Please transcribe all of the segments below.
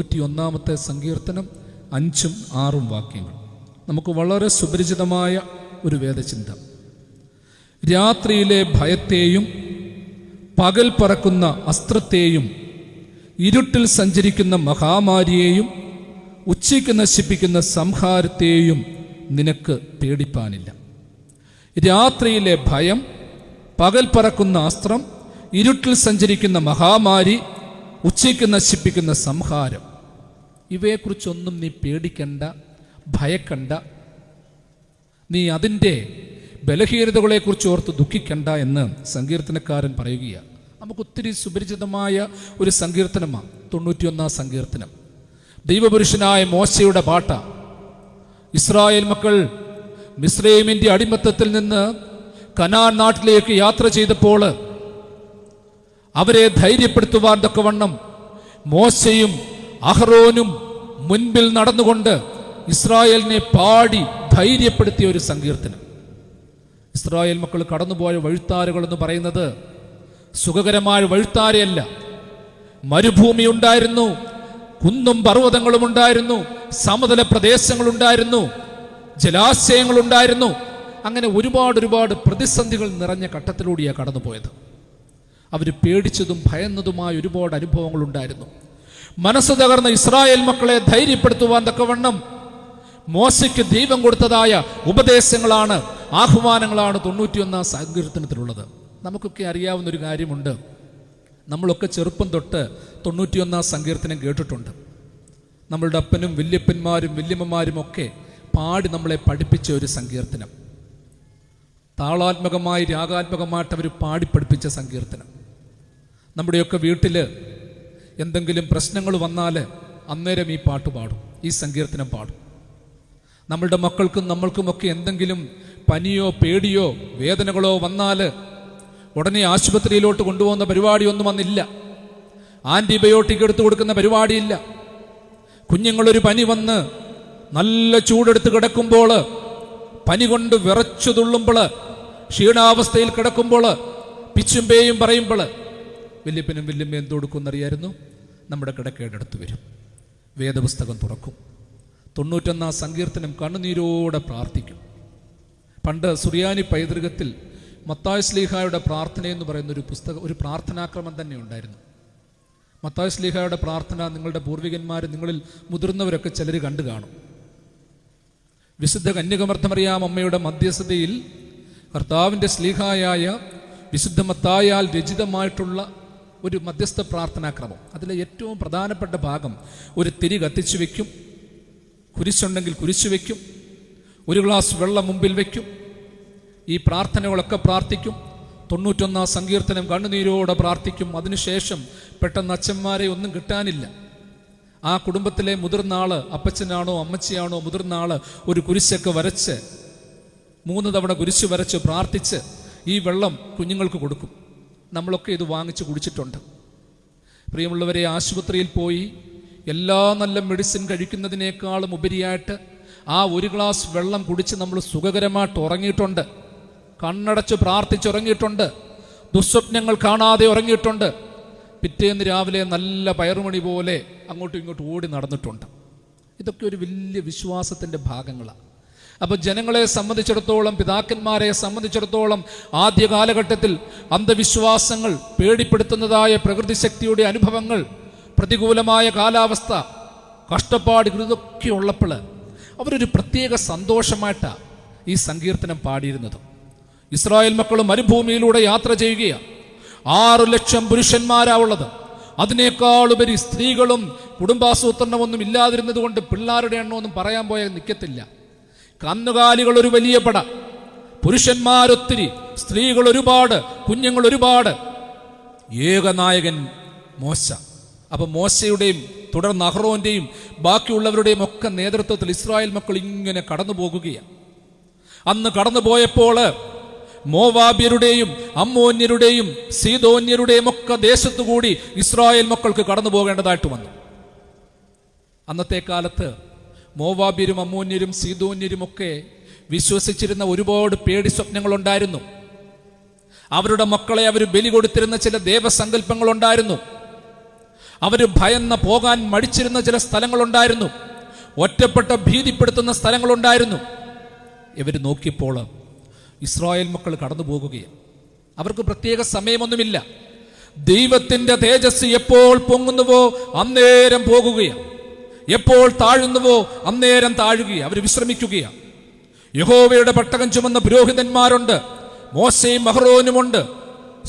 101 സങ്കീർത്തനം 5ഉം 6ഉം വാക്യങ്ങൾ നമുക്ക് വളരെ സുപരിചിതമായ ഒരു വേദചിന്ത. രാത്രിയിലെ ഭയത്തെയും പകൽ പറക്കുന്ന അസ്ത്രത്തെയും ഇരുട്ടിൽ സഞ്ചരിക്കുന്ന മഹാമാരിയെയും ഉച്ചയ്ക്ക് നശിപ്പിക്കുന്ന സംഹാരത്തെയും നിനക്ക് പേടിപ്പാനില്ല. രാത്രിയിലെ ഭയം, പകൽ പറക്കുന്ന അസ്ത്രം, ഇരുട്ടിൽ സഞ്ചരിക്കുന്ന മഹാമാരി, ഉച്ചയ്ക്ക് നശിപ്പിക്കുന്ന സംഹാരം, ഇവയെക്കുറിച്ചൊന്നും നീ പേടിക്കണ്ട, ഭയക്കണ്ട. നീ അതിൻ്റെ ബലഹീനതകളെക്കുറിച്ച് ഓർത്ത് ദുഃഖിക്കണ്ട എന്ന് സങ്കീർത്തനക്കാരൻ പറയുകയാണ്. നമുക്കൊത്തിരി സുപരിചിതമായ ഒരു സങ്കീർത്തനമാണ് 91 സങ്കീർത്തനം. ദൈവപുരുഷനായ മോശയുടെ പാട്ട. ഇസ്രായേൽ മക്കൾ മിസ്രയീമിൻ്റെ അടിമത്തത്തിൽ നിന്ന് കനാൻ നാട്ടിലേക്ക് യാത്ര ചെയ്തപ്പോൾ അവരെ ധൈര്യപ്പെടുത്തുവാൻ തക്കവണ്ണം മോശയും അഹ്റോനും മുൻപിൽ നടന്നുകൊണ്ട് ഇസ്രായേലിനെ പാടി ധൈര്യപ്പെടുത്തിയ ഒരു സങ്കീർത്തനം. ഇസ്രായേൽ മക്കൾ കടന്നുപോയ വഴിത്താരകൾ എന്ന് പറയുന്നത് സുഖകരമായ വഴിത്താരയല്ല. മരുഭൂമി ഉണ്ടായിരുന്നു, കുന്നും പർവ്വതങ്ങളും ഉണ്ടായിരുന്നു, സമതല പ്രദേശങ്ങളുണ്ടായിരുന്നു, ജലാശയങ്ങളുണ്ടായിരുന്നു. അങ്ങനെ ഒരുപാട് പ്രതിസന്ധികൾ നിറഞ്ഞ ഘട്ടത്തിലൂടെയാണ് കടന്നുപോയത്. അവർ പേടിച്ചതും ഭയന്നതുമായ ഒരുപാട് അനുഭവങ്ങളുണ്ടായിരുന്നു. മനസ്സ് തകർന്ന ഇസ്രായേൽ മക്കളെ ധൈര്യപ്പെടുത്തുവാൻ തക്കവണ്ണം മോശയ്ക്ക് ദൈവം കൊടുത്തതായ ഉപദേശങ്ങളാണ്, ആഹ്വാനങ്ങളാണ് 91 സങ്കീർത്തനത്തിലുള്ളത്. നമുക്കൊക്കെ അറിയാവുന്ന ഒരു കാര്യമുണ്ട്. നമ്മളൊക്കെ ചെറുപ്പം തൊട്ട് 91 സങ്കീർത്തനം കേട്ടിട്ടുണ്ട്. നമ്മളുടെ അപ്പനും വല്യപ്പന്മാരും വല്യമ്മമാരും ഒക്കെ പാടി നമ്മളെ പഠിപ്പിച്ച ഒരു സങ്കീർത്തനം. താളാത്മകമായി രാഗാത്മകമായിട്ട് അവർ പാടി പഠിപ്പിച്ച സങ്കീർത്തനം. നമ്മുടെയൊക്കെ വീട്ടിൽ എന്തെങ്കിലും പ്രശ്നങ്ങൾ വന്നാൽ അന്നേരം ഈ പാട്ട് പാടും, ഈ സങ്കീർത്തനം പാടും. നമ്മളുടെ മക്കൾക്കും നമ്മൾക്കുമൊക്കെ എന്തെങ്കിലും പനിയോ പേടിയോ വേദനകളോ വന്നാൽ ഉടനെ ആശുപത്രിയിലോട്ട് കൊണ്ടുപോകുന്ന പരിപാടിയൊന്നും വന്നില്ല. ആൻറ്റിബയോട്ടിക് എടുത്തു കൊടുക്കുന്ന പരിപാടിയില്ല. കുഞ്ഞുങ്ങളൊരു പനി വന്ന് നല്ല ചൂടെടുത്ത് കിടക്കുമ്പോൾ, പനി കൊണ്ട് വിറച്ചു തുള്ളുമ്പോൾ, ക്ഷീണാവസ്ഥയിൽ കിടക്കുമ്പോൾ, പിച്ചും പേയും പറയുമ്പോൾ വല്യപ്പനും വല്യമ്മയും എന്ത് കൊടുക്കുമെന്നറിയായിരുന്നു? നമ്മുടെ കിടക്കേടടുത്ത് വരും, വേദപുസ്തകം തുറക്കും, 91 സങ്കീർത്തനം കണ്ണുനീരോടെ പ്രാർത്ഥിക്കും. പണ്ട് സുറിയാനി പൈതൃകത്തിൽ മത്തായി ശ്ലീഹായുടെ പ്രാർത്ഥന എന്ന് പറയുന്ന ഒരു പ്രാർത്ഥനാക്രമം തന്നെ ഉണ്ടായിരുന്നു. മത്തായി ശ്ലീഹായുടെ പ്രാർത്ഥന നിങ്ങളുടെ പൂർവികന്മാർ, നിങ്ങളിൽ മുതിർന്നവരൊക്കെ ചിലർ കണ്ടു കാണും. വിശുദ്ധ കന്യകമർദ്ദമറിയാം അമ്മയുടെ മധ്യസ്ഥതയിൽ കർത്താവിൻ്റെ ശ്ലീഹായായ വിശുദ്ധ മത്തായാൽ രചിതമായിട്ടുള്ള ഒരു മധ്യസ്ഥ പ്രാർത്ഥനാക്രമം. അതിലെ ഏറ്റവും പ്രധാനപ്പെട്ട ഭാഗം ഒരു തിരി കത്തിച്ചു വയ്ക്കും, കുരിശുണ്ടെങ്കിൽ കുരിശു വയ്ക്കും, ഒരു ഗ്ലാസ് വെള്ളം മുമ്പിൽ വയ്ക്കും. ഈ പ്രാർത്ഥനകളൊക്കെ പ്രാർത്ഥിക്കും. 91 സങ്കീർത്തനം കണ്ണുനീരോടെ പ്രാർത്ഥിക്കും. അതിനുശേഷം പെട്ടെന്ന് അച്ഛന്മാരെ ഒന്നും കിട്ടാനില്ല. ആ കുടുംബത്തിലെ മുതിർന്ന ആള്, അപ്പച്ചനാണോ അമ്മച്ചിയാണോ മുതിർന്ന ആള്, ഒരു കുരിശൊക്കെ വരച്ച് 3 തവണ കുരിശ് വരച്ച് പ്രാർത്ഥിച്ച് ഈ വെള്ളം കുഞ്ഞുങ്ങൾക്ക് കൊടുക്കും. നമ്മളൊക്കെ ഇത് വാങ്ങിച്ച് കുടിച്ചിട്ടുണ്ട്. പ്രിയമുള്ളവരെ, ആശുപത്രിയിൽ പോയി എല്ലാ നല്ല മെഡിസിൻ കഴിക്കുന്നതിനേക്കാളും ഉപരിയായിട്ട് ആ ഒരു ഗ്ലാസ് വെള്ളം കുടിച്ച് നമ്മൾ സുഖകരമായിട്ട് ഉറങ്ങിയിട്ടുണ്ട്. കണ്ണടച്ച് പ്രാർത്ഥിച്ചുറങ്ങിയിട്ടുണ്ട്. ദുസ്വപ്നങ്ങൾ കാണാതെ ഉറങ്ങിയിട്ടുണ്ട്. പിറ്റേന്ന് രാവിലെ നല്ല പയറുമണി പോലെ അങ്ങോട്ടും ഇങ്ങോട്ടും ഓടി നടന്നിട്ടുണ്ട്. ഇതൊക്കെ ഒരു വലിയ വിശ്വാസത്തിൻ്റെ ഭാഗങ്ങളാണ്. അപ്പോൾ ജനങ്ങളെ സംബന്ധിച്ചിടത്തോളം, പിതാക്കന്മാരെ സംബന്ധിച്ചിടത്തോളം ആദ്യ കാലഘട്ടത്തിൽ അന്ധവിശ്വാസങ്ങൾ, പേടിപ്പെടുത്തുന്നതായ പ്രകൃതി ശക്തിയുടെ അനുഭവങ്ങൾ, പ്രതികൂലമായ കാലാവസ്ഥ, കഷ്ടപ്പാട്, ഇതൊക്കെ ഉള്ളപ്പോൾ അവരൊരു പ്രത്യേക സന്തോഷമായിട്ടാണ് ഈ സങ്കീർത്തനം പാടിയിരുന്നത്. ഇസ്രായേൽ മക്കൾ മരുഭൂമിയിലൂടെ യാത്ര ചെയ്യുകയാണ്. 6 ലക്ഷം പുരുഷന്മാരാവുള്ളത്. അതിനേക്കാളുപരി സ്ത്രീകളും കുടുംബാസൂത്രണമൊന്നും ഇല്ലാതിരുന്നത് കൊണ്ട് പിള്ളേരുടെ എണ്ണമൊന്നും പറയാൻ പോയാൽ നിൽക്കത്തില്ല. കന്നുകാലികൾ ഒരു വലിയ പട, പുരുഷന്മാരൊത്തിരി, സ്ത്രീകൾ ഒരുപാട്, കുഞ്ഞുങ്ങൾ ഒരുപാട്. ഏകനായകൻ മോശ. അപ്പം മോശയുടെയും തുടർന്ന് അഹ്റോന്റെയും ബാക്കിയുള്ളവരുടെയും ഒക്കെ നേതൃത്വത്തിൽ ഇസ്രായേൽ മക്കൾ ഇങ്ങനെ കടന്നു പോകുകയാണ്. അന്ന് കടന്നുപോയപ്പോൾ മോവാബ്യരുടെയും അമ്മോന്യരുടെയും സീദോന്യരുടെയും ഒക്കെ ദേശത്തുകൂടി ഇസ്രായേൽ മക്കൾക്ക് കടന്നു പോകേണ്ടതായിട്ട് വന്നു. അന്നത്തെ കാലത്ത് മോവാബ്യരും അമ്മോന്യരും സീദോന്യരും ഒക്കെ വിശ്വസിച്ചിരുന്ന ഒരുപാട് പേടി സ്വപ്നങ്ങളുണ്ടായിരുന്നു. അവരുടെ മക്കളെ അവർ ബലി കൊടുത്തിരുന്ന ചില ദേവസങ്കല്പങ്ങളുണ്ടായിരുന്നു. അവർ ഭയന്ന് പോകാൻ മടിച്ചിരുന്ന ചില സ്ഥലങ്ങളുണ്ടായിരുന്നു. ഒറ്റപ്പെട്ട ഭീതിപ്പെടുത്തുന്ന സ്ഥലങ്ങളുണ്ടായിരുന്നു. ഇവർ നോക്കിയപ്പോൾ ഇസ്രായേൽ മക്കൾ കടന്നു പോകുകയാണ്. അവർക്ക് പ്രത്യേക സമയമൊന്നുമില്ല. ദൈവത്തിന്റെ തേജസ് എപ്പോൾ പൊങ്ങുന്നുവോ അന്നേരം പോകുകയാണ്, എപ്പോൾ താഴുന്നുവോ അന്നേരം താഴുകയാണ്. അവർ വിശ്രമിക്കുകയാണ്. യഹോവയുടെ പെട്ടകം ചുമന്ന പുരോഹിതന്മാരുണ്ട്, മോശയും അഹ്റോനുമുണ്ട്,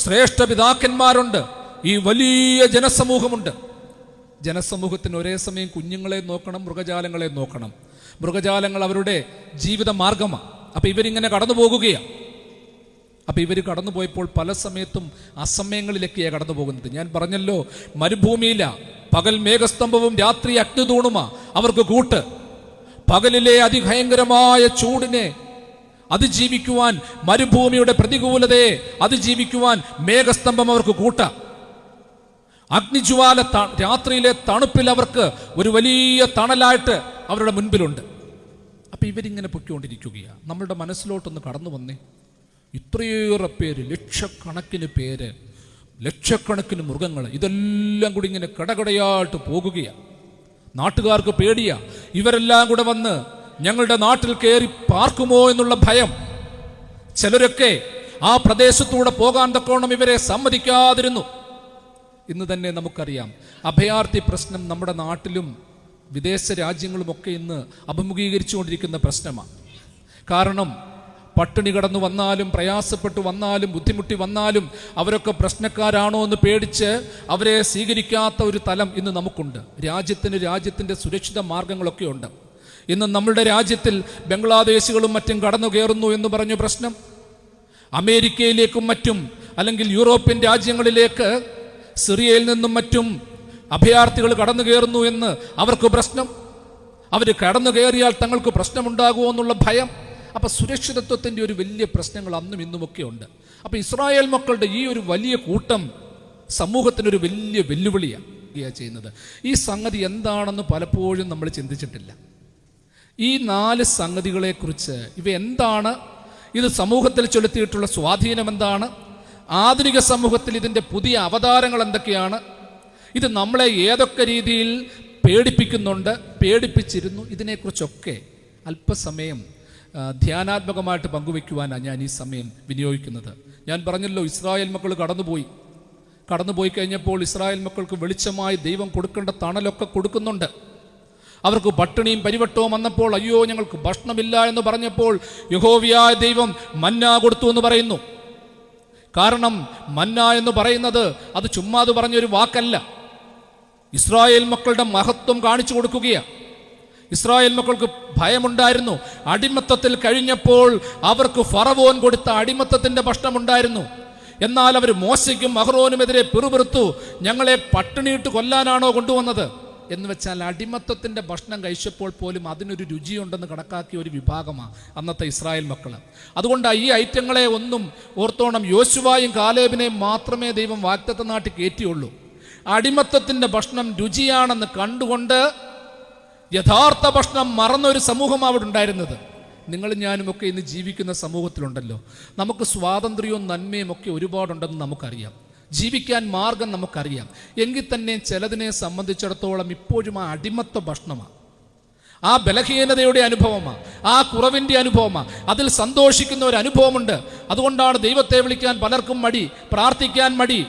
ശ്രേഷ്ഠ പിതാക്കന്മാരുണ്ട്, ഈ വലിയ ജനസമൂഹമുണ്ട്. ജനസമൂഹത്തിന് ഒരേ സമയം കുഞ്ഞുങ്ങളെ നോക്കണം, മൃഗജാലങ്ങളെ നോക്കണം. മൃഗജാലങ്ങൾ അവരുടെ ജീവിത മാർഗമാണ്. അപ്പൊ ഇവരിങ്ങനെ കടന്നു പോകുകയാണ്. അപ്പൊ ഇവർ കടന്നു പോയപ്പോൾ പല സമയത്തും അസമയങ്ങളിലേക്കാണ് കടന്നു പോകുന്നത്. ഞാൻ പറഞ്ഞല്ലോ, മരുഭൂമിയില പകൽ മേഘസ്തംഭവും രാത്രി അഗ്നിതൂണുമാ അവർക്ക് കൂട്ട്. പകലിലെ അതിഭയങ്കരമായ ചൂടിനെ അതിജീവിക്കുവാൻ, മരുഭൂമിയുടെ പ്രതികൂലതയെ അതിജീവിക്കുവാൻ മേഘസ്തംഭം അവർക്ക് കൂട്ട. അഗ്നിജ്വാല രാത്രിയിലെ തണുപ്പിൽ അവർക്ക് ഒരു വലിയ തണലായിട്ട് അവരുടെ മുൻപിലുണ്ട്. അപ്പൊ ഇവരിങ്ങനെ പൊയ്ക്കൊണ്ടിരിക്കുകയാണ്. നമ്മളുടെ മനസ്സിലോട്ടൊന്ന് കടന്നു വന്നേ. ഇത്രയേറെ പേര്, ലക്ഷക്കണക്കിന് പേര്, ലക്ഷക്കണക്കിന് മൃഗങ്ങൾ, ഇതെല്ലാം കൂടി ഇങ്ങനെ കടകടയായിട്ട് പോകുകയാണ്. നാട്ടുകാർക്ക് പേടിയാ. ഇവരെല്ലാം കൂടെ വന്ന് ഞങ്ങളുടെ നാട്ടിൽ കയറി പാർക്കുമോ എന്നുള്ള ഭയം. ചിലരൊക്കെ ആ പ്രദേശത്തൂടെ പോകാൻ തക്കോണം ഇവരെ സമ്മതിക്കാതിരുന്നു. ഇന്ന് തന്നെ നമുക്കറിയാം, അഭയാർത്ഥി പ്രശ്നം നമ്മുടെ നാട്ടിലും വിദേശ രാജ്യങ്ങളുമൊക്കെ ഇന്ന് അഭിമുഖീകരിച്ചുകൊണ്ടിരിക്കുന്ന പ്രശ്നമാണ്. കാരണം പട്ടിണി കടന്നു വന്നാലും, പ്രയാസപ്പെട്ടു വന്നാലും, ബുദ്ധിമുട്ടി വന്നാലും അവരൊക്കെ പ്രശ്നക്കാരാണോ എന്ന് പേടിച്ച് അവരെ സ്വീകരിക്കാത്ത ഒരു തലം ഇന്ന് നമുക്കുണ്ട്. രാജ്യത്തിൻ്റെ സുരക്ഷിത മാർഗങ്ങളൊക്കെ ഉണ്ട്. ഇന്ന് നമ്മളുടെ രാജ്യത്തിൽ ബംഗ്ലാദേശികളും മറ്റും കടന്നു കയറുന്നു എന്ന് പറഞ്ഞു പ്രശ്നം. അമേരിക്കയിലേക്കും മറ്റും, അല്ലെങ്കിൽ യൂറോപ്യൻ രാജ്യങ്ങളിലേക്ക് സിറിയയിൽ നിന്നും മറ്റും അഭയാർത്ഥികൾ കടന്നു കയറുന്നു എന്ന് അവർക്ക് പ്രശ്നം. അവർ കടന്നു കയറിയാൽ തങ്ങൾക്ക് പ്രശ്നമുണ്ടാകുമോ എന്നുള്ള ഭയം. അപ്പൊ സുരക്ഷിതത്വത്തിന്റെ ഒരു വലിയ പ്രശ്നങ്ങൾ അന്നും ഇന്നുമൊക്കെ ഉണ്ട്. അപ്പൊ ഇസ്രായേൽ മക്കളുടെ ഈ ഒരു വലിയ കൂട്ടം സമൂഹത്തിനൊരു വലിയ വെല്ലുവിളിയാണ് ചെയ്യുന്നത്. ഈ സംഗതി എന്താണെന്ന് പലപ്പോഴും നമ്മൾ ചിന്തിച്ചിട്ടില്ല. ഈ 4 സംഗതികളെക്കുറിച്ച്, ഇവ എന്താണ്, ഇത് സമൂഹത്തിൽ ചെലുത്തിയിട്ടുള്ള സ്വാധീനം എന്താണ്, ആധുനിക സമൂഹത്തിൽ ഇതിൻ്റെ പുതിയ അവതാരങ്ങൾ എന്തൊക്കെയാണ്, ഇത് നമ്മളെ ഏതൊക്കെ രീതിയിൽ പേടിപ്പിക്കുന്നുണ്ട്, പേടിപ്പിച്ചിരുന്നു, ഇതിനെക്കുറിച്ചൊക്കെ അല്പസമയം ധ്യാനാത്മകമായിട്ട് പങ്കുവയ്ക്കുവാനാണ് ഞാൻ ഈ സമയം വിനിയോഗിക്കുന്നത്. ഞാൻ പറഞ്ഞല്ലോ, ഇസ്രായേൽ മക്കൾ കടന്നുപോയി കഴിഞ്ഞപ്പോൾ ഇസ്രായേൽ മക്കൾക്ക് വെളിച്ചമായി ദൈവം കൊടുക്കേണ്ട തണലൊക്കെ കൊടുക്കുന്നുണ്ട്. അവർക്ക് പട്ടിണിയും പരിവട്ടവും വന്നപ്പോൾ അയ്യോ ഞങ്ങൾക്ക് ഭക്ഷണമില്ല എന്ന് പറഞ്ഞപ്പോൾ യഹോവയായ ദൈവം മന്ന കൊടുത്തു എന്ന് പറയുന്നു. കാരണം മന്ന എന്ന് പറയുന്നത് അത് ചുമ്മാതെ പറഞ്ഞൊരു വാക്കല്ല. ഇസ്രായേൽ മക്കളുടെ മഹത്വം കാണിച്ചു കൊടുക്കുകയാണ്. ഇസ്രായേൽ മക്കൾക്ക് ഭയമുണ്ടായിരുന്നു. അടിമത്തത്തിൽ കഴിഞ്ഞപ്പോൾ അവർക്ക് ഫറവോൻ കൊടുത്ത അടിമത്തത്തിന്റെ ഭക്ഷണമുണ്ടായിരുന്നു. എന്നാൽ അവർ മോശയ്ക്കും അഹ്റോനുമെതിരെ പിറുപിറുത്തു, ഞങ്ങളെ പട്ടിണിയിട്ട് കൊല്ലാനാണോ കൊണ്ടുവന്നത് എന്ന് വെച്ചാൽ അടിമത്തത്തിന്റെ ഭക്ഷണം കഴിച്ചപ്പോൾ പോലും അതിനൊരു രുചിയുണ്ടെന്ന് കണക്കാക്കിയ ഒരു വിഭാഗമാണ് അന്നത്തെ ഇസ്രായേൽ മക്കൾ. അതുകൊണ്ട് ഈ ഐറ്റങ്ങളെ ഒന്നും ഓർത്തോണം, യോശുവായും കാലേബിനെയും മാത്രമേ ദൈവം വാഗ്ദത്ത നാട്ടിൽ കയറ്റിയുള്ളൂ. അടിമത്തത്തിന്റെ ഭക്ഷണം രുചിയാണെന്ന് കണ്ടുകൊണ്ട് യഥാർത്ഥ ഭക്ഷണം മറന്നൊരു സമൂഹം അവിടെ ഉണ്ടായിരുന്നത്. നിങ്ങളും ഞാനുമൊക്കെ ഇന്ന് ജീവിക്കുന്ന സമൂഹത്തിലുണ്ടല്ലോ, നമുക്ക് സ്വാതന്ത്ര്യവും നന്മയും ഒക്കെ ഒരുപാടുണ്ടെന്ന് നമുക്കറിയാം, ജീവിക്കാൻ മാർഗം നമുക്കറിയാം. എങ്കിൽ തന്നെ ചിലതിനെ സംബന്ധിച്ചിടത്തോളം ഇപ്പോഴും ആ അടിമത്ത ഭക്ഷണമാണ്, ആ ബലഹീനതയുടെ അനുഭവമാണ്, ആ കുറവിൻ്റെ അനുഭവമാണ്, അതിൽ സന്തോഷിക്കുന്ന ഒരു അനുഭവമുണ്ട്. അതുകൊണ്ടാണ് ദൈവത്തെ വിളിക്കാൻ പലർക്കും മടി, പ്രാർത്ഥിക്കാൻ മടി.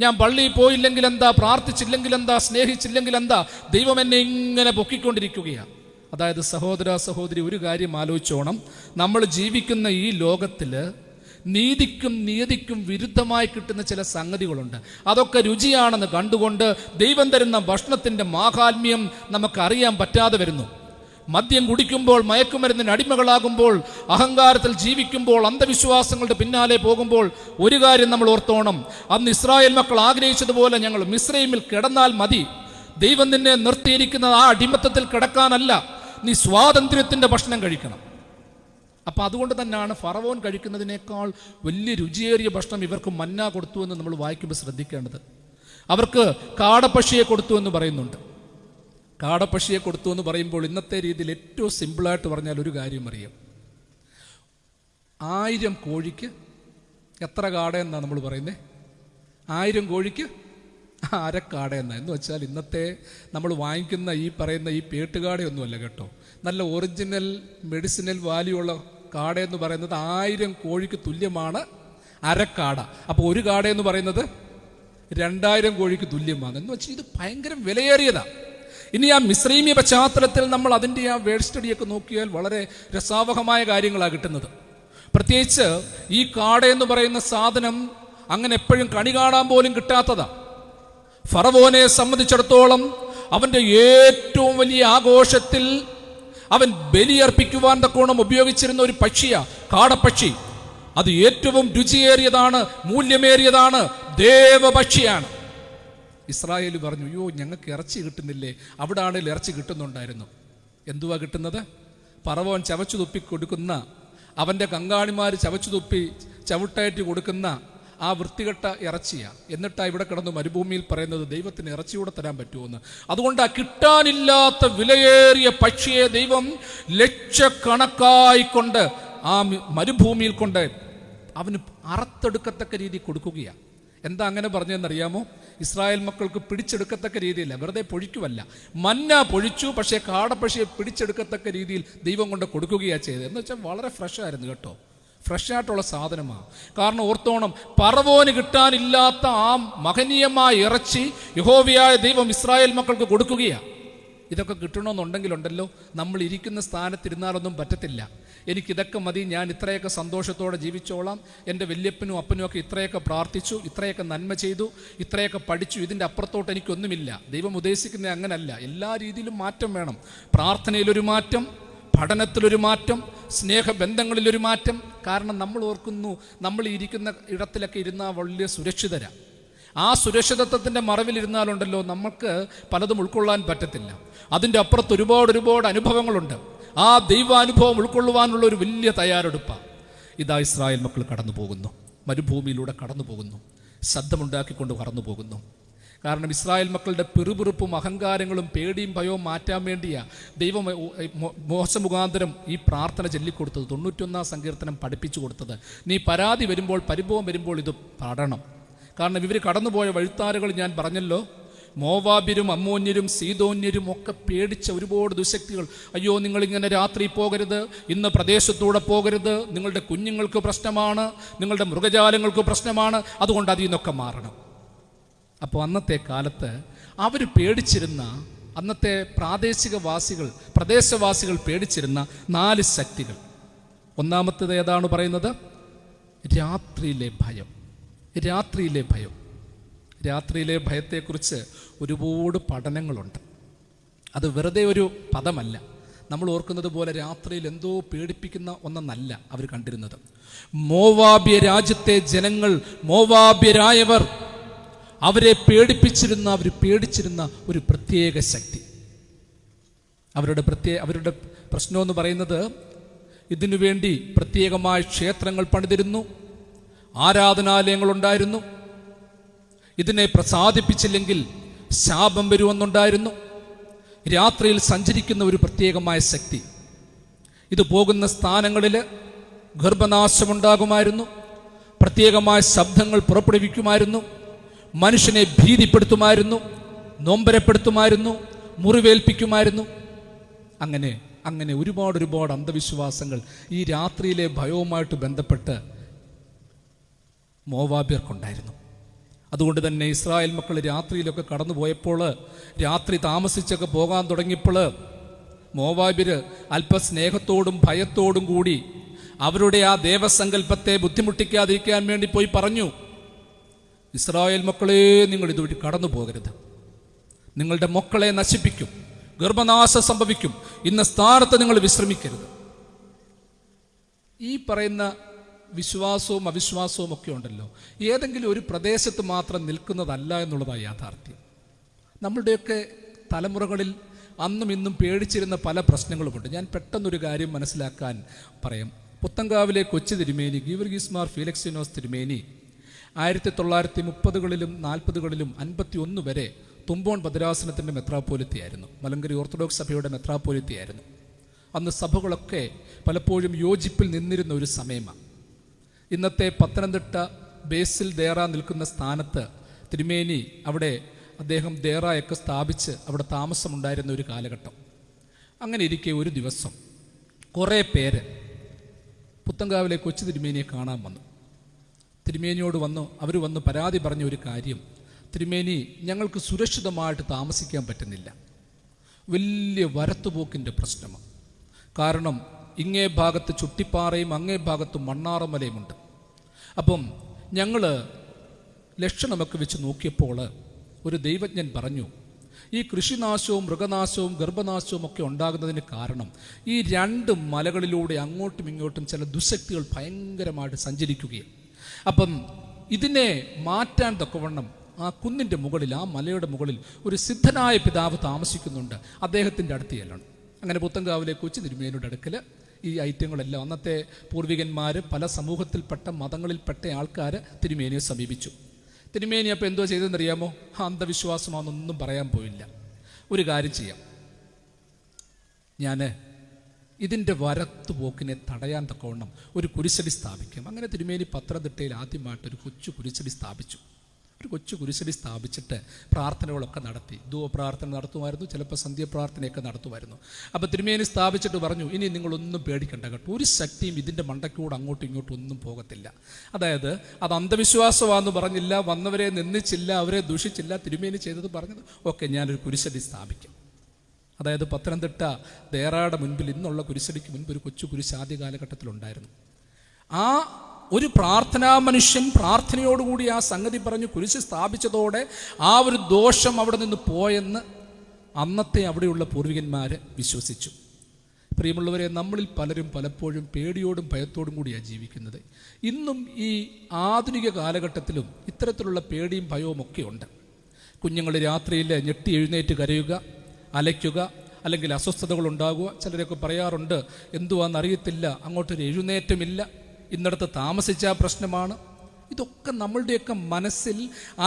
ഞാൻ പള്ളിയിൽ പോയില്ലെങ്കിൽ എന്താ, പ്രാർത്ഥിച്ചില്ലെങ്കിൽ എന്താ, സ്നേഹിച്ചില്ലെങ്കിൽ എന്താ, ദൈവം എന്നെ ഇങ്ങനെ പൊക്കിക്കൊണ്ടിരിക്കുകയാണ്. അതായത് സഹോദര സഹോദരി, ഒരു കാര്യം ആലോചിച്ചോണം, നമ്മൾ ജീവിക്കുന്ന ഈ ലോകത്തിൽ നീതിക്കും നിയതിക്കും വിരുദ്ധമായി കിട്ടുന്ന ചില സംഗതികളുണ്ട്. അതൊക്കെ രുചിയാണെന്ന് കണ്ടുകൊണ്ട് ദൈവം തരുന്ന ഭക്ഷണത്തിൻ്റെ മാഹാത്മ്യം നമുക്കറിയാൻ പറ്റാതെ വരുന്നു. മദ്യം കുടിക്കുമ്പോൾ, മയക്കുമരുന്നിന് അടിമകളാകുമ്പോൾ, അഹങ്കാരത്തിൽ ജീവിക്കുമ്പോൾ, അന്ധവിശ്വാസങ്ങളുടെ പിന്നാലെ പോകുമ്പോൾ ഒരു കാര്യം നമ്മൾ ഓർത്തോണം, അന്ന് ഇസ്രായേൽ മക്കൾ ആഗ്രഹിച്ചതുപോലെ ഞങ്ങൾ മിസ്രൈമിൽ കിടന്നാൽ മതി. ദൈവം നിന്നെ നിർത്തിയിരിക്കുന്നത് ആ അടിമത്തത്തിൽ കിടക്കാനല്ല, നീ സ്വാതന്ത്ര്യത്തിൻ്റെ ഭക്ഷണം കഴിക്കണം. അപ്പം അതുകൊണ്ട് തന്നെയാണ് ഫറവോൻ കഴിക്കുന്നതിനേക്കാൾ വലിയ രുചിയേറിയ ഭക്ഷണം ഇവർക്ക് മന്ന കൊടുത്തു എന്ന് നമ്മൾ വായിക്കുമ്പോൾ ശ്രദ്ധിക്കേണ്ടത്. അവർക്ക് കാടപ്പക്ഷിയെ കൊടുത്തു എന്ന് പറയുന്നുണ്ട്. കാടപ്പക്ഷിയെ കൊടുത്തു എന്ന് പറയുമ്പോൾ ഇന്നത്തെ രീതിയിൽ ഏറ്റവും സിമ്പിളായിട്ട് പറഞ്ഞാൽ ഒരു കാര്യം അറിയാം, 1000 കോഴിക്ക് എത്ര കാട എന്നാണ് നമ്മൾ പറയുന്നത്? 1000 കോഴിക്ക് അരക്കാടയെന്ന എന്ന് വെച്ചാൽ ഇന്നത്തെ നമ്മൾ വാങ്ങിക്കുന്ന ഈ പറയുന്ന ഈ പേട്ടുകാടയൊന്നുമല്ല കേട്ടോ. നല്ല ഒറിജിനൽ മെഡിസിനൽ വാല്യൂ ഉള്ള കാടയെന്ന് പറയുന്നത് 1000 കോഴിക്ക് തുല്യമാണ് അരക്കാട. അപ്പോൾ ഒരു കാടയെന്ന് പറയുന്നത് 2000 കോഴിക്ക് തുല്യമാണ്. എന്ന് വെച്ചാൽ ഇത് ഭയങ്കര വിലയേറിയതാണ്. ഇനി ആ മിസ്രൈമി പശ്ചാത്തലത്തിൽ നമ്മൾ അതിൻ്റെ ആ വേർഡ് സ്റ്റഡിയൊക്കെ നോക്കിയാൽ വളരെ രസാവഹമായ കാര്യങ്ങളാണ് കിട്ടുന്നത്. പ്രത്യേകിച്ച് ഈ കാടയെന്ന് പറയുന്ന സാധനം അങ്ങനെ എപ്പോഴും കണി കാണാൻ പോലും കിട്ടാത്തതാണ്. ഫറവോനെ സംബന്ധിച്ചിടത്തോളം അവൻ്റെ ഏറ്റവും വലിയ ആഘോഷത്തിൽ അവൻ ബലിയർപ്പിക്കുവാൻ തക്കോണം ഉപയോഗിച്ചിരുന്ന ഒരു പക്ഷിയാ കാടപ്പക്ഷി. അത് ഏറ്റവും രുചിയേറിയതാണ്, മൂല്യമേറിയതാണ്, ദേവപക്ഷിയാണ്. ഇസ്രായേൽ പറഞ്ഞു, അയ്യോ ഞങ്ങൾക്ക് ഇറച്ചി കിട്ടുന്നില്ലേ? അവിടെ ആണെങ്കിൽ ഇറച്ചി കിട്ടുന്നുണ്ടായിരുന്നു. എന്തുവാ കിട്ടുന്നത്? ഫറവോൻ ചവച്ചു തുപ്പി കൊടുക്കുന്ന, അവൻ്റെ കങ്കാണിമാർ ചവച്ചു തുപ്പി ചവിട്ടേറ്റ് കൊടുക്കുന്ന ആ വൃത്തികെട്ട ഇറച്ചിയാണ്. എന്നിട്ടാണ് ഇവിടെ കിടന്ന് മരുഭൂമിയിൽ പറയുന്നത് ദൈവത്തിന് ഇറച്ചിയൂടെ തരാൻ പറ്റുമെന്ന്. അതുകൊണ്ട് ആ കിട്ടാനില്ലാത്ത വിലയേറിയ പക്ഷിയെ ദൈവം ലക്ഷക്കണക്കായിക്കൊണ്ട് ആ മരുഭൂമിയിൽ കൊണ്ട് അവന് അറുത്തെടുക്കത്തക്ക രീതി കൊടുക്കുകയാണ്. എന്താ അങ്ങനെ പറഞ്ഞതെന്നറിയാമോ? ഇസ്രായേൽ മക്കൾക്ക് പിടിച്ചെടുക്കത്തക്ക രീതിയില്ല, വെറുതെ പൊഴിക്കുമല്ല, മന്ന പൊഴിച്ചു. പക്ഷേ കാടപ്പക്ഷിയെ പിടിച്ചെടുക്കത്തക്ക രീതിയിൽ ദൈവം കൊണ്ട് കൊടുക്കുകയാണ് ചെയ്തത്. എന്ന് വെച്ചാൽ വളരെ ഫ്രഷായിരുന്നു കേട്ടോ, ഫ്രഷായിട്ടുള്ള സാധനമാണ്. കാരണം ഓർത്തോണം, ഫറവോന് കിട്ടാനില്ലാത്ത ആ മഹനീയമായ ഇറച്ചി യഹോവയായ ദൈവം ഇസ്രായേൽ മക്കൾക്ക് കൊടുക്കുകയാണ്. ഇതൊക്കെ കിട്ടണമെന്നുണ്ടെങ്കിലുണ്ടല്ലോ, നമ്മൾ ഇരിക്കുന്ന സ്ഥാനത്തിരുന്നാലൊന്നും പറ്റത്തില്ല. എനിക്കിതൊക്കെ മതി, ഞാൻ ഇത്രയൊക്കെ സന്തോഷത്തോടെ ജീവിച്ചോളാം, എൻ്റെ വല്യപ്പനും അപ്പനും ഒക്കെ ഇത്രയൊക്കെ പ്രാർത്ഥിച്ചു, ഇത്രയൊക്കെ നന്മ ചെയ്തു, ഇത്രയൊക്കെ പഠിച്ചു, ഇതിൻ്റെ അപ്പുറത്തോട്ട് എനിക്കൊന്നുമില്ല. ദൈവം ഉദ്ദേശിക്കുന്നത് അങ്ങനല്ല. എല്ലാ രീതിയിലും മാറ്റം വേണം. പ്രാർത്ഥനയിലൊരു മാറ്റം, പഠനത്തിലൊരു മാറ്റം, സ്നേഹബന്ധങ്ങളിലൊരു മാറ്റം. കാരണം നമ്മൾ ഓർക്കുന്നു, നമ്മൾ ഇരിക്കുന്ന ഇടത്തിലൊക്കെ ഇരുന്നാൽ വലിയ സുരക്ഷിതരാണ്. ആ സുരക്ഷിതത്വത്തിൻ്റെ മറവിലിരുന്നാലുണ്ടല്ലോ നമുക്ക് പലതും ഉൾക്കൊള്ളാൻ പറ്റത്തില്ല. അതിൻ്റെ അപ്പുറത്ത് ഒരുപാട് അനുഭവങ്ങളുണ്ട്. ആ ദൈവാനുഭവം ഉൾക്കൊള്ളുവാനുള്ള ഒരു വലിയ തയ്യാറെടുപ്പാണ്. ഇതാ ഇസ്രായേൽ മക്കൾ കടന്നു പോകുന്നു, മരുഭൂമിയിലൂടെ കടന്നു പോകുന്നു, ശബ്ദമുണ്ടാക്കിക്കൊണ്ട് കടന്നു പോകുന്നു. കാരണം ഇസ്രായേൽ മക്കളുടെ പിറുപിറുപ്പും അഹങ്കാരങ്ങളും പേടിയും ഭയവും മാറ്റാൻ വേണ്ടിയാണ് ദൈവം മോശ മുഖാന്തരം ഈ പ്രാർത്ഥന ചൊല്ലിക്കൊടുത്തത്. 91 സങ്കീർത്തനം പഠിപ്പിച്ചു കൊടുത്തത്. നീ പരാതി വരുമ്പോൾ, പരിഭവം വരുമ്പോൾ ഇത് പാടണം. കാരണം ഇവർ കടന്നുപോയ വഴിത്താരുകൾ ഞാൻ പറഞ്ഞല്ലോ. മോവാബ്യരും അമ്മോന്യരും സീദോന്യരും ഒക്കെ പേടിച്ച ഒരുപാട് ദുശക്തികൾ. അയ്യോ, നിങ്ങളിങ്ങനെ രാത്രി പോകരുത്, ഇന്ന് പ്രദേശത്തൂടെ പോകരുത്, നിങ്ങളുടെ കുഞ്ഞുങ്ങൾക്ക് പ്രശ്നമാണ്, നിങ്ങളുടെ മൃഗജാലങ്ങൾക്ക് പ്രശ്നമാണ്, അതുകൊണ്ട് അതിൽ നിന്നൊക്കെ മാറണം. അപ്പോൾ അന്നത്തെ കാലത്ത് അവർ പേടിച്ചിരുന്ന, അന്നത്തെ പ്രദേശവാസികൾ പേടിച്ചിരുന്ന 4 ശക്തികൾ. ഒന്നാമത്തേത് ഏതാണ് പറയുന്നത്? രാത്രിയിലെ ഭയം. രാത്രിയിലെ ഭയത്തെക്കുറിച്ച് ഒരുപാട് പഠനങ്ങളുണ്ട്. അത് വെറുതെ ഒരു പദമല്ല. നമ്മൾ ഓർക്കുന്നത് പോലെ രാത്രിയിൽ എന്തോ പേടിപ്പിക്കുന്ന ഒന്നല്ല അവർ കണ്ടിരുന്നത്. മോവാബ്യ രാജ്യത്തെ ജനങ്ങൾ, മോവാബ്യരായവർ, അവരെ പേടിച്ചിരുന്ന ഒരു പ്രത്യേക ശക്തി. അവരുടെ പ്രശ്നമെന്ന് പറയുന്നത്, ഇതിനു വേണ്ടി പ്രത്യേകമായ ക്ഷേത്രങ്ങൾ പണിതിരുന്നു, ആരാധനാലയങ്ങളുണ്ടായിരുന്നു. ഇതിനെ പ്രസാദിപ്പിച്ചില്ലെങ്കിൽ ശാപം വരുമെന്നുണ്ടായിരുന്നു. രാത്രിയിൽ സഞ്ചരിക്കുന്ന ഒരു പ്രത്യേകമായ ശക്തി. ഇത് പോകുന്ന സ്ഥാനങ്ങളിൽ ഗർഭനാശമുണ്ടാകുമായിരുന്നു, പ്രത്യേകമായ ശബ്ദങ്ങൾ പുറപ്പെടുവിക്കുമായിരുന്നു, മനുഷ്യനെ ഭീതിപ്പെടുത്തുമായിരുന്നു, നൊമ്പരപ്പെടുത്തുമായിരുന്നു, മുറിവേൽപ്പിക്കുമായിരുന്നു. അങ്ങനെ ഒരുപാട് അന്ധവിശ്വാസങ്ങൾ ഈ രാത്രിയിലെ ഭയവുമായിട്ട് ബന്ധപ്പെട്ട് മോവാബ്യർക്കുണ്ടായിരുന്നു. അതുകൊണ്ട് തന്നെ ഇസ്രായേൽ മക്കൾ രാത്രിയിലൊക്കെ കടന്നു പോയപ്പോൾ, രാത്രി താമസിച്ചൊക്കെ പോകാൻ തുടങ്ങിയപ്പോൾ, മോവാബ്യർ അല്പസ്നേഹത്തോടും ഭയത്തോടും കൂടി അവരുടെ ആ ദേവസങ്കല്പത്തെ ബുദ്ധിമുട്ടിക്കാതിരിക്കാൻ വേണ്ടി പോയി പറഞ്ഞു, ഇസ്രായേൽ മക്കളെ, നിങ്ങൾ ഇതുവഴി കടന്നു പോകരുത്, നിങ്ങളുടെ മക്കളെ നശിപ്പിക്കും, ഗർഭനാശം സംഭവിക്കും, ഇന്ന സ്ഥാനത്ത് നിങ്ങൾ വിശ്രമിക്കരുത്. ഈ പറയുന്ന വിശ്വാസവും അവിശ്വാസവും ഒക്കെ ഉണ്ടല്ലോ, ഏതെങ്കിലും ഒരു പ്രദേശത്ത് മാത്രം നിൽക്കുന്നതല്ല എന്നുള്ളതാണ് യാഥാർത്ഥ്യം. നമ്മളുടെയൊക്കെ തലമുറകളിൽ അന്നും ഇന്നും പേടിച്ചിരുന്ന പല പ്രശ്നങ്ങളുമുണ്ട്. ഞാൻ പെട്ടെന്നൊരു കാര്യം മനസ്സിലാക്കാൻ പറയാം. പുത്തങ്കാവിലെ കൊച്ചു തിരുമേനി ഗീവർഗീസ് മാർ ഫീലക്സിനോസ് തിരുമേനി 1930കളിലും 40കളിലും 51 വരെ തുമ്പോൺ ഭദ്രാസനത്തിൻ്റെ മെത്രാപ്പോലിത്തയായിരുന്നു. മലങ്കരി ഓർത്തഡോക്സ് സഭയുടെ മെത്രാപ്പോലിത്തയായിരുന്നു. അന്ന് സഭകളൊക്കെ പലപ്പോഴും യോജിപ്പിൽ നിന്നിരുന്ന ഒരു സമയമാണ്. ഇന്നത്തെ പത്തനംതിട്ട ബേസിൽ ദേറ നിൽക്കുന്ന സ്ഥാനത്ത് തിരുമേനി അവിടെ അദ്ദേഹം ദേറായൊക്കെ സ്ഥാപിച്ച് അവിടെ താമസമുണ്ടായിരുന്ന ഒരു കാലഘട്ടം. അങ്ങനെ ഇരിക്കെ ഒരു ദിവസം കുറേ പേര് പുത്തങ്കാവിലെ കൊച്ചു തിരുമേനിയെ കാണാൻ വന്നു. തിരുമേനിയോട് അവർ വന്ന് പരാതി പറഞ്ഞ ഒരു കാര്യം, തിരുമേനി, ഞങ്ങൾക്ക് സുരക്ഷിതമായിട്ട് താമസിക്കാൻ പറ്റുന്നില്ല. വലിയ വരത്തുപോക്കിൻ്റെ പ്രശ്നമാണ്. കാരണം ഇങ്ങേ ഭാഗത്ത് ചുട്ടിപ്പാറയും അങ്ങേ ഭാഗത്ത് മണ്ണാറമലയുമുണ്ട്. അപ്പം ഞങ്ങൾ ലക്ഷണമൊക്കെ വെച്ച് നോക്കിയപ്പോൾ ഒരു ദൈവജ്ഞൻ പറഞ്ഞു, ഈ കൃഷിനാശവും മൃഗനാശവും ഗർഭനാശവും ഒക്കെ ഉണ്ടാകുന്നതിന് കാരണം ഈ രണ്ട് മലകളിലൂടെ അങ്ങോട്ടും ഇങ്ങോട്ടും ചില ദുശക്തികൾ ഭയങ്കരമായിട്ട് സഞ്ചരിക്കുകയും, അപ്പം ഇതിനെ മാറ്റാൻ തക്കവണ്ണം ആ കുന്നിൻ്റെ മുകളിൽ, ആ മലയുടെ മുകളിൽ ഒരു സിദ്ധനായ പിതാവ് താമസിക്കുന്നുണ്ട്, അദ്ദേഹത്തിൻ്റെ അടുത്ത് ചെല്ലണം. അങ്ങനെ പുത്തങ്കാവിലെ കൊച്ചു തിരുമേനിയുടെ അടുക്കൽ ഈ ഐറ്റങ്ങളെല്ലാം, അന്നത്തെ പൂർവികന്മാർ പല സമൂഹത്തിൽപ്പെട്ട മതങ്ങളിൽപ്പെട്ട ആൾക്കാർ തിരുമേനിയെ സമീപിച്ചു. തിരുമേനി അപ്പോൾ എന്തോ ചെയ്തെന്നറിയാമോ? അന്ധവിശ്വാസമാണെന്നൊന്നും പറയാൻ പോയില്ല. ഒരു കാര്യം ചെയ്യാം, ഞാൻ ഇതിൻ്റെ വരത്തുപോക്കിനെ തടയാൻ തക്കവണ്ണം ഒരു കുരിശടി സ്ഥാപിക്കാം. അങ്ങനെ തിരുമേനി പത്തനംതിട്ടയിൽ ആദ്യമായിട്ടൊരു കൊച്ചു കുരിശടി സ്ഥാപിച്ചു. ഒരു കൊച്ചു കുരിശടി സ്ഥാപിച്ചിട്ട് പ്രാർത്ഥനകളൊക്കെ നടത്തി. ധൂവ പ്രാർത്ഥന നടത്തുമായിരുന്നു, ചിലപ്പോൾ സന്ധ്യപ്രാർത്ഥനയൊക്കെ നടത്തുമായിരുന്നു. അപ്പോൾ തിരുമേനി സ്ഥാപിച്ചിട്ട് പറഞ്ഞു, ഇനി നിങ്ങളൊന്നും പേടിക്കണ്ട കേട്ടോ, ഒരു ശക്തിയും ഇതിൻ്റെ മണ്ടയ്ക്കൂടെ അങ്ങോട്ടും ഇങ്ങോട്ടും ഒന്നും പോകത്തില്ല. അതായത് അത് അന്ധവിശ്വാസമാണെന്ന് പറഞ്ഞില്ല, വന്നവരെ നിന്ദിച്ചില്ല, അവരെ ദൂഷിച്ചില്ല. തിരുമേനി ചെയ്തത് പറഞ്ഞത്, ഓക്കെ ഞാനൊരു കുരിശടി സ്ഥാപിക്കാം. അതായത് പത്തനംതിട്ട ദേറായുടെ മുൻപിൽ, ഇന്നുള്ള കുരിശടിക്ക് മുൻപ് ഒരു കൊച്ചു കുരിശ് ആദ്യ കാലഘട്ടത്തിലുണ്ടായിരുന്നു. ആ ഒരു പ്രാർത്ഥനാ മനുഷ്യൻ പ്രാർത്ഥനയോടുകൂടി ആ സംഗതി പറഞ്ഞ് കുരിശ് സ്ഥാപിച്ചതോടെ ആ ഒരു ദോഷം അവിടെ നിന്ന് പോയെന്ന് അന്നത്തെ അവിടെയുള്ള പൂർവികന്മാർ വിശ്വസിച്ചു. പ്രിയമുള്ളവരെ, നമ്മളിൽ പലരും പലപ്പോഴും പേടിയോടും ഭയത്തോടും കൂടിയാണ് ജീവിക്കുന്നത്. ഇന്നും ഈ ആധുനിക കാലഘട്ടത്തിലും ഇത്തരത്തിലുള്ള പേടിയും ഭയവും ഒക്കെ ഉണ്ട്. കുഞ്ഞുങ്ങൾ രാത്രിയിൽ ഞെട്ടി എഴുന്നേറ്റ് കരയുക, അലയ്ക്കുക, അല്ലെങ്കിൽ അസ്വസ്ഥതകൾ ഉണ്ടാകുക. ചിലരൊക്കെ പറയാറുണ്ട്, എന്തുവാണെന്നറിയത്തില്ല, അങ്ങോട്ടൊരു എഴുന്നേറ്റമില്ല, ഇന്നിടത്ത് താമസിച്ച പ്രശ്നമാണ്. ഇതൊക്കെ നമ്മളുടെയൊക്കെ മനസ്സിൽ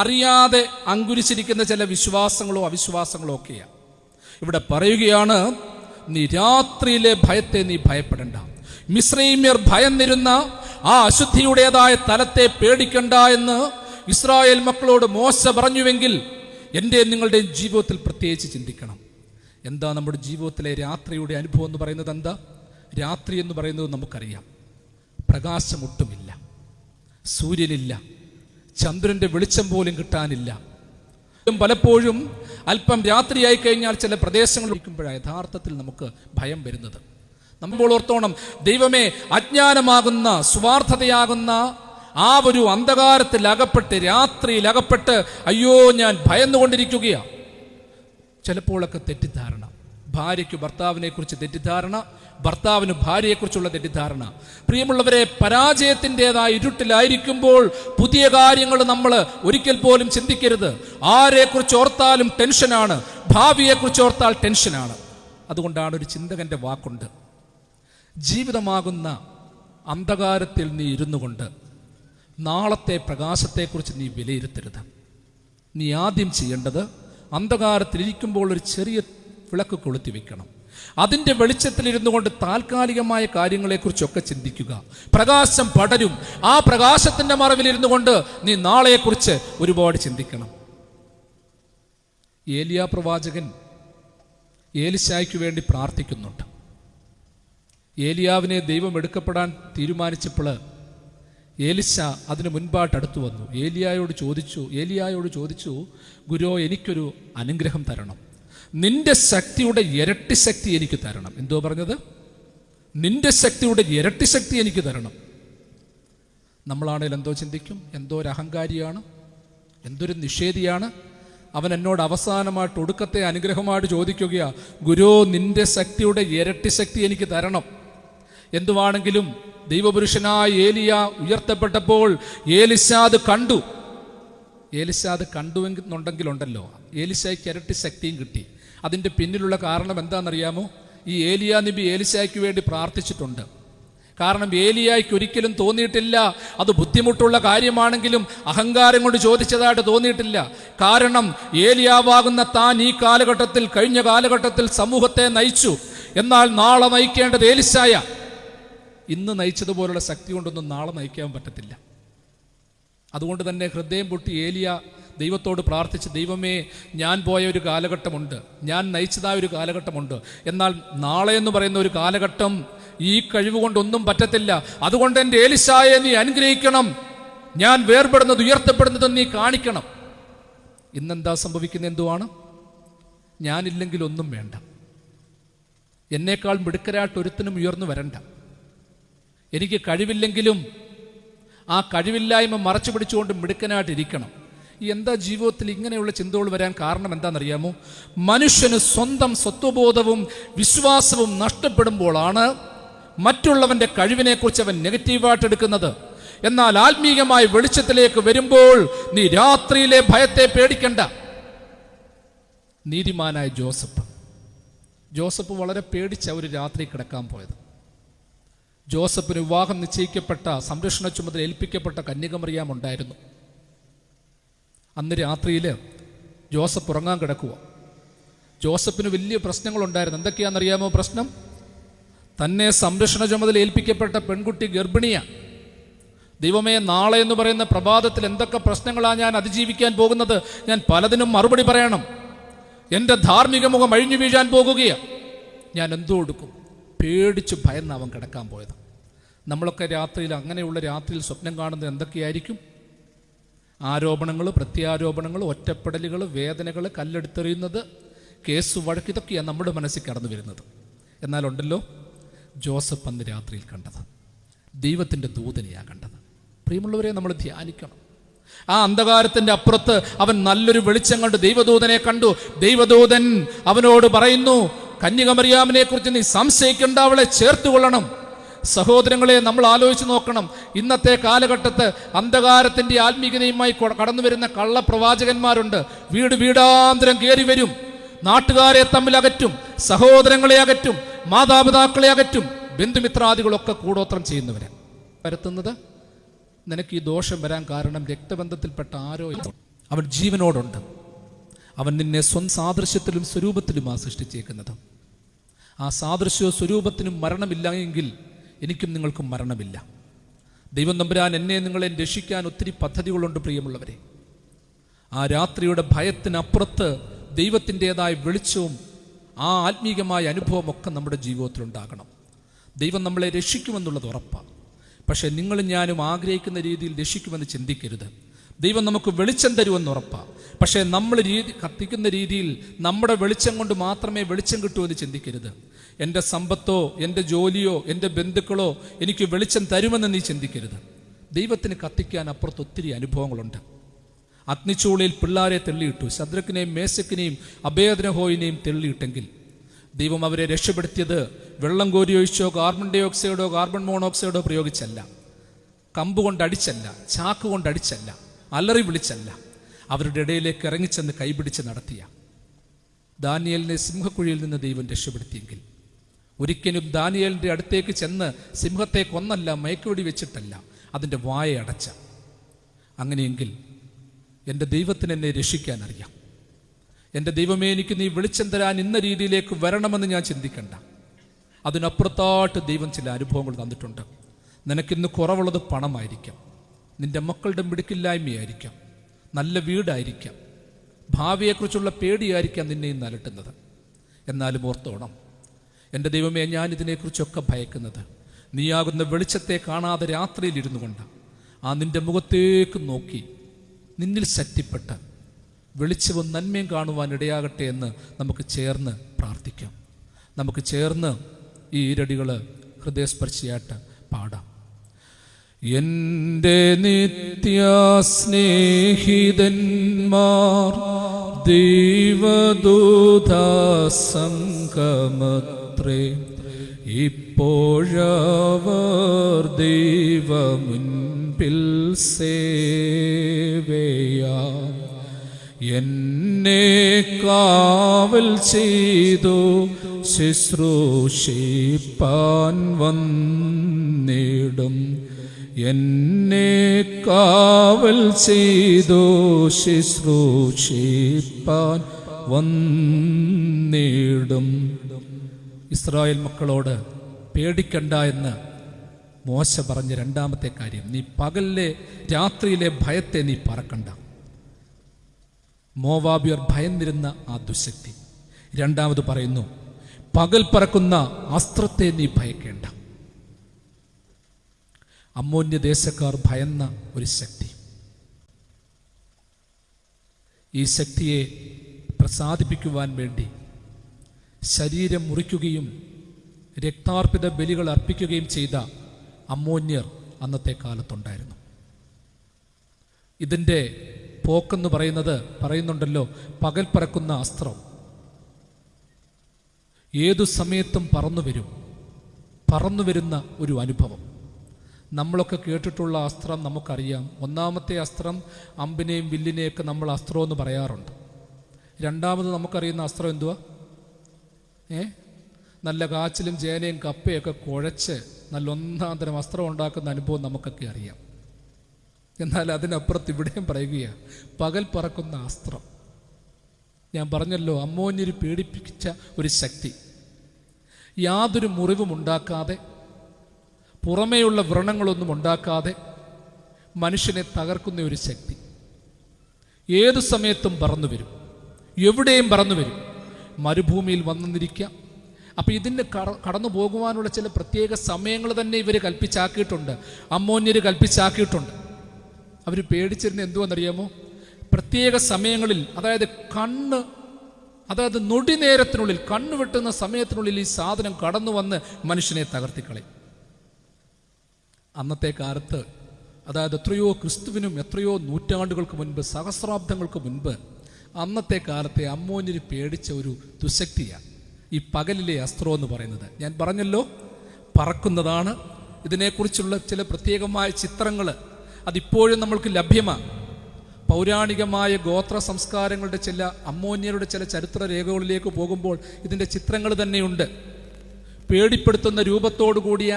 അറിയാതെ അങ്കുരിച്ചിരിക്കുന്ന ചില വിശ്വാസങ്ങളോ അവിശ്വാസങ്ങളോ ഒക്കെയാണ്. ഇവിടെ പറയുകയാണ്, നീ രാത്രിയിലെ ഭയത്തെ നീ ഭയപ്പെടേണ്ട. മിസ്രയീമ്യർ ഭയന്നിരുന്ന ആ അശുദ്ധിയുടേതായ തലത്തെ പേടിക്കണ്ട എന്ന് ഇസ്രായേൽ മക്കളോട് മോശ പറഞ്ഞുവെങ്കിൽ എൻ്റെ നിങ്ങളുടെ ജീവിതത്തിൽ പ്രത്യേകിച്ച് ചിന്തിക്കണം. എന്താ നമ്മുടെ ജീവിതത്തിലെ രാത്രിയുടെ അനുഭവം എന്ന് പറയുന്നത്? എന്താ രാത്രി എന്ന് പറയുന്നത്? നമുക്കറിയാം, പ്രകാശമൊട്ടുമില്ല, സൂര്യനില്ല, ചന്ദ്രൻ്റെ വെളിച്ചം പോലും കിട്ടാനില്ല. പലപ്പോഴും അല്പം രാത്രിയായി കഴിഞ്ഞാൽ ചില പ്രദേശങ്ങളിൽ ഇരിക്കുമ്പോഴാണ് യഥാർത്ഥത്തിൽ നമുക്ക് ഭയം വരുന്നത്. നമ്മൾ ഓർത്തോണം, ദൈവമേ, അജ്ഞാനമാകുന്ന സ്വാർത്ഥതയാകുന്ന ആ ഒരു അന്ധകാരത്തിൽ അകപ്പെട്ട്, രാത്രിയിൽ അകപ്പെട്ട്, അയ്യോ ഞാൻ ഭയന്നുകൊണ്ടിരിക്കുകയാണ്. ചിലപ്പോഴൊക്കെ തെറ്റിദ്ധാരണ, ഭാര്യയ്ക്ക് ഭർത്താവിനെ കുറിച്ച് തെറ്റിദ്ധാരണ, ഭർത്താവിന് ഭാര്യയെക്കുറിച്ചുള്ള തെറ്റിദ്ധാരണ. പ്രിയമുള്ളവരെ, പരാജയത്തിൻ്റെതായ ഇരുട്ടിലായിരിക്കുമ്പോൾ പുതിയ കാര്യങ്ങൾ നമ്മൾ ഒരിക്കൽ പോലും ചിന്തിക്കരുത്. ആരെക്കുറിച്ച് ഓർത്താലും ടെൻഷനാണ്, ഭാവിയെക്കുറിച്ച് ഓർത്താൽ ടെൻഷനാണ്. അതുകൊണ്ടാണ് ഒരു ചിന്തകൻ്റെ വാക്കുണ്ട്, ജീവിതമാകുന്ന അന്ധകാരത്തിൽ നീ ഇരുന്നു കൊണ്ട് നാളത്തെ പ്രകാശത്തെക്കുറിച്ച് നീ വിലയിരുത്തരുത്. നീ ആദ്യം ചെയ്യേണ്ടത്, അന്ധകാരത്തിലിരിക്കുമ്പോൾ ഒരു ചെറിയ വിളക്ക് കൊളുത്തി വെക്കണം. അതിൻ്റെ വെളിച്ചത്തിലിരുന്നു കൊണ്ട് താൽക്കാലികമായ കാര്യങ്ങളെക്കുറിച്ചൊക്കെ ചിന്തിക്കുക. പ്രകാശം പടരും. ആ പ്രകാശത്തിൻ്റെ മറവിലിരുന്നു കൊണ്ട് നീ നാളെക്കുറിച്ച് ഒരുപാട് ചിന്തിക്കണം. ഏലിയാ പ്രവാചകൻ ഏലിശായ്ക്ക് വേണ്ടി പ്രാർത്ഥിക്കുന്നുണ്ട്. ഏലിയാവിനെ ദൈവം എടുക്കപ്പെടാൻ തീരുമാനിച്ചപ്പോൾ ഏലിശ അതിന് മുൻപായിട്ട് അടുത്തു വന്നു. ഏലിയായോട് ചോദിച്ചു, ഗുരോ, എനിക്കൊരു അനുഗ്രഹം തരണം, നിന്റെ ശക്തിയുടെ ഇരട്ടി ശക്തി എനിക്ക് തരണം. എന്തോ പറഞ്ഞത്? നിന്റെ ശക്തിയുടെ ഇരട്ടി ശക്തി എനിക്ക് തരണം. നമ്മളാണെങ്കിൽ എന്തോ ചിന്തിക്കും, എന്തോ ഒരു അഹങ്കാരിയാണ്, എന്തൊരു നിഷേധിയാണ്. അവൻ എന്നോട് അവസാനമായിട്ട് ഒടുക്കത്തെ അനുഗ്രഹമായിട്ട് ചോദിക്കുകയാ, ഗുരോ, നിന്റെ ശക്തിയുടെ ഇരട്ടി ശക്തി എനിക്ക് തരണം. എന്തുവാണെങ്കിലും ദൈവപുരുഷനായ ഏലിയ ഉയർത്തപ്പെട്ടപ്പോൾ ഏലിശാദ് കണ്ടു. ഏലിശാദ് കണ്ടുവെന്നുണ്ടെങ്കിലുണ്ടല്ലോ, ഏലിശായ്ക്ക് ഇരട്ടി ശക്തിയും കിട്ടി. അതിൻ്റെ പിന്നിലുള്ള കാരണം എന്താണെന്നറിയാമോ? ഈ ഏലിയാ നബി ഏലിശായ്ക്ക് വേണ്ടി പ്രാർത്ഥിച്ചിട്ടുണ്ട്. കാരണം ഏലിയായ്ക്ക് ഒരിക്കലും തോന്നിയിട്ടില്ല അത് ബുദ്ധിമുട്ടുള്ള കാര്യമാണെങ്കിലും അഹങ്കാരം കൊണ്ട് ചോദിച്ചതായിട്ട് തോന്നിയിട്ടില്ല. കാരണം ഏലിയാവാകുന്ന താൻ ഈ കാലഘട്ടത്തിൽ, കഴിഞ്ഞ കാലഘട്ടത്തിൽ സമൂഹത്തെ നയിച്ചു. എന്നാൽ നാളെ നയിക്കേണ്ടത് ഏലിശായ. ഇന്ന് നയിച്ചതുപോലുള്ള ശക്തി കൊണ്ടൊന്നും നാളെ നയിക്കാൻ പറ്റത്തില്ല. അതുകൊണ്ട് തന്നെ ഹൃദയം പൊട്ടി ഏലിയ ദൈവത്തോട് പ്രാർത്ഥിച്ച്, ദൈവമേ, ഞാൻ പോയ ഒരു കാലഘട്ടമുണ്ട്, ഞാൻ നയിച്ചതായ ഒരു കാലഘട്ടമുണ്ട്, എന്നാൽ നാളെ എന്ന് പറയുന്ന ഒരു കാലഘട്ടം ഈ കഴിവ് കൊണ്ടൊന്നും പറ്റത്തില്ല, അതുകൊണ്ട് എൻ്റെ ഏലിശായെ നീ അനുഗ്രഹിക്കണം, ഞാൻ വേർപെടുന്നത് ഉയർത്തപ്പെടുന്നത് നീ കാണിക്കണം. ഇന്നെന്താ സംഭവിക്കുന്നത്? എന്തുവാണ്? ഞാനില്ലെങ്കിൽ ഒന്നും വേണ്ട, എന്നേക്കാൾ മിടുക്കരായിട്ട് ഒരുത്തിനും ഉയർന്നു വരണ്ട, എനിക്ക് കഴിവില്ലെങ്കിലും ആ കഴിവില്ലായ്മ മറച്ചു പിടിച്ചുകൊണ്ട് മിടുക്കനായിട്ടിരിക്കണം. എന്താ ജീവിതത്തിൽ ഇങ്ങനെയുള്ള ചിന്തകൾ വരാൻ കാരണം എന്താണെന്നറിയാമോ? മനുഷ്യന് സ്വന്തം സ്വത്വബോധവും വിശ്വാസവും നഷ്ടപ്പെടുമ്പോഴാണ് മറ്റുള്ളവൻ്റെ കഴിവിനെക്കുറിച്ച് അവൻ നെഗറ്റീവായിട്ട് എടുക്കുന്നത്. എന്നാൽ ആത്മീയമായ വെളിച്ചത്തിലേക്ക് വരുമ്പോൾ നീ രാത്രിയിലെ ഭയത്തെ പേടിക്കണ്ട. നീതിമാനായ ജോസഫ് വളരെ പേടിച്ച ഒരു രാത്രി കിടക്കാൻ പോയത്. ജോസഫിന് വിവാഹം നിശ്ചയിക്കപ്പെട്ട, സംരക്ഷണ ചുമതല ഏൽപ്പിക്കപ്പെട്ട കന്യകമറിയാം ഉണ്ടായിരുന്നു. അന്ന് രാത്രിയിൽ ജോസഫ് ഉറങ്ങാൻ കിടക്കുക. ജോസഫിന് വലിയ പ്രശ്നങ്ങളുണ്ടായിരുന്നു. എന്തൊക്കെയാണെന്നറിയാമോ പ്രശ്നം? തന്നെ സംരക്ഷണ ചുമതല ഏൽപ്പിക്കപ്പെട്ട പെൺകുട്ടി ഗർഭിണിയാണ്. ദൈവമേ, നാളെ എന്ന് പറയുന്ന പ്രഭാതത്തിൽ എന്തൊക്കെ പ്രശ്നങ്ങളാണ് ഞാൻ അതിജീവിക്കാൻ പോകുന്നത്, ഞാൻ പലതിനും മറുപടി പറയണം, എൻ്റെ ധാർമ്മിക മുഖം അഴിഞ്ഞു വീഴാൻ പോകുകയാണ്, ഞാൻ എന്തോ എടുക്കും? പേടിച്ച് ഭയന്ന് അവൻ കിടക്കാൻ പോയത്. നമ്മളൊക്കെ രാത്രിയിൽ, അങ്ങനെയുള്ള രാത്രിയിൽ സ്വപ്നം കാണുന്നത് എന്തൊക്കെയായിരിക്കും? ആരോപണങ്ങൾ, പ്രത്യാരോപണങ്ങൾ, ഒറ്റപ്പെടലുകൾ, വേദനകൾ, കല്ലെടുത്തെറിയുന്നത്, കേസ് വഴക്ക്, ഇതൊക്കെയാണ് നമ്മുടെ മനസ്സിൽ കടന്നു വരുന്നത്. എന്നാലുണ്ടല്ലോ, ജോസഫ് അന്ന് രാത്രിയിൽ കണ്ടത് ദൈവത്തിൻ്റെ ദൂതനെയാണ് കണ്ടത്. പ്രിയമുള്ളവരെ, നമ്മൾ ധ്യാനിക്കണം. ആ അന്ധകാരത്തിൻ്റെ അപ്പുറത്ത് അവൻ നല്ലൊരു വെളിച്ചം കണ്ടു, ദൈവദൂതനെ കണ്ടു. ദൈവദൂതൻ അവനോട് പറയുന്നു, കന്യകമറിയാമിനെ കുറിച്ച് നീ സംശയിക്കേണ്ട, അവളെ ചേർത്തുകൊള്ളണം. സഹോദരങ്ങളെ, നമ്മൾ ആലോചിച്ച് നോക്കണം. ഇന്നത്തെ കാലഘട്ടത്ത് അന്ധകാരത്തിൻ്റെ ആത്മീയതയുമായി കടന്നു വരുന്ന കള്ളപ്രവാചകന്മാരുണ്ട്. വീട് വീടാന്തരം കയറി വരും, നാട്ടുകാരെ തമ്മിൽ അകറ്റും, സഹോദരങ്ങളെ അകറ്റും, മാതാപിതാക്കളെ അകറ്റും, ബന്ധുമിത്രാദികളൊക്കെ കൂടോത്രം ചെയ്യുന്നവരെ വരുത്തുന്നത്. നിനക്ക് ഈ ദോഷം വരാൻ കാരണം രക്തബന്ധത്തിൽപ്പെട്ട ആരോ. അവൻ ജീവനോടുണ്ട്. അവൻ നിന്നെ സ്വന്തം സാദൃശ്യത്തിലും സ്വരൂപത്തിലുമാണ് സൃഷ്ടിച്ചേക്കുന്നത്. ആ സാദൃശ്യവും സ്വരൂപത്തിനും മരണമില്ല എങ്കിൽ എനിക്കും നിങ്ങൾക്കും മരണമില്ല. ദൈവം തമ്പുരാൻ എന്നെ നിങ്ങളെ രക്ഷിക്കാൻ ഒത്തിരി പദ്ധതികളുണ്ട്. പ്രിയമുള്ളവരെ, ആ രാത്രിയുടെ ഭയത്തിനപ്പുറത്ത് ദൈവത്തിൻ്റെതായ വെളിച്ചവും ആ ആത്മീകമായ അനുഭവമൊക്കെ നമ്മുടെ ജീവിതത്തിലുണ്ടാകണം. ദൈവം നമ്മളെ രക്ഷിക്കുമെന്നുള്ളത് ഉറപ്പാണ്. പക്ഷേ നിങ്ങളും ഞാനും ആഗ്രഹിക്കുന്ന രീതിയിൽ രക്ഷിക്കുമെന്ന് ചിന്തിക്കരുത്. ദൈവം നമുക്ക് വെളിച്ചം തരുമെന്ന് ഉറപ്പാണ്. പക്ഷേ നമ്മൾ കത്തിക്കുന്ന രീതിയിൽ നമ്മുടെ വെളിച്ചം കൊണ്ട് മാത്രമേ വെളിച്ചം കിട്ടുമെന്ന് ചിന്തിക്കരുത്. എൻ്റെ സമ്പത്തോ, എൻ്റെ ജോലിയോ, എൻ്റെ ബന്ധുക്കളോ എനിക്ക് വെളിച്ചം തരുമെന്ന് നീ ചിന്തിക്കരുത്. ദൈവത്തിന് കത്തിക്കാൻ അപ്പുറത്ത് ഒത്തിരി അനുഭവങ്ങളുണ്ട്. അഗ്നിച്ചൂളയിൽ പിള്ളാരെ തെള്ളിയിട്ടു. ശദ്രക്കിനെയും മേശക്കിനെയും അബേദ്നെഗോയിനെയും തെള്ളിയിട്ടെങ്കിൽ ദൈവം അവരെ രക്ഷപ്പെടുത്തിയത് വെള്ളം കോരി ഒഴിച്ചോ, കാർബൺ ഡൈ ഓക്സൈഡോ, കാർബൺ മോണോക്സൈഡോ പ്രയോഗിച്ചല്ല, കമ്പ് കൊണ്ടടിച്ചല്ല, ചാക്ക് കൊണ്ടടിച്ചല്ല, അലറി വിളിച്ചല്ല, അവരുടെ ഇടയിലേക്ക് ഇറങ്ങിച്ചെന്ന് കൈപിടിച്ച് നടത്തിയ ദാനിയേലിനെ സിംഹക്കുഴിയിൽ നിന്ന് ദൈവം രക്ഷപ്പെടുത്തിയെങ്കിൽ, ഒരിക്കലും ദാനിയേലിൻ്റെ അടുത്തേക്ക് ചെന്ന് സിംഹത്തെ കൊന്നല്ല, മയക്കുവെടി വെച്ചിട്ടല്ല, അതിൻ്റെ വായ അടച്ച. അങ്ങനെയെങ്കിൽ എൻ്റെ ദൈവത്തിന് എന്നെ രക്ഷിക്കാൻ അറിയാം. എൻ്റെ ദൈവമേ, എനിക്ക് നീ വെളിച്ചം തരാൻ ഇന്ന രീതിയിലേക്ക് വരണമെന്ന് ഞാൻ ചിന്തിക്കണ്ട. അതിനപ്പുറത്തായിട്ട് ദൈവം ചില അനുഭവങ്ങൾ തന്നിട്ടുണ്ട്. നിനക്കിന്ന് കുറവുള്ളത് പണമായിരിക്കാം, നിൻ്റെ മക്കളുടെ മിടുക്കില്ലായ്മയായിരിക്കാം, നല്ല വീടായിരിക്കാം, ഭാവിയെക്കുറിച്ചുള്ള പേടിയായിരിക്കാം നിന്നെ ഇന്ന് അലട്ടുന്നത്. എന്നാലും ഓർത്തോണം, എൻ്റെ ദൈവമേ, ഞാൻ ഇതിനെക്കുറിച്ചൊക്കെ ഭയക്കുന്നത് നീയാകുന്ന വെളിച്ചത്തെ കാണാതെ രാത്രിയിലിരുന്നു കൊണ്ട് ആ നിൻ്റെ മുഖത്തേക്ക് നോക്കി നിന്നിൽ ശക്തിപ്പെട്ട് വെളിച്ചവും നന്മയും കാണുവാൻ ഇടയാകട്ടെ എന്ന് നമുക്ക് ചേർന്ന് പ്രാർത്ഥിക്കാം. നമുക്ക് ചേർന്ന് ഈ ഈരടികൾ ഹൃദയസ്പർശിയായിട്ട് പാടാം. എൻ്റെ നിത്യസ്നേഹിതന്മാർ ദൈവദൂതസംഗമത്രേ, ഇപ്പോഴവർ ദൈവമുൻപിൽ സേവയാ. എന്നെ കാവൽ ചെയ്തു ശുശ്രൂഷിപ്പാൻ വന്നിടും, എന്നെ കാവൽ ചെയ്തു ശുശ്രൂഷിപ്പാൻ വന്നിടും. ഇസ്രായേൽ മക്കളോട് പേടിക്കണ്ട എന്ന് മോശ പറഞ്ഞ രണ്ടാമത്തെ കാര്യം, നീ പകലിലെ രാത്രിയിലെ ഭയത്തെ നീ പറക്കണ്ട. മോവാബ്യർ ഭയന്നിരുന്ന ആ ദുശക്തി. രണ്ടാമത് പറയുന്നു, പകൽ പറക്കുന്ന അസ്ത്രത്തെ നീ ഭയക്കേണ്ട. അമ്മോന്യ ദേശക്കാർ ഭയന്ന ഒരു ശക്തി. ഈ ശക്തിയെ പ്രസാദിപ്പിക്കുവാൻ വേണ്ടി ശരീരം മുറിക്കുകയും രക്താർപ്പിത ബലികൾ അർപ്പിക്കുകയും ചെയ്ത അമ്മോന്യർ അന്നത്തെ കാലത്തുണ്ടായിരുന്നു. ഇതിൻ്റെ പോക്കെന്ന് പറയുന്നുണ്ടല്ലോ, പകൽ പറക്കുന്ന അസ്ത്രം ഏതു സമയത്തും പറന്നു വരുന്ന ഒരു അനുഭവം. നമ്മളൊക്കെ കേട്ടിട്ടുള്ള അസ്ത്രം നമുക്കറിയാം. ഒന്നാമത്തെ അസ്ത്രം അമ്പിനെയും വില്ലിനെയൊക്കെ നമ്മൾ അസ്ത്രമെന്ന് പറയാറുണ്ട്. രണ്ടാമത് നമുക്കറിയുന്ന അസ്ത്രം എന്തുവാ? നല്ല കാച്ചിലും ചേനയും കപ്പയൊക്കെ കുഴച്ച് നല്ല ഒന്നാം തരം അസ്ത്രം ഉണ്ടാക്കുന്ന അനുഭവം നമുക്കൊക്കെ അറിയാം. എന്നാൽ അതിനപ്പുറത്ത് ഇവിടെയും പറയുകയാണ്, പകൽ പറക്കുന്ന അസ്ത്രം. ഞാൻ പറഞ്ഞല്ലോ, അമ്മോന്യര് പീഡിപ്പിച്ച ഒരു ശക്തി. യാതൊരു മുറിവും ഉണ്ടാക്കാതെ, പുറമേയുള്ള വ്രണങ്ങളൊന്നും ഉണ്ടാക്കാതെ മനുഷ്യനെ തകർക്കുന്ന ഒരു ശക്തി. ഏതു സമയത്തും പറന്നു വരും, എവിടെയും പറന്നു വരും. മരുഭൂമിയിൽ വന്നിരിക്കാം. അപ്പം ഇതിന് കടന്നു പോകുവാനുള്ള ചില പ്രത്യേക സമയങ്ങൾ തന്നെ ഇവർ കൽപ്പിച്ചാക്കിയിട്ടുണ്ട്, അമ്മോന്യര് കൽപ്പിച്ചാക്കിയിട്ടുണ്ട്. അവർ പേടിച്ചിരുന്ന എന്തുവെന്നറിയാമോ? പ്രത്യേക സമയങ്ങളിൽ, അതായത് നൊടി നേരത്തിനുള്ളിൽ, കണ്ണ് വെട്ടുന്ന സമയത്തിനുള്ളിൽ ഈ സാധനം കടന്നു വന്ന് മനുഷ്യനെ തകർത്തിക്കളയും. അന്നത്തെ കാലത്ത്, അതായത് ക്രിസ്തുവിനും എത്രയോ നൂറ്റാണ്ടുകൾക്ക് മുൻപ്, സഹസ്രാബ്ദങ്ങൾക്ക് മുൻപ്, അന്നത്തെ കാലത്തെ അമ്മോന്യര് പേടിച്ച ഒരു ദുശക്തിയാണ് ഈ പകലിലെ അസ്ത്രം എന്ന് പറയുന്നത്. ഞാൻ പറഞ്ഞല്ലോ, പറക്കുന്നതാണ്. ഇതിനെക്കുറിച്ചുള്ള ചില പ്രത്യേകമായ ചിത്രങ്ങൾ അതിപ്പോഴും നമ്മൾക്ക് ലഭ്യമാണ്. പൗരാണികമായ ഗോത്ര സംസ്കാരങ്ങളുടെ ചില അമ്മോന്യരുടെ ചില ചരിത്ര രേഖകളിലേക്ക് പോകുമ്പോൾ ഇതിൻ്റെ ചിത്രങ്ങൾ തന്നെയുണ്ട്. പേടിപ്പെടുത്തുന്ന രൂപത്തോടു കൂടിയ,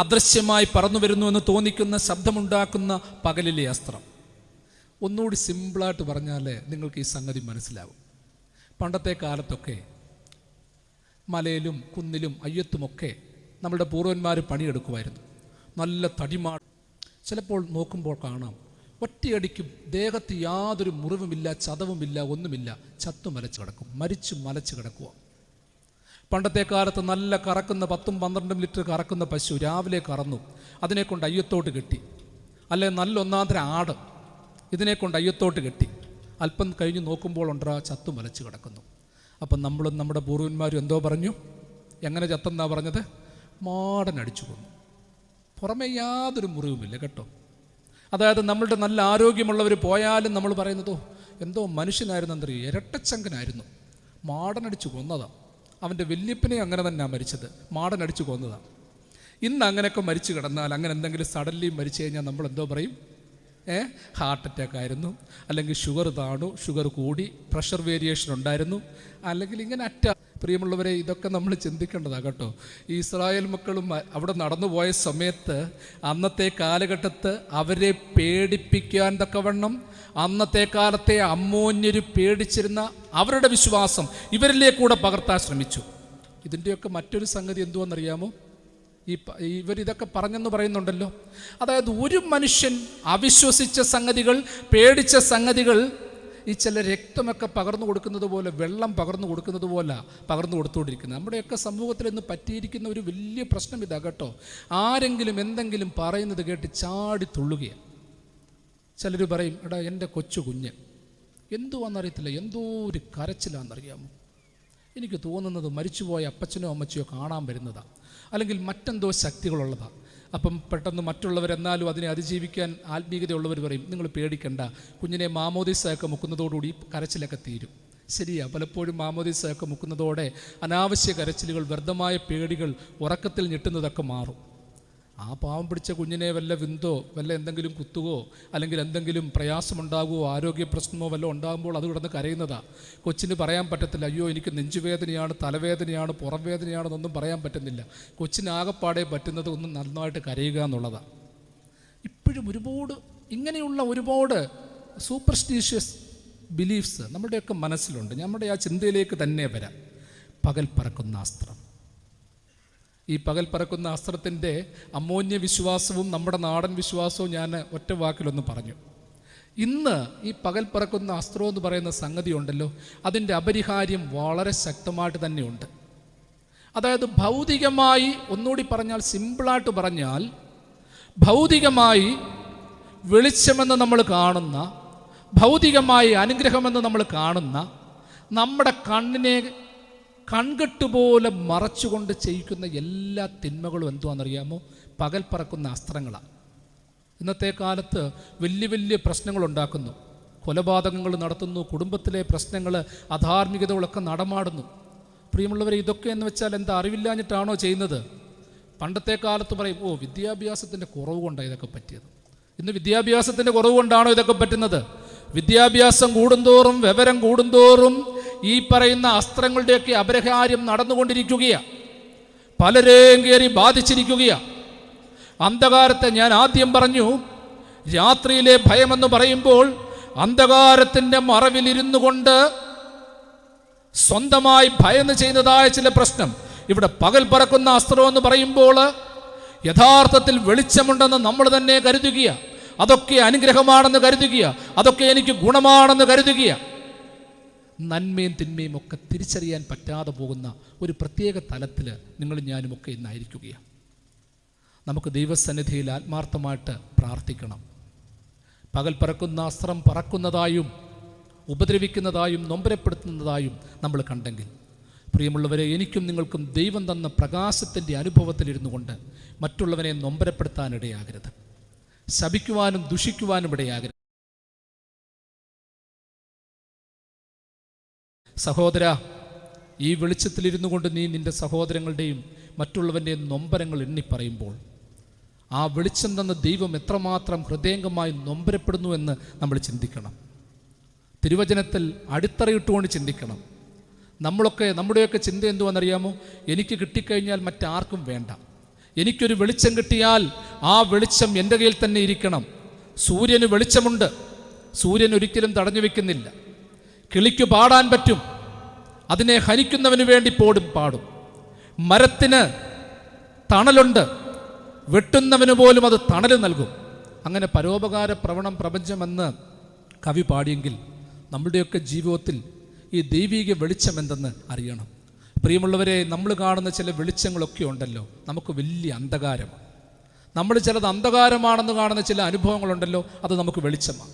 അദൃശ്യമായി പറന്നു വരുന്നുവെന്ന് തോന്നിക്കുന്ന, ശബ്ദമുണ്ടാക്കുന്ന പകലിലെ അസ്ത്രം. ഒന്നുകൂടി സിമ്പിളായിട്ട് പറഞ്ഞാൽ നിങ്ങൾക്ക് ഈ സംഗതി മനസ്സിലാവും. പണ്ടത്തെ കാലത്തൊക്കെ മലയിലും കുന്നിലും അയ്യത്തുമൊക്കെ നമ്മളുടെ പൂർവന്മാർ പണിയെടുക്കുമായിരുന്നു. നല്ല തടിമാട്. ചിലപ്പോൾ നോക്കുമ്പോൾ കാണാം, ഒറ്റയടിക്കും ദേഹത്ത് യാതൊരു മുറിവുമില്ല, ചതവുമില്ല, ഒന്നുമില്ല, ചത്തുമലച്ച് കിടക്കും, മലച്ച് കിടക്കുക. പണ്ടത്തെ കാലത്ത് നല്ല കറക്കുന്ന 10-12 ലിറ്റർ കറക്കുന്ന പശു രാവിലെ കറന്നു, അതിനെക്കൊണ്ട് അയ്യത്തോട്ട് കെട്ടി. അല്ലെ നല്ല ഒന്നാന്തര ആട്, ഇതിനെക്കൊണ്ട് അയ്യത്തോട്ട് കെട്ടി. അല്പം കഴിഞ്ഞ് നോക്കുമ്പോൾ ചത്തുമലച്ച് കിടക്കുന്നു. അപ്പം നമ്മളും നമ്മുടെ പൂർവന്മാരും എന്തോ പറഞ്ഞു? എങ്ങനെ ചത്തെന്നാ പറഞ്ഞത്? മാടനടിച്ചു കൊന്നു. പുറമെ യാതൊരു മുറിവുമില്ല കേട്ടോ. അതായത് നമ്മളുടെ നല്ല ആരോഗ്യമുള്ളവർ പോയാലും നമ്മൾ പറയുന്നതോ എന്തോ മനുഷ്യനായിരുന്നു, എന്തറിയോ, ഇരട്ടച്ചങ്കനായിരുന്നു, മാടനടിച്ചു കൊന്നതാണ്. അവൻ്റെ വല്യപ്പനെ അങ്ങനെ തന്നെയാണ് മരിച്ചത്, മാടനടിച്ചു കൊന്നതാണ്. ഇന്ന് അങ്ങനെയൊക്കെ മരിച്ചു കിടന്നാൽ, അങ്ങനെ എന്തെങ്കിലും സഡൻലി മരിച്ചു കഴിഞ്ഞാൽ നമ്മൾ എന്തോ പറയും? ഹാർട്ട് അറ്റാക്ക് ആയിരുന്നു, അല്ലെങ്കിൽ ഷുഗർ താണു, ഷുഗർ കൂടി, പ്രഷർ വേരിയേഷൻ ഉണ്ടായിരുന്നു, അല്ലെങ്കിൽ ഇങ്ങനെ പ്രിയമുള്ളവരെ, ഇതൊക്കെ നമ്മൾ ചിന്തിക്കേണ്ടതാണ് കേട്ടോ. ഈ ഇസ്രായേൽ മക്കളും അവിടെ നടന്നു പോയ സമയത്ത്, അന്നത്തെ കാലഘട്ടത്ത് അവരെ പേടിപ്പിക്കാൻ തക്കവണ്ണം അന്നത്തെ കാലത്തെ അമ്മോന്യര് പേടിച്ചിരുന്ന അവരുടെ വിശ്വാസം ഇവരിലേക്കൂടെ പകർത്താൻ ശ്രമിച്ചു. ഇതിൻ്റെയൊക്കെ മറ്റൊരു സംഗതി എന്തുവെന്നറിയാമോ? ഇവരിതൊക്കെ പറഞ്ഞെന്ന് പറയുന്നുണ്ടല്ലോ. അതായത് ഒരു മനുഷ്യൻ അവിശ്വസിച്ച സംഗതികൾ, പേടിച്ച സംഗതികൾ, ഈ ചില രക്തമൊക്കെ പകർന്നു കൊടുക്കുന്നത് പോലെ, വെള്ളം പകർന്നു കൊടുക്കുന്നത് പോലെ പകർന്നു കൊടുത്തുകൊണ്ടിരിക്കുന്നത്. നമ്മുടെയൊക്കെ സമൂഹത്തിൽ ഇന്ന് പറ്റിയിരിക്കുന്ന ഒരു വലിയ പ്രശ്നം ഇതാ കേട്ടോ. ആരെങ്കിലും എന്തെങ്കിലും പറയുന്നത് കേട്ട് ചാടി തുള്ളുകയാണ്. ചിലർ പറയും, എടാ എൻ്റെ കൊച്ചു കുഞ്ഞ് എന്തുവാണെന്നറിയത്തില്ല, എന്തോ ഒരു കരച്ചിലാണെന്നറിയാമോ, എനിക്ക് തോന്നുന്നത് മരിച്ചുപോയ അപ്പച്ചനോ അമ്മച്ചയോ കാണാൻ വരുന്നതാണ്, അല്ലെങ്കിൽ മറ്റെന്തോ ശക്തികളുള്ളതാണ്. അപ്പം പെട്ടെന്ന് മറ്റുള്ളവരെന്നാലും അതിനെ അതിജീവിക്കാൻ ആത്മീയതയുള്ളവർ പറയും, നിങ്ങൾ പേടിക്കണ്ട, കുഞ്ഞിനെ മാമോദിസയൊക്കെ മുക്കുന്നതോടുകൂടി കരച്ചിലൊക്കെ തീരും. ശരിയാ, പലപ്പോഴും മാമോദിസയൊക്കെ മുക്കുന്നതോടെ അനാവശ്യ കരച്ചിലുകൾ, വ്യർത്ഥമായ പേടികൾ, ഉറക്കത്തിൽ ഞെട്ടുന്നതൊക്കെ മാറും. ആ പാവം പിടിച്ച കുഞ്ഞിനെ വല്ല വിന്തോ, വല്ല എന്തെങ്കിലും കുത്തുകയോ, അല്ലെങ്കിൽ എന്തെങ്കിലും പ്രയാസമുണ്ടാകുമോ, ആരോഗ്യ പ്രശ്നമോ വല്ല ഉണ്ടാകുമ്പോൾ അത് കിടന്ന് കരയുന്നതാണ്. കൊച്ചിന് പറയാൻ പറ്റത്തില്ല, അയ്യോ എനിക്ക് നെഞ്ചുവേദനയാണ്, തലവേദനയാണ്, പുറം വേദനയാണെന്നൊന്നും പറയാൻ പറ്റുന്നില്ല. കൊച്ചിന് ആകെപ്പാടെ പറ്റുന്നത് ഒന്ന് നന്നായിട്ട് കരയുക എന്നുള്ളതാണ്. ഇപ്പോഴും ഇങ്ങനെയുള്ള ഒരുപാട് സൂപ്പർസ്റ്റീഷ്യസ് ബിലീഫ്സ് നമ്മുടെയൊക്കെ മനസ്സിലുണ്ട്. നമ്മുടെ ആ ചിന്തയിലേക്ക് തന്നെ വരാം. പകൽ പറക്കുന്ന അസ്ത്രം. ഈ പകൽ പറക്കുന്ന അസ്ത്രത്തിൻ്റെ അമ്മോന്യ വിശ്വാസവും നമ്മുടെ നാടൻ വിശ്വാസവും ഞാൻ ഒറ്റ വാക്കിലൊന്ന് പറഞ്ഞു. ഇന്ന് ഈ പകൽ പറക്കുന്ന അസ്ത്രം എന്ന് പറയുന്ന സംഗതി ഉണ്ടല്ലോ, അതിൻ്റെ അപരിഹാര്യം വളരെ ശക്തമായിട്ട് തന്നെയുണ്ട്. അതായത് ഭൗതികമായി, ഒന്നുകൂടി പറഞ്ഞാൽ, സിമ്പിളായിട്ട് പറഞ്ഞാൽ, ഭൗതികമായി വെളിച്ചമെന്ന് നമ്മൾ കാണുന്ന, ഭൗതികമായി അനുഗ്രഹമെന്ന് നമ്മൾ കാണുന്ന നമ്മുടെ കണ്ണിനെ കൺകെട്ടുപോലെ മറച്ചുകൊണ്ട് ചെയ്യിക്കുന്ന എല്ലാ തിന്മകളും എന്തുവാണെന്നറിയാമോ? പകൽ പറക്കുന്ന അസ്ത്രങ്ങളാണ്. ഇന്നത്തെ കാലത്ത് വലിയ വലിയ പ്രശ്നങ്ങൾ ഉണ്ടാക്കുന്നു, കൊലപാതകങ്ങൾ നടത്തുന്നു, കുടുംബത്തിലെ പ്രശ്നങ്ങൾ, അധാർമികതകളൊക്കെ നടമാടുന്നു. പ്രിയമുള്ളവരെ, ഇതൊക്കെ എന്ന് വെച്ചാൽ എന്താ, അറിവില്ലാഞ്ഞിട്ടാണോ ചെയ്യുന്നത്? പണ്ടത്തെ കാലത്ത് പറയും, ഓ വിദ്യാഭ്യാസത്തിൻ്റെ കുറവ് കൊണ്ടാണ് ഇതൊക്കെ പറ്റിയത്. ഇന്ന് വിദ്യാഭ്യാസത്തിൻ്റെ കുറവ് കൊണ്ടാണോ ഇതൊക്കെ പറ്റുന്നത്? വിദ്യാഭ്യാസം കൂടുന്തോറും, വിവരം കൂടുന്തോറും ഈ പറയുന്ന അസ്ത്രങ്ങളുടെയൊക്കെ അപരിഹാര്യം നടന്നുകൊണ്ടിരിക്കുകയാണ്. പലരെയും കയറി ബാധിച്ചിരിക്കുകയാണ്. അന്ധകാരത്തെ ഞാൻ ആദ്യം പറഞ്ഞു, രാത്രിയിലെ ഭയമെന്ന് പറയുമ്പോൾ അന്ധകാരത്തിൻ്റെ മറവിലിരുന്നു കൊണ്ട് സ്വന്തമായി ഭയന്ന് ചെയ്യുന്നതായ ചില പ്രശ്നം. ഇവിടെ പകൽ പറക്കുന്ന അസ്ത്രം എന്ന് പറയുമ്പോൾ യഥാർത്ഥത്തിൽ വെളിച്ചമുണ്ടെന്ന് നമ്മൾ തന്നെ കരുതുക, അതൊക്കെ അനുഗ്രഹമാണെന്ന് കരുതുക, അതൊക്കെ എനിക്ക് ഗുണമാണെന്ന് കരുതുക. നന്മയും തിന്മയും ഒക്കെ തിരിച്ചറിയാൻ പറ്റാതെ പോകുന്ന ഒരു പ്രത്യേക തലത്തിൽ നിങ്ങൾ ഞാനുമൊക്കെ ഇന്നായിരിക്കുകയാണ്. നമുക്ക് ദൈവസന്നിധിയിൽ ആത്മാർത്ഥമായിട്ട് പ്രാർത്ഥിക്കണം. പകൽ പറക്കുന്ന അസ്ത്രം പറക്കുന്നതായും ഉപദ്രവിക്കുന്നതായും നൊമ്പരപ്പെടുത്തുന്നതായും നമ്മൾ കണ്ടെങ്കിൽ, പ്രിയമുള്ളവരെ, എനിക്കും നിങ്ങൾക്കും ദൈവം തന്ന പ്രകാശത്തിൻ്റെ അനുഭവത്തിലിരുന്നു കൊണ്ട് മറ്റുള്ളവനെ നൊമ്പരപ്പെടുത്താനിടയാകരുത്, ശപിക്കുവാനും ദുഷിക്കുവാനും ഇടയാകരുത്. സഹോദര, ഈ വെളിച്ചത്തിലിരുന്നു കൊണ്ട് നീ നിൻ്റെ സഹോദരങ്ങളുടെയും മറ്റുള്ളവൻ്റെയും നൊമ്പരങ്ങൾ എണ്ണിപ്പറയുമ്പോൾ ആ വെളിച്ചം തന്ന ദൈവം എത്രമാത്രം ഹൃദയംഗമായി നൊമ്പരപ്പെടുന്നു എന്ന് നമ്മൾ ചിന്തിക്കണം. തിരുവചനത്തിൽ അടിത്തറയിട്ടുകൊണ്ട് ചിന്തിക്കണം. നമ്മുടെയൊക്കെ ചിന്ത എന്തുവാണെന്നറിയാമോ? എനിക്ക് കിട്ടിക്കഴിഞ്ഞാൽ മറ്റാർക്കും വേണ്ട, എനിക്കൊരു വെളിച്ചം കിട്ടിയാൽ ആ വെളിച്ചം എൻ്റെ കയ്യിൽ തന്നെ ഇരിക്കണം. സൂര്യന് വെളിച്ചമുണ്ട്, സൂര്യൻ ഒരിക്കലും തടഞ്ഞു വെക്കുന്നില്ല. കിളിക്ക് പാടാൻ പറ്റും, അതിനെ ഹനിക്കുന്നവന് വേണ്ടി പാടും. മരത്തിന് തണലുണ്ട്, വെട്ടുന്നവന് പോലും അത് തണൽ നൽകും. അങ്ങനെ പരോപകാര പ്രവണം പ്രപഞ്ചമെന്ന് കവി പാടിയെങ്കിൽ നമ്മളുടെയൊക്കെ ജീവിതത്തിൽ ഈ ദൈവിക വെളിച്ചം എന്തെന്ന് അറിയണം. പ്രിയമുള്ളവരെ, നമ്മൾ കാണുന്ന ചില വെളിച്ചങ്ങളൊക്കെ ഉണ്ടല്ലോ, നമുക്ക് വലിയ അന്ധകാരമാണ്. നമ്മൾ ചിലത് അന്ധകാരമാണെന്ന് കാണുന്ന ചില അനുഭവങ്ങളുണ്ടല്ലോ, അത് നമുക്ക് വെളിച്ചമാണ്.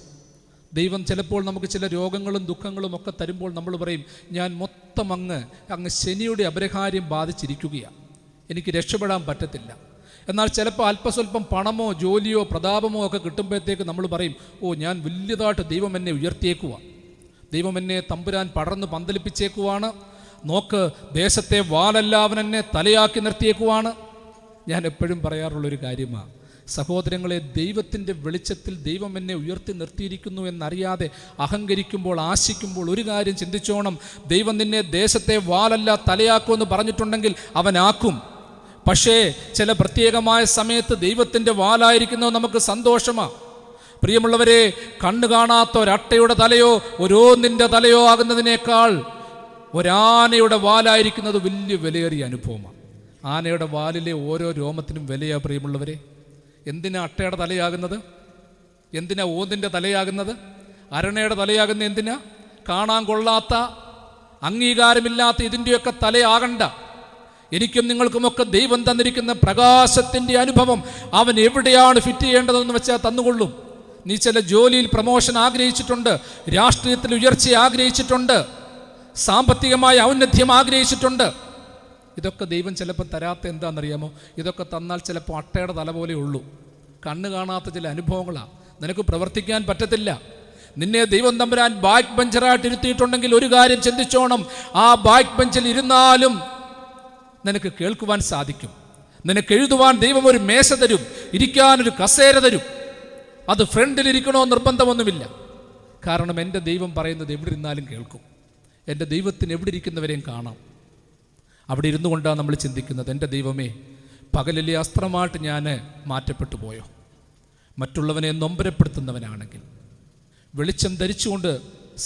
ദൈവം ചിലപ്പോൾ നമുക്ക് ചില രോഗങ്ങളും ദുഃഖങ്ങളും ഒക്കെ തരുമ്പോൾ നമ്മൾ പറയും, ഞാൻ മൊത്തം അങ്ങ് ശനിയുടെ അപരിഹാര്യം ബാധിച്ചിരിക്കുകയാണ്, എനിക്ക് രക്ഷപ്പെടാൻ പറ്റത്തില്ല. എന്നാൽ ചിലപ്പോൾ അല്പസ്വല്പം പണമോ ജോലിയോ പ്രതാപമോ ഒക്കെ കിട്ടുമ്പോഴത്തേക്ക് നമ്മൾ പറയും, ഓ ഞാൻ വലിയതായിട്ട് ദൈവം എന്നെ ഉയർത്തിയേക്കുവാ, ദൈവം എന്നെ തമ്പുരാൻ പടർന്ന് പന്തലിപ്പിച്ചേക്കുവാണ്, നോക്ക് ദേശത്തെ വാലല്ല അവൻ എന്നെ തലയാക്കി നിർത്തിയേക്കുവാണ്. ഞാൻ എപ്പോഴും പറയാറുള്ളൊരു കാര്യമാണ്, സഹോദരങ്ങളെ, ദൈവത്തിൻ്റെ വെളിച്ചത്തിൽ ദൈവം എന്നെ ഉയർത്തി നിർത്തിയിരിക്കുന്നു എന്നറിയാതെ അഹങ്കരിക്കുമ്പോൾ, ആശിക്കുമ്പോൾ ഒരു കാര്യം ചിന്തിച്ചോണം, ദൈവം നിന്നെ ദേശത്തെ വാലല്ല തലയാക്കുമെന്ന് പറഞ്ഞിട്ടുണ്ടെങ്കിൽ അവനാക്കും. പക്ഷേ ചില പ്രത്യേകമായ സമയത്ത് ദൈവത്തിൻ്റെ വാലായിരിക്കുന്നത് നമുക്ക് സന്തോഷമാണ്. പ്രിയമുള്ളവരെ, കണ്ണു കാണാത്ത ഒരട്ടയുടെ തലയോ ഓരോന്നിൻ്റെ തലയോ ആകുന്നതിനേക്കാൾ ഒരാനയുടെ വാലായിരിക്കുന്നത് വലിയ വിലയേറിയ അനുഭവമാണ്. ആനയുടെ വാലിലെ ഓരോ രോമത്തിനും വിലയാ പ്രിയമുള്ളവരെ. എന്തിനാ അട്ടയുടെ തലയാകുന്നത്? എന്തിനാ ഓന്തിൻ്റെ തലയാകുന്നത്? അരണയുടെ തലയാകുന്ന എന്തിനാ? കാണാൻ കൊള്ളാത്ത, അംഗീകാരമില്ലാത്ത ഇതിൻ്റെയൊക്കെ തലയാകണ്ട. എനിക്കും നിങ്ങൾക്കുമൊക്കെ ദൈവം തന്നിരിക്കുന്ന പ്രകാശത്തിൻ്റെ അനുഭവം അവൻ എവിടെയാണ് ഫിറ്റ് ചെയ്യേണ്ടതെന്ന് വെച്ചാൽ തന്നുകൊള്ളും. നീ ചില ജോലിയിൽ പ്രമോഷൻ ആഗ്രഹിച്ചിട്ടുണ്ട്, രാഷ്ട്രീയത്തിൽ ഉയർച്ച ആഗ്രഹിച്ചിട്ടുണ്ട്, സാമ്പത്തികമായ ഔന്നത്യം ആഗ്രഹിച്ചിട്ടുണ്ട്. ഇതൊക്കെ ദൈവം ചിലപ്പോൾ തരാത്ത എന്താണെന്നറിയാമോ? ഇതൊക്കെ തന്നാൽ ചിലപ്പോൾ അട്ടയുടെ തല പോലെ ഉള്ളൂ. കണ്ണ് കാണാത്ത ചില അനുഭവങ്ങളാണ്, നിനക്ക് പ്രവർത്തിക്കാൻ പറ്റത്തില്ല. നിന്നെ ദൈവം തമ്പുരാൻ ബാക്ക് ബെഞ്ചറായിട്ട് ഇരുത്തിയിട്ടുണ്ടെങ്കിൽ ഒരു കാര്യം ചിന്തിച്ചോണം, ആ ബാക്ക് ബെഞ്ചിൽ ഇരുന്നാലും നിനക്ക് കേൾക്കുവാൻ സാധിക്കും. നിനക്ക് എഴുതുവാൻ ദൈവം ഒരു മേശ തരും, ഇരിക്കാനൊരു കസേര തരും. അത് ഫ്രണ്ടിലിരിക്കണോ നിർബന്ധമൊന്നുമില്ല. കാരണം എൻ്റെ ദൈവം പറയുന്നത് എവിടെ ഇരുന്നാലും കേൾക്കും. എൻ്റെ ദൈവത്തിന് എവിടെ ഇരിക്കുന്നവരെയും കാണാം. അവിടെ ഇരുന്നു കൊണ്ടാണ് നമ്മൾ ചിന്തിക്കുന്നത്, എൻ്റെ ദൈവമേ, പകലിലെ അസ്ത്രമായിട്ട് ഞാൻ മാറ്റപ്പെട്ടു പോയോ? മറ്റുള്ളവനെ നൊമ്പരപ്പെടുത്തുന്നവനാണെങ്കിൽ, വെളിച്ചം ധരിച്ചുകൊണ്ട്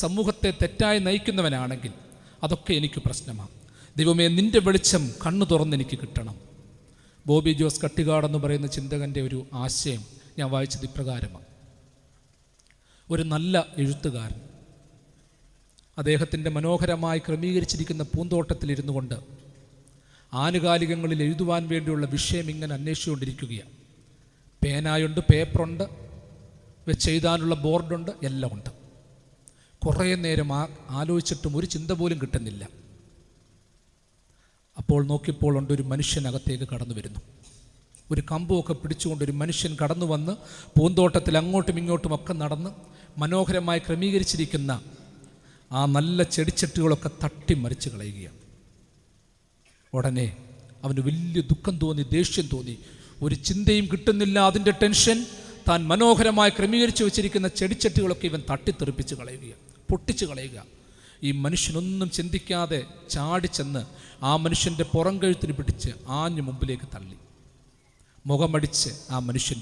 സമൂഹത്തെ തെറ്റായി നയിക്കുന്നവനാണെങ്കിൽ അതൊക്കെ എനിക്ക് പ്രശ്നമാണ്. ദൈവമേ, നിൻ്റെ വെളിച്ചം കണ്ണു തുറന്നെനിക്ക് കിട്ടണം. ബോബി ജോസ് കട്ടികാടെന്ന് പറയുന്ന ചിന്തകൻ്റെ ഒരു ആശയം ഞാൻ വായിച്ചത് ഇപ്രകാരമാണ്: ഒരു നല്ല എഴുത്തുകാരൻ അദ്ദേഹത്തിൻ്റെ മനോഹരമായി ക്രമീകരിച്ചിരിക്കുന്ന പൂന്തോട്ടത്തിലിരുന്നു കൊണ്ട് ആനുകാലികങ്ങളിൽ എഴുതുവാൻ വേണ്ടിയുള്ള വിഷയം ഇങ്ങനെ അന്വേഷിച്ചുകൊണ്ടിരിക്കുകയാണ്. പേനായുണ്ട്, പേപ്പറുണ്ട്, വെച്ചെഴുതാനുള്ള ബോർഡുണ്ട്, എല്ലാം ഉണ്ട്. കുറേ നേരം ആലോചിച്ചിട്ടും ഒരു ചിന്ത പോലും കിട്ടുന്നില്ല. അപ്പോൾ നോക്കിയപ്പോൾ ഉണ്ട് ഒരു മനുഷ്യനകത്തേക്ക് കടന്നു വരുന്നു. ഒരു കമ്പുമൊക്കെ പിടിച്ചുകൊണ്ട് ഒരു മനുഷ്യൻ കടന്നു വന്ന് പൂന്തോട്ടത്തിൽ അങ്ങോട്ടും ഇങ്ങോട്ടും ഒക്കെ നടന്ന് മനോഹരമായി ക്രമീകരിച്ചിരിക്കുന്ന ആ നല്ല ചെടിച്ചട്ടികളൊക്കെ തട്ടിമറിച്ച് കളയുകയാണ്. ഉടനെ അവന് വലിയ ദുഃഖം തോന്നി, ദേഷ്യം തോന്നി. ഒരു ചിന്തയും കിട്ടുന്നില്ല, അതിൻ്റെ ടെൻഷൻ. താൻ മനോഹരമായി ക്രമീകരിച്ച് വെച്ചിരിക്കുന്ന ചെടിച്ചട്ടികളൊക്കെ ഇവൻ തട്ടിത്തെറിപ്പിച്ച് കളയുക, പൊട്ടിച്ച് കളയുക. ഈ മനുഷ്യനൊന്നും ചിന്തിക്കാതെ ചാടിച്ചെന്ന് ആ മനുഷ്യൻ്റെ പുറം കഴുത്തിന് പിടിച്ച് ആഞ്ഞു മുമ്പിലേക്ക് തള്ളി. മുഖമടിച്ച് ആ മനുഷ്യൻ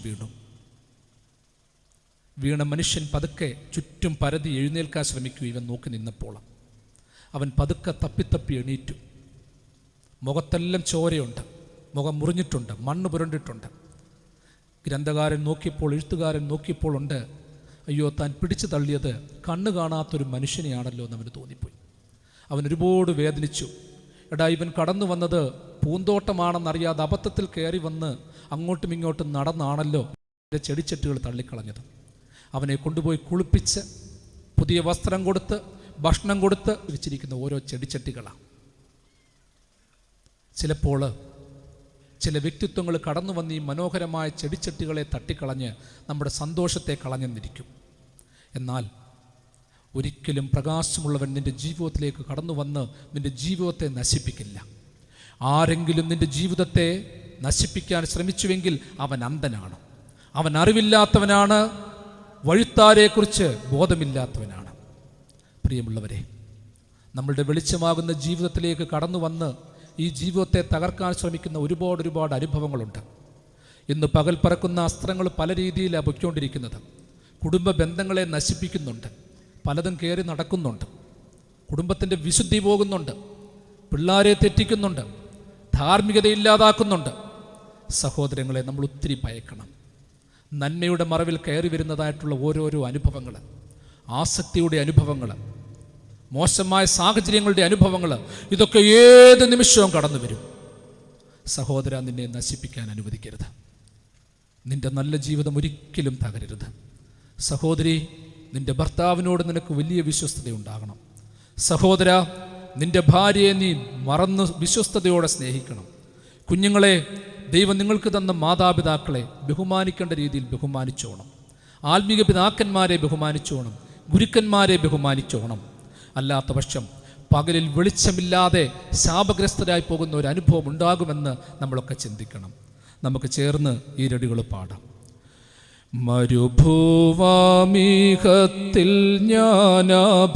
വീണ മനുഷ്യൻ പതുക്കെ ചുറ്റും പരതി എഴുന്നേൽക്കാൻ ശ്രമിക്കൂ. ഇവൻ നോക്കി നിന്നപ്പോൾ അവൻ പതുക്കെ തപ്പിത്തപ്പി എണീറ്റു. മുഖത്തെല്ലാം ചോരയുണ്ട്, മുഖം മുറിഞ്ഞിട്ടുണ്ട്, മണ്ണ് പുരണ്ടിട്ടുണ്ട്. ഗ്രന്ഥകാരൻ നോക്കിയപ്പോൾ, എഴുത്തുകാരൻ നോക്കിയപ്പോൾ ഉണ്ട്, അയ്യോ, താൻ പിടിച്ചു തള്ളിയത് കണ്ണ് കാണാത്തൊരു മനുഷ്യനെയാണല്ലോ എന്ന് അവന് തോന്നിപ്പോയി. അവൻ ഒരുപാട് വേദനിച്ചു. എടാ, ഇവൻ കടന്നു വന്നത് പൂന്തോട്ടമാണെന്നറിയാതെ അബദ്ധത്തിൽ കയറി വന്ന് അങ്ങോട്ടും ഇങ്ങോട്ടും നടന്നാണല്ലോ ചെടിച്ചട്ടികൾ തള്ളിക്കളഞ്ഞത്. അവനെ കൊണ്ടുപോയി കുളിപ്പിച്ച് പുതിയ വസ്ത്രം കൊടുത്ത് ഭക്ഷണം കൊടുത്ത് വെച്ചിരിക്കുന്ന ഓരോ ചെടിച്ചട്ടികളാണ്. ചിലപ്പോൾ ചില വ്യക്തിത്വങ്ങൾ കടന്നു വന്ന് ഈ മനോഹരമായ ചെടിച്ചട്ടികളെ തട്ടിക്കളഞ്ഞ് നമ്മുടെ സന്തോഷത്തെ കളഞ്ഞെന്നിരിക്കും. എന്നാൽ ഒരിക്കലും പ്രകാശമുള്ളവൻ നിൻ്റെ ജീവിതത്തിലേക്ക് കടന്നു വന്ന് നിൻ്റെ ജീവിതത്തെ നശിപ്പിക്കില്ല. ആരെങ്കിലും നിൻ്റെ ജീവിതത്തെ നശിപ്പിക്കാൻ ശ്രമിച്ചുവെങ്കിൽ അവൻ അന്ധനാണ്, അവൻ അറിവില്ലാത്തവനാണ്, വഴിത്താരെക്കുറിച്ച് ബോധമില്ലാത്തവനാണ്. പ്രിയമുള്ളവരെ, നമ്മളുടെ വെളിച്ചമാകുന്ന ജീവിതത്തിലേക്ക് കടന്നു വന്ന് ഈ ജീവിതത്തെ തകർക്കാൻ ശ്രമിക്കുന്ന ഒരുപാട് അനുഭവങ്ങളുണ്ട്. ഇന്ന് പകൽ പറക്കുന്ന അസ്ത്രങ്ങൾ പല രീതിയിലാണ് പൊയ്ക്കൊണ്ടിരിക്കുന്നത്. കുടുംബ ബന്ധങ്ങളെ നശിപ്പിക്കുന്നുണ്ട്, പലതും കയറി നടക്കുന്നുണ്ട്, കുടുംബത്തിൻ്റെ വിശുദ്ധി പോകുന്നുണ്ട്, പിള്ളേരെ തെറ്റിക്കുന്നുണ്ട്, ധാർമ്മികത ഇല്ലാതാക്കുന്നുണ്ട്. സഹോദരങ്ങളെ, നമ്മൾ ഒത്തിരി ഭയക്കണം. നന്മയുടെ മറവിൽ കയറി വരുന്നതായിട്ടുള്ള ഓരോരോ അനുഭവങ്ങൾ, ആസക്തിയുടെ അനുഭവങ്ങൾ, മോശമായ സാഹചര്യങ്ങളുടെ അനുഭവങ്ങൾ, ഇതൊക്കെ ഏത് നിമിഷവും കടന്നു വരും. സഹോദര, നിന്നെ നശിപ്പിക്കാൻ അനുവദിക്കരുത്. നിന്റെ നല്ല ജീവിതം ഒരിക്കലും തകരരുത്. സഹോദരി, നിന്റെ ഭർത്താവിനോട് നിനക്ക് വലിയ വിശ്വസ്തതയുണ്ടാകണം. സഹോദര, നിന്റെ ഭാര്യയെ നീ മറന്ന് വിശ്വസ്തയോടെ സ്നേഹിക്കണം. കുഞ്ഞുങ്ങളെ, ദൈവം നിങ്ങൾക്ക് തന്ന മാതാപിതാക്കളെ ബഹുമാനിക്കേണ്ട രീതിയിൽ ബഹുമാനിച്ചോണം. ആത്മീക പിതാക്കന്മാരെ ബഹുമാനിച്ചോണം, ഗുരുക്കന്മാരെ ബഹുമാനിച്ചോണം. അല്ലാത്ത പക്ഷം പകലിൽ വെളിച്ചമില്ലാതെ ശാപഗ്രസ്തരായി പോകുന്ന ഒരു അനുഭവം ഉണ്ടാകുമെന്ന് നമ്മളൊക്കെ ചിന്തിക്കണം. നമുക്ക് ചേർന്ന് ഈ രടികൾ പാടാം. മരുഭൂവാമീഹത്തിൽ ജ്ഞാനാഭയാർത്തി,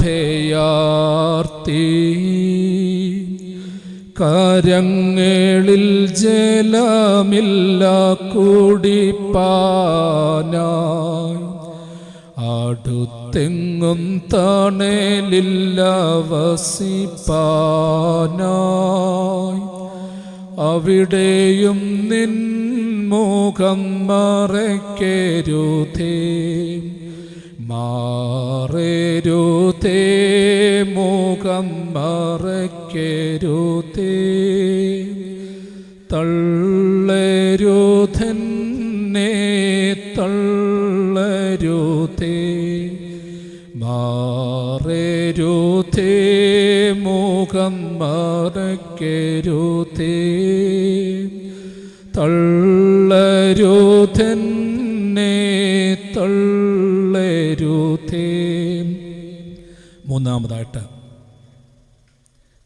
കരങ്ങളിൽ ജലമില്ല കുടിപ്പാനായി, അടുത്തെങ്ങും തണലില്ല വസിപ്പാനായി, അവിടെയും നിൻ മുഖം മറയ്ക്കരുതേ, മാറരുതേ, മുഖം മറയ്ക്കരുതേ, തള്ളരുതെന്നെ തള്ളരുതേ, മാറരുതേ, മുഖം മറയ്ക്കരുതേ, തള്ളരുതെന്നെ തള്ളരുതേ. മൂന്നാമതായിട്ട്,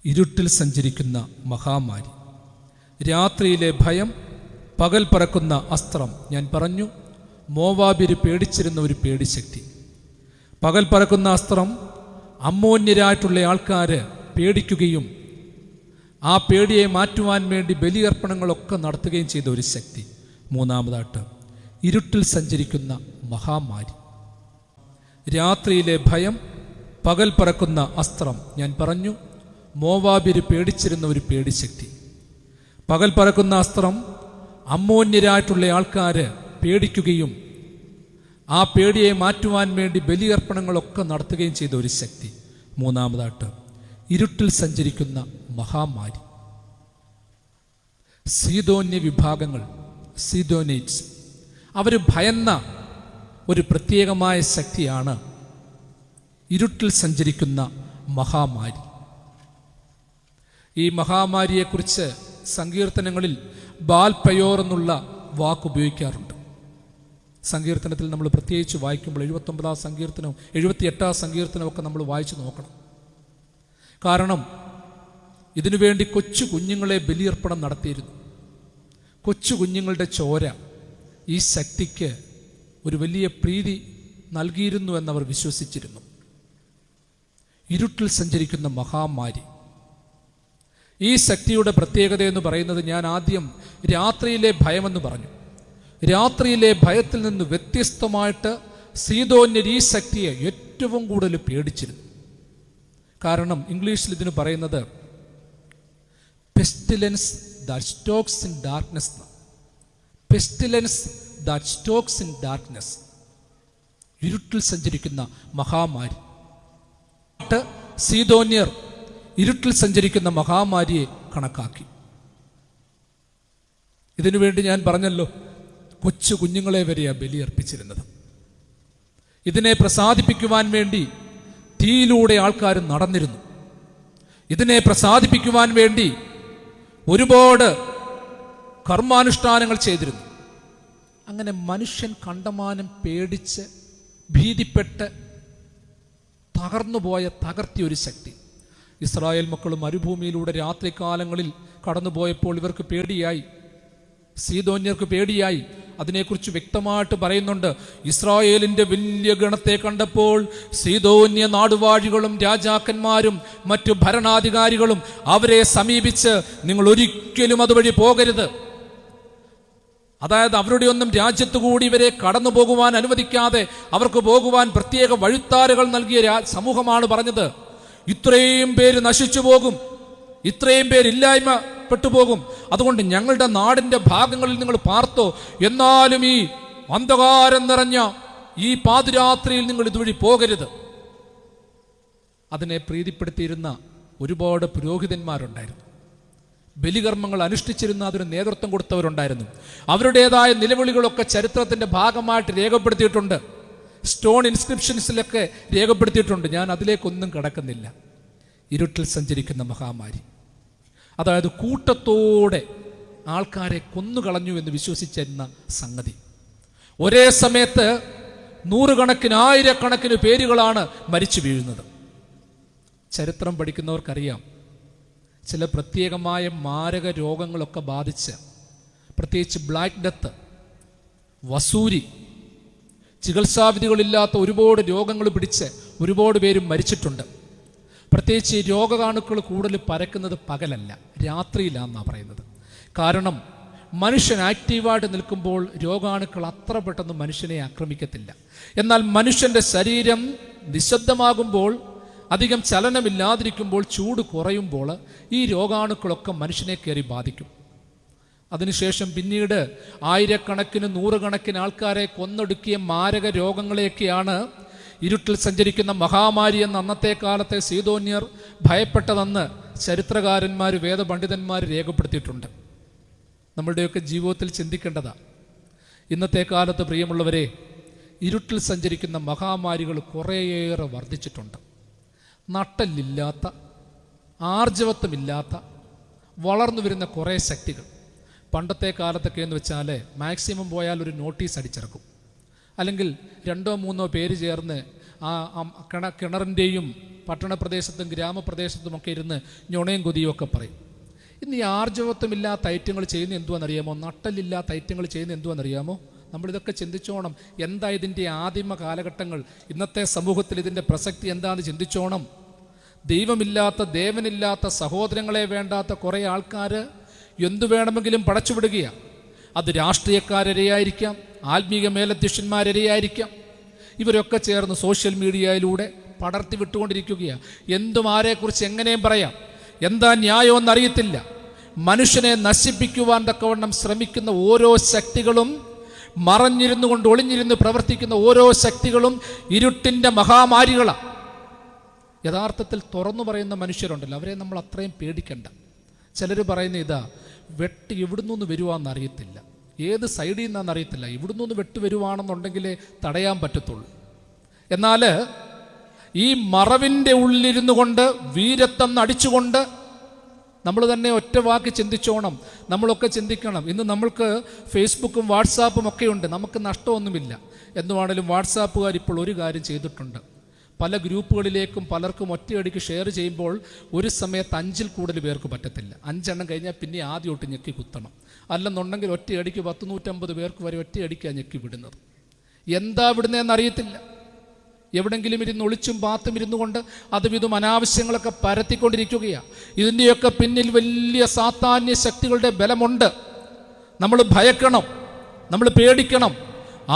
ഇരുട്ടിൽ സഞ്ചരിക്കുന്ന മഹാമാരി, രാത്രിയിലെ ഭയം, പകൽ പറക്കുന്ന അസ്ത്രം. ഞാൻ പറഞ്ഞു, മോവാബ്യര് പേടിച്ചിരുന്ന ഒരു പേടിശക്തി. പകൽ പറക്കുന്ന അസ്ത്രം അമ്മോന്യരായിട്ടുള്ള ആൾക്കാർ പേടിക്കുകയും ആ പേടിയെ മാറ്റുവാൻ വേണ്ടി ബലിയർപ്പണങ്ങളൊക്കെ നടത്തുകയും ചെയ്ത ഒരു ശക്തി. മൂന്നാമതായിട്ട്, ഇരുട്ടിൽ സഞ്ചരിക്കുന്ന മഹാമാരി, രാത്രിയിലെ ഭയം, പകൽ പറക്കുന്ന അസ്ത്രം. ഞാൻ പറഞ്ഞു, മോവാബ്യര് പേടിച്ചിരുന്ന ഒരു പേടിശക്തി. പകൽ പറക്കുന്ന അസ്ത്രം അമ്മോന്യരായിട്ടുള്ള ആൾക്കാർ പേടിക്കുകയും ആ പേടിയെ മാറ്റുവാൻ വേണ്ടി ബലിയർപ്പണങ്ങളൊക്കെ നടത്തുകയും ചെയ്ത ഒരു ശക്തി. മൂന്നാമതായിട്ട് ഇരുട്ടിൽ സഞ്ചരിക്കുന്ന മഹാമാരി. സീദോന്യ വിഭാഗങ്ങൾ, സീദോനൈറ്റ്സ്, അവർ ഭയന്ന ഒരു പ്രത്യേകമായ ശക്തിയാണ് ഇരുട്ടിൽ സഞ്ചരിക്കുന്ന മഹാമാരി. ഈ മഹാമാരിയെക്കുറിച്ച് സങ്കീർത്തനങ്ങളിൽ ബാൽ പയോർ എന്നുള്ള വാക്ക് ഉപയോഗിക്കാറുണ്ട്. സങ്കീർത്തനത്തിൽ നമ്മൾ പ്രത്യേകിച്ച് വായിക്കുമ്പോൾ 79-ാം സങ്കീർത്തനവും 78-ാം സങ്കീർത്തനവും ഒക്കെ നമ്മൾ വായിച്ചു നോക്കണം. കാരണം ഇതിനുവേണ്ടി കൊച്ചു കുഞ്ഞുങ്ങളെ ബലിയർപ്പണം നടത്തിയിരുന്നു. കൊച്ചു കുഞ്ഞുങ്ങളുടെ ചോര ഈ ശക്തിക്ക് ഒരു വലിയ പ്രീതി നൽകിയിരുന്നു എന്നവർ വിശ്വസിച്ചിരുന്നു. ഇരുട്ടിൽ സഞ്ചരിക്കുന്ന മഹാമാരി. ഈ ശക്തിയുടെ പ്രത്യേകത എന്ന് പറയുന്നത്, ഞാൻ ആദ്യം രാത്രിയിലെ ഭയമെന്ന് പറഞ്ഞു. രാത്രിയിലെ ഭയത്തിൽ നിന്ന് വ്യത്യസ്തമായിട്ട് സീദോന്യർ ഈ ശക്തിയെ ഏറ്റവും കൂടുതൽ പേടിച്ചിരുന്നു. കാരണം ഇംഗ്ലീഷിൽ ഇതിന് പറയുന്നത് pestilence that stalks in darkness. Pestilence that stalks in darkness. ഇരുട്ടിൽ സഞ്ചരിക്കുന്ന മഹാമാരി. സീദോന്യർ ഇരുട്ടിൽ സഞ്ചരിക്കുന്ന മഹാമാരിയെ കണക്കാക്കി. ഇതിനുവേണ്ടി ഞാൻ പറഞ്ഞല്ലോ, കൊച്ചു കുഞ്ഞുങ്ങളെ വരെയാണ് ബലിയർപ്പിച്ചിരുന്നത്. ഇതിനെ പ്രസാദിപ്പിക്കുവാൻ വേണ്ടി തീയിലൂടെ ആൾക്കാർ നടന്നിരുന്നു. ഇതിനെ പ്രസാദിപ്പിക്കുവാൻ വേണ്ടി ഒരുപാട് കർമാനുഷ്ഠാനങ്ങൾ ചെയ്തിരുന്നു. അങ്ങനെ മനുഷ്യൻ കണ്ടമാനം പേടിച്ച് ഭീതിപ്പെട്ട് തകർന്നുപോയ തകർത്തിയ ഒരു ശക്തി. ഇസ്രായേൽ മക്കൾ മരുഭൂമിയിലൂടെ രാത്രികാലങ്ങളിൽ കടന്നുപോയപ്പോൾ ഇവർക്ക് പേടിയായി, സീദോന്യർക്ക് പേടിയായി. അതിനെക്കുറിച്ച് വ്യക്തമായിട്ട് പറയുന്നുണ്ട്. ഇസ്രായേലിന്റെ വലിയ ഗണത്തെ കണ്ടപ്പോൾ സീദോന്യ നാടുവാഴികളും രാജാക്കന്മാരും മറ്റു ഭരണാധികാരികളും അവരെ സമീപിച്ച്, നിങ്ങൾ ഒരിക്കലും അതുവഴി പോകരുത്. അതായത് അവരുടെ ഒന്നും രാജ്യത്തു കൂടി ഇവരെ കടന്നു പോകുവാൻ അനുവദിക്കാതെ അവർക്ക് പോകുവാൻ പ്രത്യേക വഴിത്താരുകൾ നൽകിയ സമൂഹമാണ് പറഞ്ഞത്. ഇത്രയും പേര് നശിച്ചു പോകും, ഇത്രയും പേരില്ലായ്മ പെട്ടുപോകും, അതുകൊണ്ട് ഞങ്ങളുടെ നാടിന്റെ ഭാഗങ്ങളിൽ നിങ്ങൾ പാർത്തോ, എന്നാലും ഈ അന്ധകാരം നിറഞ്ഞ ഈ പാതിരാത്രിയിൽ നിങ്ങൾ ഇതുവഴി പോകരുത്. അതിനെ പ്രീതിപ്പെടുത്തിയിരുന്ന ഒരുപാട് പുരോഹിതന്മാരുണ്ടായിരുന്നു. ബലികർമ്മങ്ങൾ അനുഷ്ഠിച്ചിരുന്ന അതിന് നേതൃത്വം കൊടുത്തവരുണ്ടായിരുന്നു. അവരുടേതായ നിലവിളികളൊക്കെ ചരിത്രത്തിന്റെ ഭാഗമായിട്ട് രേഖപ്പെടുത്തിയിട്ടുണ്ട്. സ്റ്റോൺ ഇൻസ്ക്രിപ്ഷൻസിലൊക്കെ രേഖപ്പെടുത്തിയിട്ടുണ്ട്. ഞാൻ അതിലേക്കൊന്നും കടക്കുന്നില്ല. ഇരുട്ടിൽ സഞ്ചരിക്കുന്ന മഹാമാരി, അതായത് കൂട്ടത്തോടെ ആൾക്കാരെ കൊന്നുകളഞ്ഞു എന്ന് വിശ്വസിച്ചിരുന്ന സംഗതി. ഒരേ സമയത്ത് നൂറുകണക്കിന് ആയിരക്കണക്കിന് പേരുകളാണ് മരിച്ചു വീഴുന്നത്. ചരിത്രം പഠിക്കുന്നവർക്കറിയാം, ചില പ്രത്യേകമായ മാരക രോഗങ്ങളൊക്കെ ബാധിച്ച്, പ്രത്യേകിച്ച് ബ്ലാക്ക് ഡെത്ത്, വസൂരി, ചികിത്സാവിധികളില്ലാത്ത ഒരുപാട് രോഗങ്ങൾ പിടിച്ച് ഒരുപാട് പേരും മരിച്ചിട്ടുണ്ട്. പ്രത്യേകിച്ച് ഈ രോഗാണുക്കൾ കൂടുതൽ പരക്കുന്നത് പകലല്ല, രാത്രിയിലാണെന്നാണ് പറയുന്നത്. കാരണം മനുഷ്യൻ ആക്റ്റീവായിട്ട് നിൽക്കുമ്പോൾ രോഗാണുക്കൾ അത്ര പെട്ടെന്ന് മനുഷ്യനെ ആക്രമിക്കത്തില്ല. എന്നാൽ മനുഷ്യൻ്റെ ശരീരം നിശബ്ദമാകുമ്പോൾ, അധികം ചലനമില്ലാതിരിക്കുമ്പോൾ, ചൂട് കുറയുമ്പോൾ ഈ രോഗാണുക്കളൊക്കെ മനുഷ്യനെ കയറി ബാധിക്കും. അതിനുശേഷം പിന്നീട് ആയിരക്കണക്കിന് നൂറുകണക്കിന് ആൾക്കാരെ കൊന്നൊടുക്കിയ മാരക രോഗങ്ങളെയൊക്കെയാണ് ഇരുട്ടിൽ സഞ്ചരിക്കുന്ന മഹാമാരി എന്ന അന്നത്തെ കാലത്തെ സീദോന്യർ ഭയപ്പെട്ടതെന്ന് ചരിത്രകാരന്മാർ, വേദപണ്ഡിതന്മാർ രേഖപ്പെടുത്തിയിട്ടുണ്ട്. നമ്മളുടെയൊക്കെ ജീവിതത്തിൽ ചിന്തിക്കേണ്ടതാ. ഇന്നത്തെ കാലത്ത് പ്രിയമുള്ളവരെ, ഇരുട്ടിൽ സഞ്ചരിക്കുന്ന മഹാമാരികൾ കുറേയേറെ വർദ്ധിച്ചിട്ടുണ്ട്. നട്ടലില്ലാത്ത, ആർജവത്വമില്ലാത്ത, വളർന്നു വരുന്ന കുറേ ശക്തികൾ. പണ്ടത്തെ കാലത്തൊക്കെ എന്ന് വെച്ചാൽ മാക്സിമം പോയാൽ ഒരു നോട്ടീസ് അടിച്ചിറക്കും, അല്ലെങ്കിൽ 2-3 പേര് ചേർന്ന് ആ കിണറിൻ്റെയും പട്ടണപ്രദേശത്തും ഗ്രാമപ്രദേശത്തുമൊക്കെ ഇരുന്ന് ഞൊണയും കൊതിയും ഒക്കെ പറയും. ഇന്ന് ഈ ആർജവത്വമില്ലാത്ത ഐറ്റങ്ങൾ ചെയ്യുന്ന എന്തുവാണെന്നറിയാമോ? നട്ടലില്ലാത്ത ഐറ്റങ്ങൾ ചെയ്യുന്ന എന്തുവാണെന്നറിയാമോ? നമ്മളിതൊക്കെ ചിന്തിച്ചോണം. എന്താ ഇതിൻ്റെ ആദിമ കാലഘട്ടങ്ങൾ, ഇന്നത്തെ സമൂഹത്തിൽ ഇതിൻ്റെ പ്രസക്തി എന്താണെന്ന് ചിന്തിച്ചോണം. ദൈവമില്ലാത്ത, ദേവനില്ലാത്ത, സഹോദരങ്ങളെ വേണ്ടാത്ത കുറേ ആൾക്കാർ എന്തു വേണമെങ്കിലും പടച്ചുവിടുകയാണ്. അത് രാഷ്ട്രീയക്കാരിരയായിരിക്കാം, ആത്മീക മേലധ്യക്ഷന്മാരിരയായിരിക്കാം. ഇവരൊക്കെ ചേർന്ന് സോഷ്യൽ മീഡിയയിലൂടെ പടർത്തി വിട്ടുകൊണ്ടിരിക്കുകയാണ്. എന്തും ആരെക്കുറിച്ച് എങ്ങനെയും പറയാം. എന്താ ന്യായമെന്നറിയത്തില്ല. മനുഷ്യനെ നശിപ്പിക്കുവാൻ തക്കവണ്ണം ശ്രമിക്കുന്ന ഓരോ ശക്തികളും മറഞ്ഞിരുന്നു കൊണ്ട് ഒളിഞ്ഞിരുന്ന് പ്രവർത്തിക്കുന്ന ഓരോ ശക്തികളും ഇരുട്ടിൻ്റെ മഹാമാരികളാണ്. യഥാർത്ഥത്തിൽ തുറന്നു പറയുന്ന മനുഷ്യരുണ്ടല്ലോ, അവരെ നമ്മൾ അത്രയും പേടിക്കണ്ട. ചിലർ പറയുന്ന ഇതാ, വെട്ട് എവിടുന്നൊന്ന് വരുവാന്ന് അറിയത്തില്ല, ഏത് സൈഡിൽ നിന്നാന്ന് അറിയത്തില്ല, ഇവിടുന്നൊന്ന് വെട്ട് വരുവാണെന്നുണ്ടെങ്കിലേ തടയാൻ പറ്റത്തുള്ളൂ. എന്നാൽ ഈ മറവിൻ്റെ ഉള്ളിലിരുന്നു കൊണ്ട് വീരത്വം നടിച്ചുകൊണ്ട് നമ്മൾ തന്നെ ഒറ്റ വാക്ക് ചിന്തിച്ചോണം. നമ്മളൊക്കെ ചിന്തിക്കണം, ഇന്ന് നമ്മൾക്ക് ഫേസ്ബുക്കും വാട്സാപ്പും ഒക്കെ ഉണ്ട്, നമുക്ക് നഷ്ടമൊന്നുമില്ല. എന്തുവാണേലും വാട്സാപ്പുകാർ ഇപ്പോൾ ഒരു കാര്യം ചെയ്തിട്ടുണ്ട്, പല ഗ്രൂപ്പുകളിലേക്കും പലർക്കും ഒറ്റയടിക്ക് ഷെയർ ചെയ്യുമ്പോൾ ഒരു സമയത്ത് 5-ൽ കൂടുതൽ പേർക്ക് പറ്റത്തില്ല. 5 എണ്ണം കഴിഞ്ഞാൽ പിന്നെ ആദ്യമൊട്ട് ഞെക്കി കുത്തണം. അല്ലെന്നുണ്ടെങ്കിൽ ഒറ്റയടിക്ക് 100-150 പേർക്ക് വരെ ഒറ്റയടിക്കാണ് ഞെക്കി വിടുന്നത്. എന്താ വിടുന്നതെന്ന് അറിയത്തില്ല. എവിടെങ്കിലും ഇരുന്ന് ഒളിച്ചും പാത്തും ഇരുന്നു കൊണ്ട് അതും ഇതും അനാവശ്യങ്ങളൊക്കെ പരത്തിക്കൊണ്ടിരിക്കുകയാണ്. ഇതിൻ്റെയൊക്കെ പിന്നിൽ വലിയ സാത്താന്യ ശക്തികളുടെ ബലമുണ്ട്. നമ്മൾ ഭയക്കണം, നമ്മൾ പേടിക്കണം.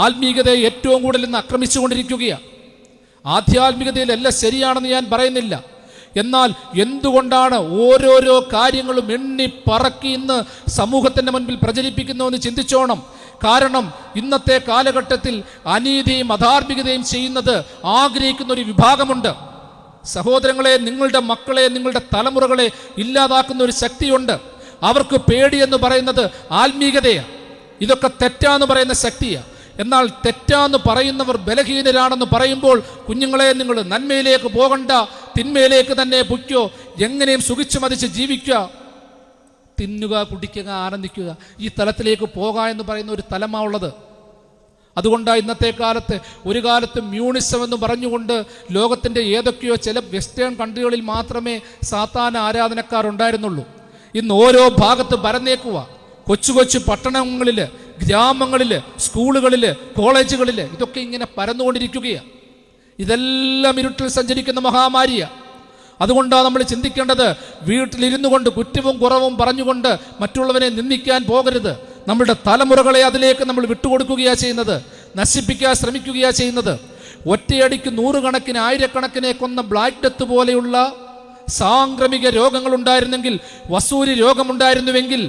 ആത്മീയതയെ ഏറ്റവും കൂടുതൽ ഇന്ന് ആക്രമിച്ചുകൊണ്ടിരിക്കുകയാണ്. ആധ്യാത്മികതയിലെല്ലാം ശരിയാണെന്ന് ഞാൻ പറയുന്നില്ല. എന്നാൽ എന്തുകൊണ്ടാണ് ഓരോരോ കാര്യങ്ങളും എണ്ണി പറക്കി ഇന്ന് സമൂഹത്തിൻ്റെ മുൻപിൽ പ്രചരിപ്പിക്കുന്നതെന്ന് ചിന്തിച്ചോണം. കാരണം ഇന്നത്തെ കാലഘട്ടത്തിൽ അനീതിയും അധാർമികതയും ചെയ്യുന്നത് ആഗ്രഹിക്കുന്ന ഒരു വിഭാഗമുണ്ട്. സഹോദരങ്ങളെ, നിങ്ങളുടെ മക്കളെ, നിങ്ങളുടെ തലമുറകളെ ഇല്ലാതാക്കുന്ന ഒരു ശക്തിയുണ്ട്. അവർക്ക് പേടിയെന്ന് പറയുന്നത് ആത്മീകതയാണ്. ഇതൊക്കെ തെറ്റാന്ന് പറയുന്ന ശക്തിയാണ്. എന്നാൽ തെറ്റാന്ന് പറയുന്നവർ ബലഹീനരാണെന്ന് പറയുമ്പോൾ, കുഞ്ഞുങ്ങളെ, നിങ്ങൾ നന്മയിലേക്ക് പോകണ്ട, തിന്മയിലേക്ക് തന്നെ പൊയ്ക്കോ, എങ്ങനെയും സുഖിച്ചു മതിച്ച് ജീവിക്കുക, തിന്നുക, കുടിക്കുക, ആനന്ദിക്കുക, ഈ തലത്തിലേക്ക് പോകാം എന്ന് പറയുന്ന ഒരു തലമാണുള്ളത്. അതുകൊണ്ടാണ് ഇന്നത്തെ കാലത്ത്, ഒരു കാലത്ത് മ്യൂണിസം എന്ന് പറഞ്ഞുകൊണ്ട് ലോകത്തിൻ്റെ ഏതൊക്കെയോ ചില വെസ്റ്റേൺ കൺട്രികളിൽ മാത്രമേ സാത്താന ആരാധനക്കാരുണ്ടായിരുന്നുള്ളൂ. ഇന്ന് ഓരോ ഭാഗത്ത് പരന്നേക്കുക. കൊച്ചു കൊച്ചു പട്ടണങ്ങളിൽ, ഗ്രാമങ്ങളിൽ, സ്കൂളുകളിൽ, കോളേജുകളിൽ ഇതൊക്കെ ഇങ്ങനെ പരന്നുകൊണ്ടിരിക്കുകയാണ്. ഇതെല്ലാം ഇരുട്ടിൽ സഞ്ചരിക്കുന്ന മഹാമാരിയാണ്. അതുകൊണ്ടാണ് നമ്മൾ ചിന്തിക്കേണ്ടത്, വീട്ടിലിരുന്നു കൊണ്ട് കുറ്റവും കുറവും പറഞ്ഞുകൊണ്ട് മറ്റുള്ളവരെ നിന്ദിക്കാൻ പോകരുത്. നമ്മുടെ തലമുറകളെ അതിലേക്ക് നമ്മൾ വിട്ടുകൊടുക്കുകയാണ് ചെയ്യുന്നത്, നശിപ്പിക്കാൻ ശ്രമിക്കുകയാണ് ചെയ്യുന്നത്. ഒറ്റയടിക്ക് 100 കണക്കിന് 1000 കൊന്ന ബ്ലാക്ക് ഡെത്ത് പോലെയുള്ള സാംക്രമിക രോഗങ്ങളുണ്ടായിരുന്നെങ്കിൽ, വസൂരി രോഗമുണ്ടായിരുന്നുവെങ്കിൽ,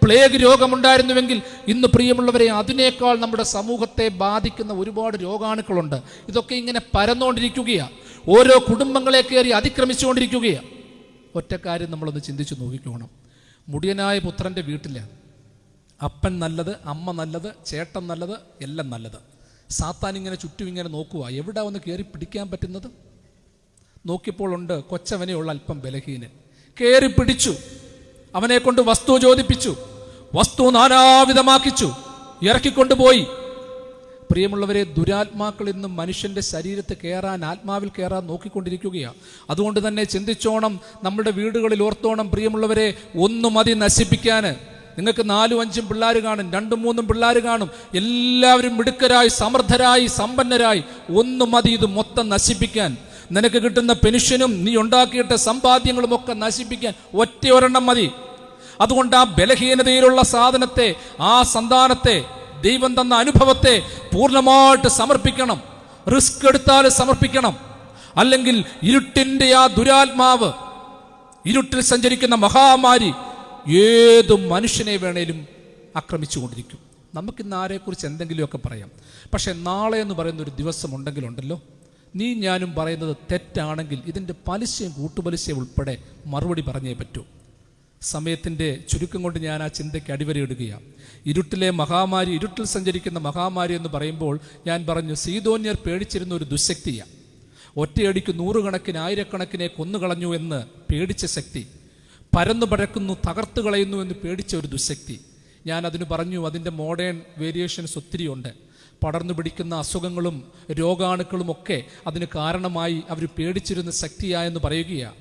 പ്ലേഗ് രോഗമുണ്ടായിരുന്നുവെങ്കിൽ, ഇന്ന് പ്രിയമുള്ളവരെ അതിനേക്കാൾ നമ്മുടെ സമൂഹത്തെ ബാധിക്കുന്ന ഒരുപാട് രോഗാണുക്കളുണ്ട്. ഇതൊക്കെ ഇങ്ങനെ പരന്നുകൊണ്ടിരിക്കുകയാണ്, ഓരോ കുടുംബങ്ങളെ കയറി അതിക്രമിച്ചുകൊണ്ടിരിക്കുകയാണ്. ഒറ്റ കാര്യം നമ്മളൊന്ന് ചിന്തിച്ചു നോക്കിക്കോണം. മുടിയനായ പുത്രൻ്റെ വീട്ടിൽ അപ്പൻ നല്ലത്, അമ്മ നല്ലത്, ചേട്ടൻ നല്ലത്, എല്ലാം നല്ലത്. സാത്താൻ ഇങ്ങനെ ചുറ്റും ഇങ്ങനെ നോക്കുക, എവിടെ ഒന്ന് കയറി പിടിക്കാൻ പറ്റുന്നത്. നോക്കിയപ്പോൾ ഉണ്ട് കൊച്ചവനെയുള്ള അല്പം ബലഹീനൻ. കയറി പിടിച്ചു, അവനെ കൊണ്ട് വസ്തു ചോദിപ്പിച്ചു, വസ്തു നാനാവിധമാക്കിച്ചു, ഇറക്കിക്കൊണ്ടുപോയി. പ്രിയമുള്ളവരെ, ദുരാത്മാക്കൾ ഇന്നും മനുഷ്യൻ്റെ ശരീരത്തിൽ കയറാൻ, ആത്മാവിൽ കയറാൻ നോക്കിക്കൊണ്ടിരിക്കുകയാണ്. അതുകൊണ്ട് തന്നെ ചിന്തിച്ചോണം, നമ്മുടെ വീടുകളിൽ ഓർത്തോണം പ്രിയമുള്ളവരെ, ഒന്നു മതി നശിപ്പിക്കാൻ. നിങ്ങൾക്ക് 4-5 പിള്ളേർ കാണും, 2-3 പിള്ളേർ കാണും, എല്ലാവരും മിടുക്കരായി, സമർത്ഥരായി, സമ്പന്നരായി. ഒന്നു മതി ഇത് മൊത്തം നശിപ്പിക്കാൻ. നിനക്ക് കിട്ടുന്ന പെൻഷനും നീ ഉണ്ടാക്കിയിട്ട സമ്പാദ്യങ്ങളും ഒക്കെ നശിപ്പിക്കാൻ ഒറ്റയൊരെണ്ണം മതി. അതുകൊണ്ട് ആ ബലഹീനതയിലുള്ള സാധനത്തെ, ആ സന്താനത്തെ, ദൈവം തന്ന അനുഭവത്തെ പൂർണ്ണമായിട്ട് സമർപ്പിക്കണം. റിസ്ക് എടുത്താൽ സമർപ്പിക്കണം. അല്ലെങ്കിൽ ഇരുട്ടിൻ്റെ ആ ദുരാത്മാവ്, ഇരുട്ടിൽ സഞ്ചരിക്കുന്ന മഹാമാരി ഏത് മനുഷ്യനെ വേണേലും ആക്രമിച്ചുകൊണ്ടിരിക്കും. നമുക്കിന്ന് ആരെക്കുറിച്ച് എന്തെങ്കിലുമൊക്കെ പറയാം, പക്ഷെ നാളെ എന്ന് പറയുന്ന ഒരു ദിവസം ഉണ്ടെങ്കിലുണ്ടല്ലോ, നീ ഞാനും പറയുന്നത് തെറ്റാണെങ്കിൽ ഇതിൻ്റെ പലിശയും കൂട്ടുപലിശയും ഉൾപ്പെടെ മറുപടി പറഞ്ഞേ പറ്റൂ. സമയത്തിൻ്റെ ചുരുക്കം കൊണ്ട് ഞാൻ ആ ചിന്തയ്ക്ക് അടിവരയിടുകയാണ്. ഇരുട്ടിലെ മഹാമാരി, ഇരുട്ടിൽ സഞ്ചരിക്കുന്ന മഹാമാരി എന്ന് പറയുമ്പോൾ ഞാൻ പറഞ്ഞു, സീദോന്യർ പേടിച്ചിരുന്ന ഒരു ദുശക്തിയാണ്. ഒറ്റയടിക്ക് 100 കണക്കിന് 1000 കൊന്നുകളഞ്ഞു എന്ന് പേടിച്ച ശക്തി, പരന്നു പഴക്കുന്നു, തകർത്ത് കളയുന്നു എന്ന് പേടിച്ച ഒരു ദുശക്തി. ഞാൻ അതിന് പറഞ്ഞു, അതിൻ്റെ മോഡേൺ വേരിയേഷൻസ് ഒത്തിരിയുണ്ട്. പടർന്നു പിടിക്കുന്ന അസുഖങ്ങളും രോഗാണുക്കളും ഒക്കെ അതിന് കാരണമായി അവർ പേടിച്ചിരുന്ന ശക്തിയായെന്ന് പറയുകയാണ്.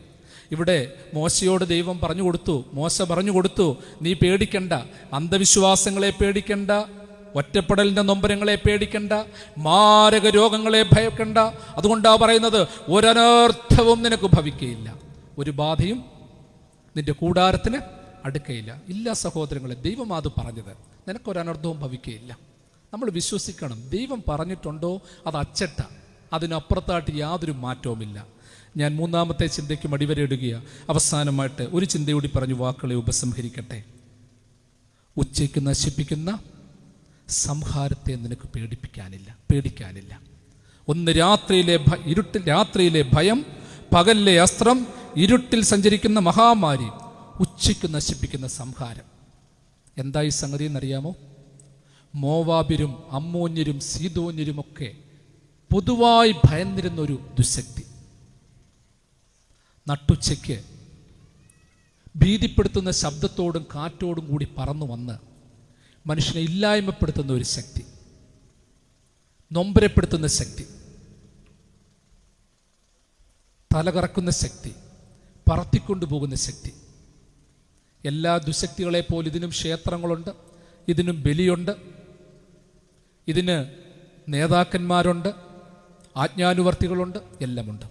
ഇവിടെ മോശയോട് ദൈവം പറഞ്ഞു കൊടുത്തു, മോശ പറഞ്ഞു കൊടുത്തു, നീ പേടിക്കണ്ട, അന്ധവിശ്വാസങ്ങളെ പേടിക്കണ്ട, ഒറ്റപ്പെടലിൻ്റെ നൊമ്പരങ്ങളെ പേടിക്കണ്ട, മാരക രോഗങ്ങളെ ഭയക്കണ്ട. അതുകൊണ്ടാണ് പറയുന്നത്, ഒരനർത്ഥവും നിനക്ക് ഭവിക്കയില്ല, ഒരു ബാധയും നിന്റെ കൂടാരത്തിന് അടുക്കയില്ല. ഇല്ല സഹോദരങ്ങളെ, ദൈവം അത് പറഞ്ഞത്, നിനക്കൊരനർത്ഥവും ഭവിക്കയില്ല. നമ്മൾ വിശ്വസിക്കണം. ദൈവം പറഞ്ഞിട്ടുണ്ടോ അത് അച്ചട്ട, അതിനപ്പുറത്തായിട്ട് യാതൊരു മാറ്റവുമില്ല. ഞാൻ 3ാമത്തെ ചിന്തയ്ക്ക് അടിവരയിടുകയാണ്. അവസാനമായിട്ട് ഒരു ചിന്തയോടി പറഞ്ഞു വാക്കുകളെ ഉപസംഹരിക്കട്ടെ. ഉച്ചയ്ക്ക് നശിപ്പിക്കുന്ന സംഹാരത്തെ നിനക്ക് പേടിക്കാനില്ല. ഒന്ന് രാത്രിയിലെ ഭയം, പകലിലെ അസ്ത്രം, ഇരുട്ടിൽ സഞ്ചരിക്കുന്ന മഹാമാരി, ഉച്ചയ്ക്ക് നശിപ്പിക്കുന്ന സംഹാരം. എന്താ ഈ സംഗതി എന്നറിയാമോ? മോവാബിരും അമ്മോന്യരും സീദോന്യരുമൊക്കെ പൊതുവായി ഭയന്നിരുന്നൊരു ദുശക്തി നട്ടുച്ചയ്ക്ക് ഭീതിപ്പെടുത്തുന്ന ശബ്ദത്തോടും കാറ്റോടും കൂടി പറന്നു വന്ന് മനുഷ്യനെ ഇല്ലായ്മപ്പെടുത്തുന്ന ഒരു ശക്തി, നൊമ്പരപ്പെടുത്തുന്ന ശക്തി, തലകറക്കുന്ന ശക്തി, പറത്തിക്കൊണ്ടുപോകുന്ന ശക്തി. എല്ലാ ദുശക്തികളെ പോലെ ഇതിനും ക്ഷേത്രങ്ങളുണ്ട്, ഇതിനും ബലിയുണ്ട്, ഇതിന് നേതാക്കന്മാരുണ്ട്, ആജ്ഞാനുവർത്തികളുണ്ട്, എല്ലാമുണ്ട്.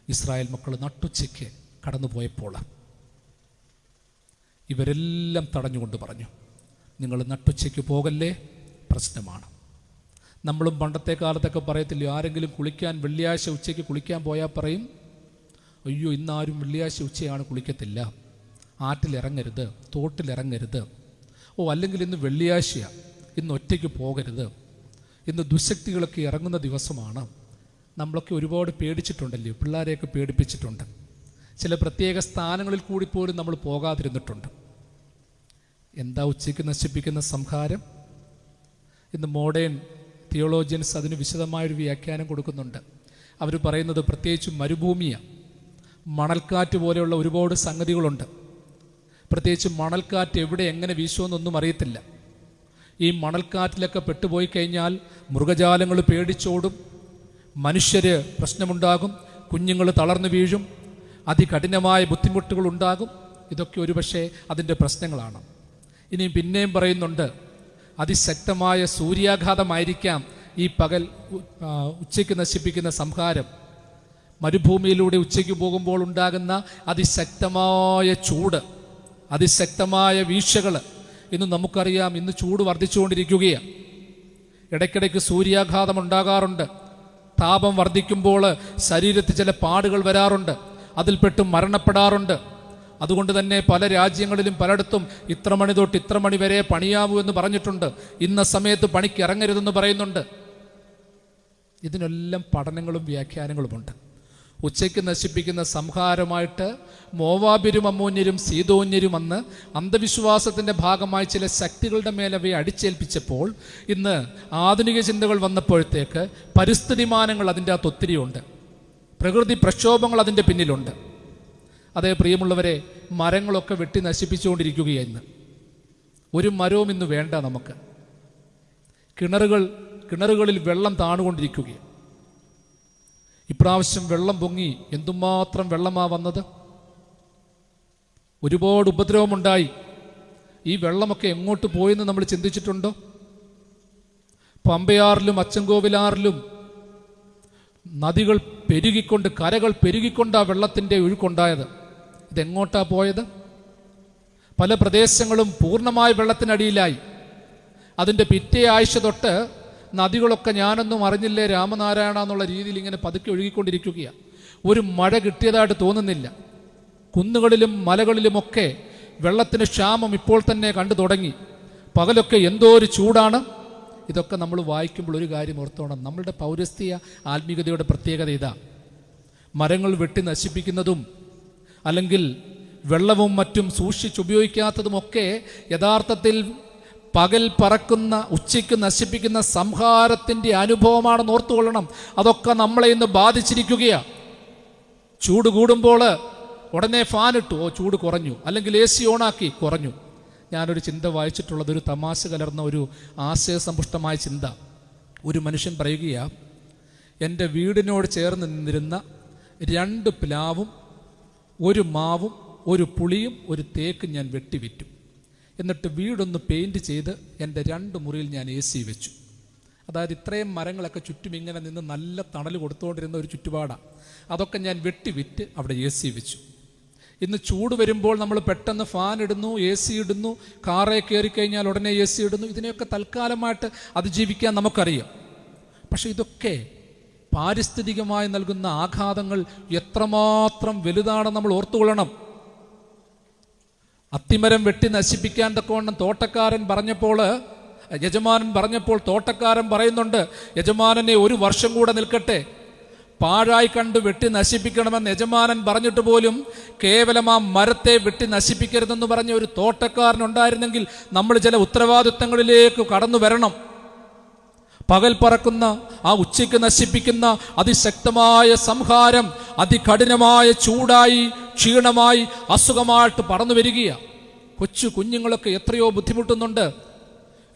ഇസ്രായേൽ മക്കൾ നട്ടുച്ചയ്ക്ക് കടന്നുപോയപ്പോൾ ഇവരെല്ലാം തടഞ്ഞുകൊണ്ട് പറഞ്ഞു, നിങ്ങൾ നട്ടുച്ചയ്ക്ക് പോകല്ലേ, പ്രശ്നമാണ്. നമ്മളും പണ്ടത്തെ കാലത്തൊക്കെ പറയത്തില്ല, ആരെങ്കിലും കുളിക്കാൻ വെള്ളിയാഴ്ച ഉച്ചയ്ക്ക് കുളിക്കാൻ പോയാൽ പറയും, അയ്യോ ഇന്നാരും വെള്ളിയാഴ്ച ഉച്ചയാണ് കുളിക്കത്തില്ല, ആറ്റിലിറങ്ങരുത്, തോട്ടിലിറങ്ങരുത്. അല്ലെങ്കിൽ ഇന്ന് വെള്ളിയാഴ്ചയാണ്, ഇന്ന് ഒറ്റയ്ക്ക് പോകരുത്, ഇന്ന് ദുശക്തികളൊക്കെ ഇറങ്ങുന്ന ദിവസമാണ്. നമ്മളൊക്കെ ഒരുപാട് പേടിച്ചിട്ടുണ്ടല്ലോ, പിള്ളേരെയൊക്കെ പേടിപ്പിച്ചിട്ടുണ്ട്. ചില പ്രത്യേക സ്ഥാനങ്ങളിൽ കൂടി പോലും നമ്മൾ പോകാതിരുന്നിട്ടുണ്ട്. എന്താ ഉച്ചയ്ക്ക് നശിപ്പിക്കുന്ന സംഹാരം? ഇന്ന് മോഡേൺ തിയോളോജിയൻസ് അതിന് വിശദമായൊരു വ്യാഖ്യാനം കൊടുക്കുന്നുണ്ട്. അവർ പറയുന്നത് പ്രത്യേകിച്ചും മരുഭൂമിയാണ്, മണൽക്കാറ്റ് പോലെയുള്ള ഒരുപാട് സംഗതികളുണ്ട്. പ്രത്യേകിച്ച് മണൽക്കാറ്റ് എവിടെ എങ്ങനെ വീശുമെന്നൊന്നും അറിയത്തില്ല. ഈ മണൽക്കാറ്റിലൊക്കെ പെട്ടുപോയി കഴിഞ്ഞാൽ മൃഗജാലങ്ങൾ പേടിച്ചോടും, മനുഷ്യര് പ്രശ്നമുണ്ടാകും, കുഞ്ഞുങ്ങൾ തളർന്നു വീഴും, അതികഠിനമായ ബുദ്ധിമുട്ടുകൾ ഉണ്ടാകും. ഇതൊക്കെ ഒരുപക്ഷെ അതിൻ്റെ പ്രശ്നങ്ങളാണ്. ഇനിയും പിന്നെയും പറയുന്നുണ്ട്, അതിശക്തമായ സൂര്യാഘാതമായിരിക്കാം ഈ പകൽ ഉച്ചയ്ക്ക് നശിപ്പിക്കുന്ന സംഹാരം. മരുഭൂമിയിലൂടെ ഉച്ചയ്ക്ക് പോകുമ്പോൾ ഉണ്ടാകുന്ന അതിശക്തമായ ചൂട്, അതിശക്തമായ വീഴ്ചകൾ. ഇന്ന് നമുക്കറിയാം, ഇന്ന് ചൂട് വർദ്ധിച്ചുകൊണ്ടിരിക്കുകയാണ്. ഇടയ്ക്കിടയ്ക്ക് സൂര്യാഘാതം ഉണ്ടാകാറുണ്ട്. താപം വർദ്ധിക്കുമ്പോൾ ശരീരത്തിൽ ചില പാടുകൾ വരാറുണ്ട്, അതിൽപ്പെട്ട് മരണപ്പെടാറുണ്ട്. അതുകൊണ്ട് തന്നെ പല രാജ്യങ്ങളിലും പലയിടത്തും ഇത്ര മണി തൊട്ട് ഇത്ര മണി വരെ പണിയാവൂ എന്ന് പറഞ്ഞിട്ടുണ്ട്. ഇന്ന സമയത്ത് പണിക്ക് ഇറങ്ങരുതെന്ന് പറയുന്നുണ്ട്. ഇതിനെല്ലാം പഠനങ്ങളും വ്യാഖ്യാനങ്ങളുമുണ്ട്. ഉച്ചയ്ക്ക് നശിപ്പിക്കുന്ന സംഹാരമായിട്ട് മോവാബിരും അമ്മോന്യരും സീദോന്യരും അന്ന് അന്ധവിശ്വാസത്തിൻ്റെ ഭാഗമായി ചില ശക്തികളുടെ മേലവയെ അടിച്ചേൽപ്പിച്ചപ്പോൾ, ഇന്ന് ആധുനിക ചിന്തകൾ വന്നപ്പോഴത്തേക്ക് പരിസ്ഥിതിമാനങ്ങൾ അതിൻ്റെ അകത്ത് ഒത്തിരിയുണ്ട്, പ്രകൃതി പ്രക്ഷോഭങ്ങൾ അതിൻ്റെ പിന്നിലുണ്ട്. അതേ പ്രിയമുള്ളവരെ, മരങ്ങളൊക്കെ വെട്ടി നശിപ്പിച്ചുകൊണ്ടിരിക്കുകയാണ്. ഒരു മരവും ഇന്ന് വേണ്ട നമുക്ക്. കിണറുകളിൽ വെള്ളം താണുകൊണ്ടിരിക്കുകയാണ്. ഇപ്രാവശ്യം വെള്ളം പൊങ്ങി, എന്തുമാത്രം വെള്ളമാ വന്നത്! ഒരുപാട് ഉപദ്രവമുണ്ടായി. ഈ വെള്ളമൊക്കെ എങ്ങോട്ട് പോയെന്ന് നമ്മൾ ചിന്തിച്ചിട്ടുണ്ടോ? പമ്പയാറിലും അച്ചൻകോവിലാറിലും നദികൾ പെരുകിക്കൊണ്ട്, കരകൾ പെരുകിക്കൊണ്ടാ വെള്ളത്തിൻ്റെ ഒഴുക്കുണ്ടായത്. ഇതെങ്ങോട്ടാ പോയത്? പല പ്രദേശങ്ങളും പൂർണ്ണമായ വെള്ളത്തിനടിയിലായി. അതിൻ്റെ പിറ്റേ ആഴ്ച തൊട്ട് നദികളൊക്കെ ഞാനൊന്നും അറിഞ്ഞില്ലേ രാമനാരായണ എന്നുള്ള രീതിയിൽ ഇങ്ങനെ പതുക്കെ ഒഴുകിക്കൊണ്ടിരിക്കുകയാണ്. ഒരു മഴ കിട്ടിയതായിട്ട് തോന്നുന്നില്ല. കുന്നുകളിലും മലകളിലുമൊക്കെ വെള്ളത്തിന് ക്ഷാമം ഇപ്പോൾ തന്നെ കണ്ടു തുടങ്ങി. പകലൊക്കെ എന്തോ ഒരു ചൂടാണ്. ഇതൊക്കെ നമ്മൾ വായിക്കുമ്പോൾ ഒരു കാര്യം ഓർത്തോണം, നമ്മളുടെ പൗരസ്ത്യ ആത്മീയതയുടെ പ്രത്യേകത ഇതാ. മരങ്ങൾ വെട്ടി നശിപ്പിക്കുന്നതും അല്ലെങ്കിൽ വെള്ളവും മറ്റും സൂക്ഷിച്ചുപയോഗിക്കാത്തതുമൊക്കെ യഥാർത്ഥത്തിൽ പകൽ പറക്കുന്ന, ഉച്ചയ്ക്ക് നശിപ്പിക്കുന്ന സംഹാരത്തിൻ്റെ അനുഭവമാണെന്ന് ഓർത്തുകൊള്ളണം. അതൊക്കെ നമ്മളെ ഇന്ന് ബാധിച്ചിരിക്കുകയാണ്. ചൂട് കൂടുമ്പോൾ ഉടനെ ഫാനിട്ടു, ചൂട് കുറഞ്ഞു, അല്ലെങ്കിൽ AC ഓണാക്കി, കുറഞ്ഞു. ഞാനൊരു ചിന്ത വായിച്ചിട്ടുള്ളത്, ഒരു തമാശ കലർന്ന ഒരു ആശയസമ്പുഷ്ടമായ ചിന്ത. ഒരു മനുഷ്യൻ പറയുകയാണ്, എൻ്റെ വീടിനോട് ചേർന്ന് നിന്നിരുന്ന 2 പ്ലാവും 1 മാവും 1 പുളിയും 1 തേക്കും ഞാൻ വെട്ടിവിറ്റു. എന്നിട്ട് വീടൊന്ന് പെയിൻറ്റ് ചെയ്ത് എൻ്റെ 2 മുറിയിൽ ഞാൻ AC വെച്ചു. അതായത് ഇത്രയും മരങ്ങളൊക്കെ ചുറ്റും ഇങ്ങനെ നിന്ന് നല്ല തണൽ കൊടുത്തുകൊണ്ടിരുന്ന ഒരു ചുറ്റുപാടാണ്. അതൊക്കെ ഞാൻ വെട്ടിവിറ്റ് അവിടെ AC വെച്ചു. ഇന്ന് ചൂട് വരുമ്പോൾ നമ്മൾ പെട്ടെന്ന് ഫാൻ ഇടുന്നു, AC ഇടുന്നു, കാറേ കയറിക്കഴിഞ്ഞാൽ ഉടനെ AC ഇടുന്നു. ഇതിനെയൊക്കെ തൽക്കാലമായിട്ട് അതിജീവിക്കാൻ നമുക്കറിയാം. പക്ഷെ ഇതൊക്കെ പാരിസ്ഥിതികമായി നൽകുന്ന ആഘാതങ്ങൾ എത്രമാത്രം വലുതാണെന്ന് നമ്മൾ ഓർത്തുകൊള്ളണം. അത്തിമരം വെട്ടി നശിപ്പിക്കാൻ തക്കവണ്ണം തോട്ടക്കാരൻ പറഞ്ഞപ്പോൾ യജമാനൻ പറഞ്ഞപ്പോൾ തോട്ടക്കാരൻ പറയുന്നുണ്ട്, യജമാനനെ 1 വർഷം കൂടെ നിൽക്കട്ടെ, പാഴായി കണ്ട് വെട്ടി നശിപ്പിക്കണമെന്ന് യജമാനൻ പറഞ്ഞിട്ട് പോലും കേവലം ആ മരത്തെ വെട്ടി നശിപ്പിക്കരുതെന്ന് പറഞ്ഞ ഒരു തോട്ടക്കാരനുണ്ടായിരുന്നെങ്കിൽ നമ്മൾ ചില ഉത്തരവാദിത്തങ്ങളിലേക്ക് കടന്നു വരണം. പകൽ പറക്കുന്ന ആ ഉച്ചയ്ക്ക് നശിപ്പിക്കുന്ന അതിശക്തമായ സംഹാരം അതികഠിനമായ ചൂടായി ക്ഷീണമായി അസുഖമായിട്ട് പറന്നു വരികയാണ്. കൊച്ചു കുഞ്ഞുങ്ങളൊക്കെ എത്രയോ ബുദ്ധിമുട്ടുന്നുണ്ട്.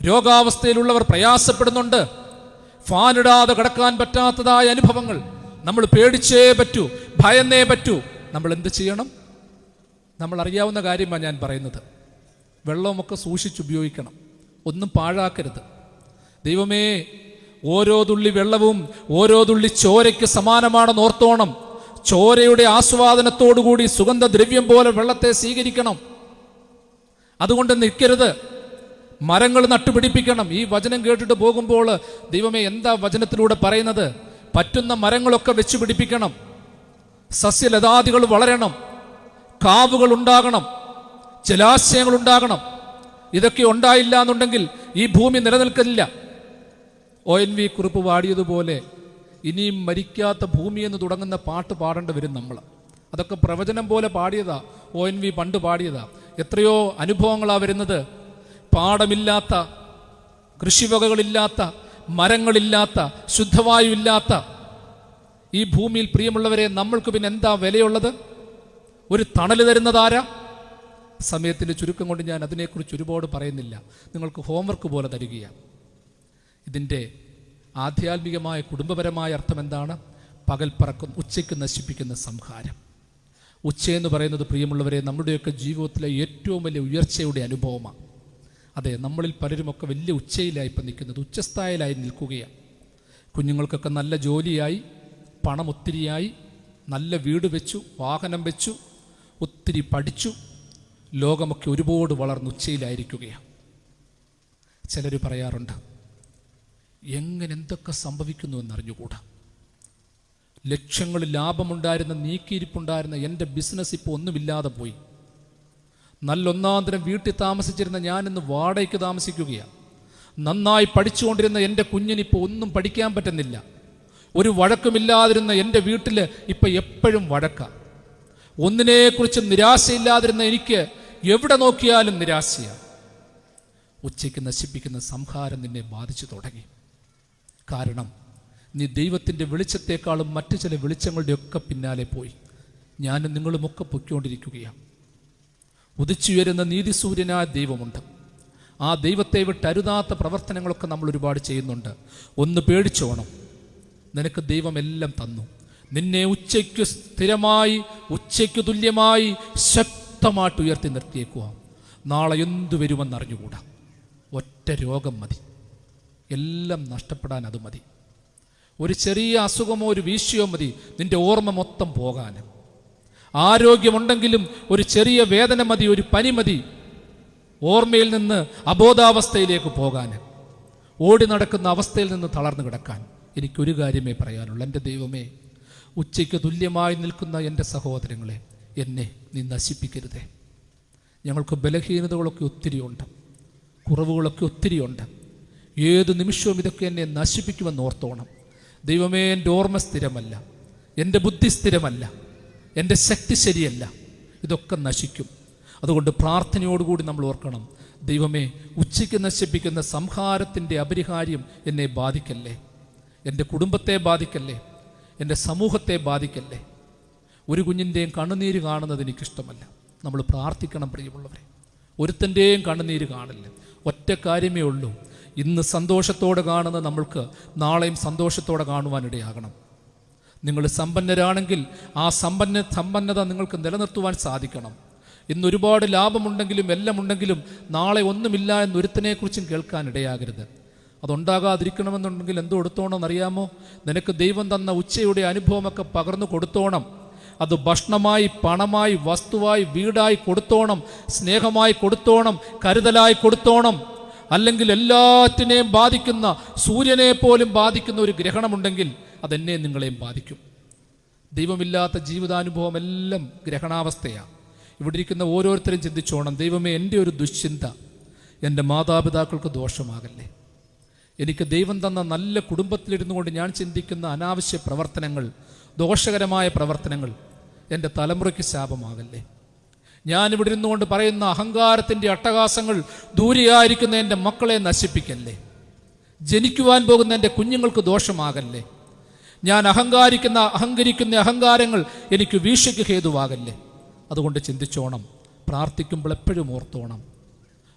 രോഗാവസ്ഥയിലുള്ളവർ പ്രയാസപ്പെടുന്നുണ്ട്. ഫാനിടാതെ കിടക്കാൻ പറ്റാത്തതായ അനുഭവങ്ങൾ. നമ്മൾ പേടിച്ചേ പറ്റൂ, ഭയന്നേ പറ്റൂ. നമ്മൾ എന്ത് ചെയ്യണം? നമ്മൾ അറിയാവുന്ന കാര്യമാണ് ഞാൻ പറയുന്നത്. വെള്ളമൊക്കെ സൂക്ഷിച്ചുപയോഗിക്കണം, ഒന്നും പാഴാക്കരുത്. ദൈവമേ, ഓരോ തുള്ളി വെള്ളവും ഓരോ തുള്ളി ചോരയ്ക്ക് സമാനമാണെന്ന് ഓർത്തോണം. ചോരയുടെ ആസ്വാദനത്തോടുകൂടി സുഗന്ധദ്രവ്യം പോലെ വെള്ളത്തെ സ്വീകരിക്കണം. അതുകൊണ്ട് നിൽക്കരുത്. മരങ്ങൾ നട്ടുപിടിപ്പിക്കണം. ഈ വചനം കേട്ടിട്ട് പോകുമ്പോൾ ദൈവമേ, എന്താ വചനത്തിലൂടെ പറയുന്നത്? പറ്റുന്ന മരങ്ങളൊക്കെ വെച്ച് പിടിപ്പിക്കണം. സസ്യലതാദികൾ വളരണം, കാവുകൾ ഉണ്ടാകണം, ജലാശയങ്ങൾ ഉണ്ടാകണം. ഇതൊക്കെ ഉണ്ടായില്ല എന്നുണ്ടെങ്കിൽ ഈ ഭൂമി നിലനിൽക്കില്ല. ONV കുറിപ്പ് പാടിയതുപോലെ ഇനിയും മരിക്കാത്ത ഭൂമി എന്ന് തുടങ്ങുന്ന പാട്ട് പാടേണ്ടി വരും നമ്മൾ. അതൊക്കെ പ്രവചനം പോലെ പാടിയതാ, ONV പണ്ട് പാടിയതാ. എത്രയോ അനുഭവങ്ങളാണ് വരുന്നത്. പാടമില്ലാത്ത, കൃഷിവകകളില്ലാത്ത, മരങ്ങളില്ലാത്ത, ശുദ്ധവായു ഇല്ലാത്ത ഈ ഭൂമിയിൽ പ്രിയമുള്ളവരെ നമ്മൾക്ക് പിന്നെ എന്താ വിലയുള്ളത്? ഒരു തണൽ തരുന്നതാരാ? സമയത്തിൻ്റെ ചുരുക്കം കൊണ്ട് ഞാൻ അതിനെക്കുറിച്ച് ഒരുപാട് പറയുന്നില്ല. നിങ്ങൾക്ക് ഹോംവർക്ക് പോലെ തരികയാണ്. ഇതിൻ്റെ ആധ്യാത്മികമായ കുടുംബപരമായ അർത്ഥം എന്താണ്? പകൽ പറക്കും ഉച്ചയ്ക്ക് നശിപ്പിക്കുന്ന സംഹാരം. ഉച്ചയെന്ന് പറയുന്നത് പ്രിയമുള്ളവരെ നമ്മുടെയൊക്കെ ജീവിതത്തിലെ ഏറ്റവും വലിയ ഉയർച്ചയുടെ അനുഭവമാണ്. അതെ, നമ്മളിൽ പലരുമൊക്കെ വലിയ ഉച്ചയിലായി ഇപ്പം നിൽക്കുന്നത്, ഉച്ചസ്ഥായിലായി നിൽക്കുകയാണ്. കുഞ്ഞുങ്ങൾക്കൊക്കെ നല്ല ജോലിയായി, പണം ഒത്തിരിയായി, നല്ല വീട് വെച്ചു, വാഹനം വെച്ചു, ഒത്തിരി പഠിച്ചു, ലോകമൊക്കെ ഒരുപാട് വളർന്ന് ഉച്ചയിലായിരിക്കുകയാണ്. ചിലർ പറയാറുണ്ട്, എങ്ങനെ എന്തൊക്കെ സംഭവിക്കുന്നു എന്നറിഞ്ഞുകൂടാ. ലക്ഷങ്ങളിൽ ലാഭമുണ്ടായിരുന്ന, നീക്കിയിരിപ്പുണ്ടായിരുന്ന എൻ്റെ ബിസിനസ് ഇപ്പോൾ ഒന്നുമില്ലാതെ പോയി. നല്ല ഒന്നാന്തരം വീട്ടിൽ താമസിച്ചിരുന്ന ഞാനിന്ന് വാടകയ്ക്ക് താമസിക്കുകയാണ്. നന്നായി പഠിച്ചുകൊണ്ടിരുന്ന എൻ്റെ കുഞ്ഞിനിപ്പോൾ ഒന്നും പഠിക്കാൻ പറ്റുന്നില്ല. ഒരു വഴക്കുമില്ലാതിരുന്ന എൻ്റെ വീട്ടിൽ ഇപ്പം എപ്പോഴും വഴക്കാണ്. ഒന്നിനെക്കുറിച്ച് നിരാശയില്ലാതിരുന്ന എനിക്ക് എവിടെ നോക്കിയാലും നിരാശയാണ്. ഉച്ചയ്ക്ക് നശിപ്പിക്കുന്ന സംഹാരം നിന്നെ ബാധിച്ചു തുടങ്ങി. കാരണം നീ ദൈവത്തിൻ്റെ വെളിച്ചത്തെക്കാളും മറ്റു ചില വെളിച്ചങ്ങളുടെയൊക്കെ പിന്നാലെ പോയി. ഞാനും നിങ്ങളുമൊക്കെ പൊയ്ക്കൊണ്ടിരിക്കുകയാണ്. ഉദിച്ചുയരുന്ന നീതിസൂര്യനായ ദൈവമുണ്ട്. ആ ദൈവത്തെ വിട്ടരുതാത്ത പ്രവർത്തനങ്ങളൊക്കെ നമ്മൾ ഒരുപാട് ചെയ്യുന്നുണ്ട്. ഒന്ന് പേടിച്ചോണം, നിനക്ക് ദൈവം എല്ലാം തന്നു. നിന്നെ ഉച്ചയ്ക്ക് സ്ഥിരമായി, ഉച്ചയ്ക്ക് തുല്യമായി ശക്തമായിട്ട് ഉയർത്തി നിർത്തിയേക്കുക. നാളെ എന്തു വരുമെന്നറിഞ്ഞുകൂടാ. ഒറ്റ രോഗം മതി, എല്ലാം നഷ്ടപ്പെടാൻ അത് മതി. ഒരു ചെറിയ അസുഖമോ ഒരു വീഴ്ചയോ മതി നിന്റെ ഓർമ്മ മൊത്തം പോകാൻ. ആരോഗ്യമുണ്ടെങ്കിലും ഒരു ചെറിയ വേദന മതി, ഒരു പനി മതി ഓർമ്മയിൽ നിന്ന് അബോധാവസ്ഥയിലേക്ക് പോകാൻ, ഓടി നടക്കുന്ന അവസ്ഥയിൽ നിന്ന് തളർന്നു കിടക്കാൻ. എനിക്കൊരു കാര്യമേ പറയാനുള്ളൂ, എൻ്റെ ദൈവമേ, ഉച്ചയ്ക്ക് തുല്യമായി നിൽക്കുന്ന എൻ്റെ സഹോദരങ്ങളെ, എന്നെ നീ നശിപ്പിക്കരുതേ. ഞങ്ങൾക്ക് ബലഹീനതകളൊക്കെ ഒത്തിരിയുണ്ട്, കുറവുകളൊക്കെ ഒത്തിരിയുണ്ട്. ഏത് നിമിഷവും ഇതൊക്കെ എന്നെ നശിപ്പിക്കുമെന്ന് ഓർത്തോണം. ദൈവമേ, എൻ്റെ ഓർമ്മ സ്ഥിരമല്ല, എൻ്റെ ബുദ്ധി സ്ഥിരമല്ല, എൻ്റെ ശക്തി ശരിയല്ല, ഇതൊക്കെ നശിക്കും. അതുകൊണ്ട് പ്രാർത്ഥനയോടുകൂടി നമ്മൾ ഓർക്കണം, ദൈവമേ, ഉച്ചയ്ക്ക് നശിപ്പിക്കുന്ന സംഹാരത്തിൻ്റെ അപരിഹാര്യം എന്നെ ബാധിക്കല്ലേ, എൻ്റെ കുടുംബത്തെ ബാധിക്കല്ലേ, എൻ്റെ സമൂഹത്തെ ബാധിക്കല്ലേ. ഒരു കുഞ്ഞിൻ്റെയും കണ്ണുനീര് കാണുന്നത് എനിക്കിഷ്ടമല്ല. നമ്മൾ പ്രാർത്ഥിക്കണം പ്രിയമുള്ളവരെ. ഒരുത്തൻ്റെയും കണ്ണുനീര് കാണില്ല. ഒറ്റ കാര്യമേ ഉള്ളൂ, ഇന്ന് സന്തോഷത്തോടെ കാണുന്ന നമ്മൾക്ക് നാളെയും സന്തോഷത്തോടെ കാണുവാനിടയാകണം. നിങ്ങൾ സമ്പന്നരാണെങ്കിൽ ആ സമ്പന്നത നിങ്ങൾക്ക് നിലനിർത്തുവാൻ സാധിക്കണം. ഇന്ന് ഒരുപാട് ലാഭമുണ്ടെങ്കിലും എല്ലാം ഉണ്ടെങ്കിലും നാളെ ഒന്നുമില്ല എന്നൊരുത്തനെക്കുറിച്ചും കേൾക്കാൻ ഇടയാകരുത്. അതുണ്ടാകാതിരിക്കണമെന്നുണ്ടെങ്കിൽ എന്തോ കൊടുത്തോണമെന്നറിയാമോ? നിനക്ക് ദൈവം തന്ന ഉച്ചയുടെ അനുഭവമൊക്കെ പകർന്നു കൊടുത്തോണം. അത് ഭക്ഷണമായി, പണമായി, വസ്തുവായി, വീടായി കൊടുത്തോണം, സ്നേഹമായി കൊടുത്തോണം, കരുതലായി കൊടുത്തോണം. അല്ലെങ്കിൽ എല്ലാറ്റിനെയും ബാധിക്കുന്ന, സൂര്യനെ പോലും ബാധിക്കുന്ന ഒരു ഗ്രഹണമുണ്ടെങ്കിൽ അതെന്നെ നിങ്ങളെയും ബാധിക്കും. ദൈവമില്ലാത്ത ജീവിതാനുഭവം എല്ലാം ഗ്രഹണാവസ്ഥയാണ്. ഇവിടെ ഇരിക്കുന്ന ഓരോരുത്തരും ചിന്തിച്ചോണം, ദൈവമേ, എൻ്റെ ഒരു ദുശ്ചിന്ത, എൻ്റെ മാതാപിതാക്കൾക്ക് ദോഷമാകല്ലേ. എനിക്ക് ദൈവം തന്ന നല്ല കുടുംബത്തിലിരുന്നു കൊണ്ട് ഞാൻ ചിന്തിക്കുന്ന അനാവശ്യ പ്രവർത്തനങ്ങൾ, ദോഷകരമായ പ്രവർത്തനങ്ങൾ എൻ്റെ തലമുറയ്ക്ക് ശാപമാകല്ലേ. ഞാനിവിടെ ഇരുന്നുകൊണ്ട് പറയുന്ന അഹങ്കാരത്തിൻ്റെ അട്ടഹാസങ്ങൾ ദൂരെയായിരിക്കുന്ന എൻ്റെ മക്കളെ നശിപ്പിക്കല്ലേ. ജനിക്കുവാൻ പോകുന്ന എൻ്റെ കുഞ്ഞുങ്ങൾക്ക് ദോഷമാകല്ലേ. ഞാൻ അഹങ്കരിക്കുന്ന അഹങ്കാരങ്ങൾ എനിക്ക് വീഴ്ചയ്ക്ക് ഹേതുവാകല്ലേ. അതുകൊണ്ട് ചിന്തിച്ചോണം, പ്രാർത്ഥിക്കുമ്പോൾ എപ്പോഴും ഓർത്തോണം.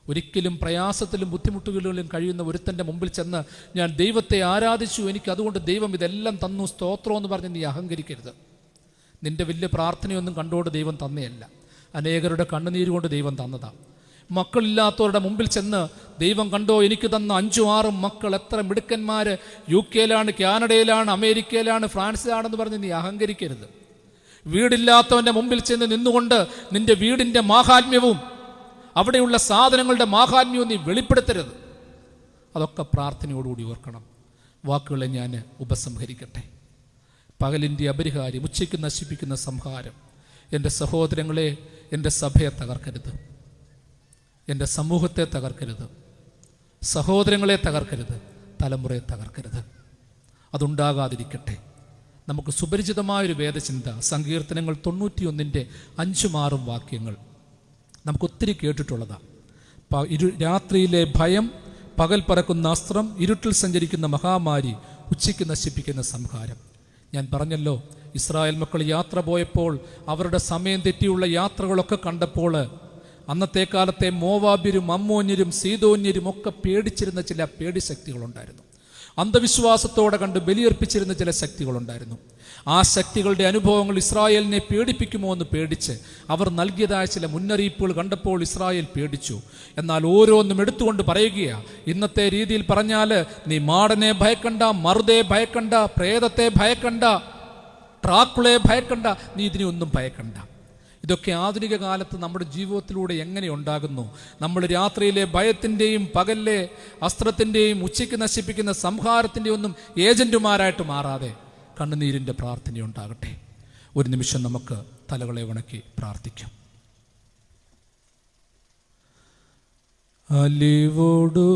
ഒരിക്കലും പ്രയാസത്തിലും ബുദ്ധിമുട്ടുകളിലും കഴിയുന്ന ഒരുത്തൻ്റെ മുമ്പിൽ ചെന്ന് ഞാൻ ദൈവത്തെ ആരാധിച്ചു, എനിക്ക് അതുകൊണ്ട് ദൈവം ഇതെല്ലാം തന്നു, സ്തോത്രം എന്ന് പറഞ്ഞ് നീ അഹങ്കരിക്കരുത്. നിന്റെ വലിയ പ്രാർത്ഥനയൊന്നും കണ്ടുകൊണ്ട് ദൈവം തന്നെയല്ല, അനേകരുടെ കണ്ണുനീര് കൊണ്ട് ദൈവം തന്നതാണ്. മക്കളില്ലാത്തവരുടെ മുമ്പിൽ ചെന്ന് ദൈവം കണ്ടോ, എനിക്ക് തന്ന 5-6 മക്കൾ എത്ര മിടുക്കന്മാർ, UK-യിലാണ്, കാനഡയിലാണ്, അമേരിക്കയിലാണ്, ഫ്രാൻസിലാണെന്ന് പറഞ്ഞ് നീ അഹങ്കരിക്കരുത്. വീടില്ലാത്തവൻ്റെ മുമ്പിൽ ചെന്ന് നിന്നുകൊണ്ട് നിന്റെ വീടിൻ്റെ മാഹാത്മ്യവും അവിടെയുള്ള സാധനങ്ങളുടെ മാഹാത്മ്യവും നീ വെളിപ്പെടുത്തരുത്. അതൊക്കെ പ്രാർത്ഥനയോടുകൂടി ഓർക്കണം. വാക്കുകളെ ഞാൻ ഉപസംഹരിക്കട്ടെ. പകലിൻ്റെ അപരിഹാരം, ഉച്ചയ്ക്ക് നശിപ്പിക്കുന്ന സംഹാരം. എൻ്റെ സഹോദരങ്ങളെ, എൻ്റെ സഭയെ തകർക്കരുത്, എൻ്റെ സമൂഹത്തെ തകർക്കരുത്, സഹോദരങ്ങളെ തകർക്കരുത്, തലമുറയെ തകർക്കരുത്. അതുണ്ടാകാതിരിക്കട്ടെ. നമുക്ക് സുപരിചിതമായൊരു വേദചിന്ത, സങ്കീർത്തനങ്ങൾ 91-ന്റെ 5-6 വാക്യങ്ങൾ നമുക്കൊത്തിരി കേട്ടിട്ടുള്ളതാണ്. രാത്രിയിലെ ഭയം, പകൽ പറക്കുന്ന അസ്ത്രം, ഇരുട്ടിൽ സഞ്ചരിക്കുന്ന മഹാമാരി, ഉച്ചയ്ക്ക് നശിപ്പിക്കുന്ന സംഹാരം. ഞാൻ പറഞ്ഞല്ലോ, ഇസ്രായേൽ മക്കൾ യാത്ര പോയപ്പോൾ അവരുടെ സമയം തെറ്റിയുള്ള യാത്രകളൊക്കെ കണ്ടപ്പോൾ അന്നത്തെ കാലത്തെ മോവാബ്യരും അമ്മോന്യരും സീദോന്യരും ഒക്കെ പേടിച്ചിരുന്ന ചില പേടിശക്തികളുണ്ടായിരുന്നു. അന്ധവിശ്വാസത്തോടെ കണ്ട് ബലിയർപ്പിച്ചിരുന്ന ചില ശക്തികളുണ്ടായിരുന്നു. ആ ശക്തികളുടെ അനുഭവങ്ങൾ ഇസ്രായേലിനെ പേടിപ്പിക്കുമോ എന്ന് പേടിച്ച് അവർ നൽകിയതായ ചില മുന്നറിയിപ്പുകൾ കണ്ടപ്പോൾ ഇസ്രായേൽ പേടിച്ചു. എന്നാൽ ഓരോന്നും എടുത്തുകൊണ്ട് പറയുകയാണ്, ഇന്നത്തെ രീതിയിൽ പറഞ്ഞാൽ നീ മാടനെ ഭയക്കണ്ട, മറുതെ ഭയക്കണ്ട, പ്രേതത്തെ ഭയക്കണ്ട, ട്രാക്കുളെ ഭയക്കണ്ട, നീ ഇതിനെയൊന്നും ഭയക്കണ്ട. ഇതൊക്കെ ആധുനിക കാലത്ത് നമ്മുടെ ജീവിതത്തിലൂടെ എങ്ങനെ ഉണ്ടാകുന്നു? നമ്മൾ രാത്രിയിലെ ഭയത്തിൻ്റെയും പകലിലെ അസ്ത്രത്തിൻ്റെയും ഉച്ചയ്ക്ക് നശിപ്പിക്കുന്ന സംഹാരത്തിൻ്റെയും ഒന്നും ഏജന്റുമാരായിട്ട് മാറാതെ കണ്ണുനീരിൻ്റെ പ്രാർത്ഥനയുണ്ടാകട്ടെ. ഒരു നിമിഷം നമുക്ക് തലകളെ വണക്കി പ്രാർത്ഥിക്കാം. അലിവോടു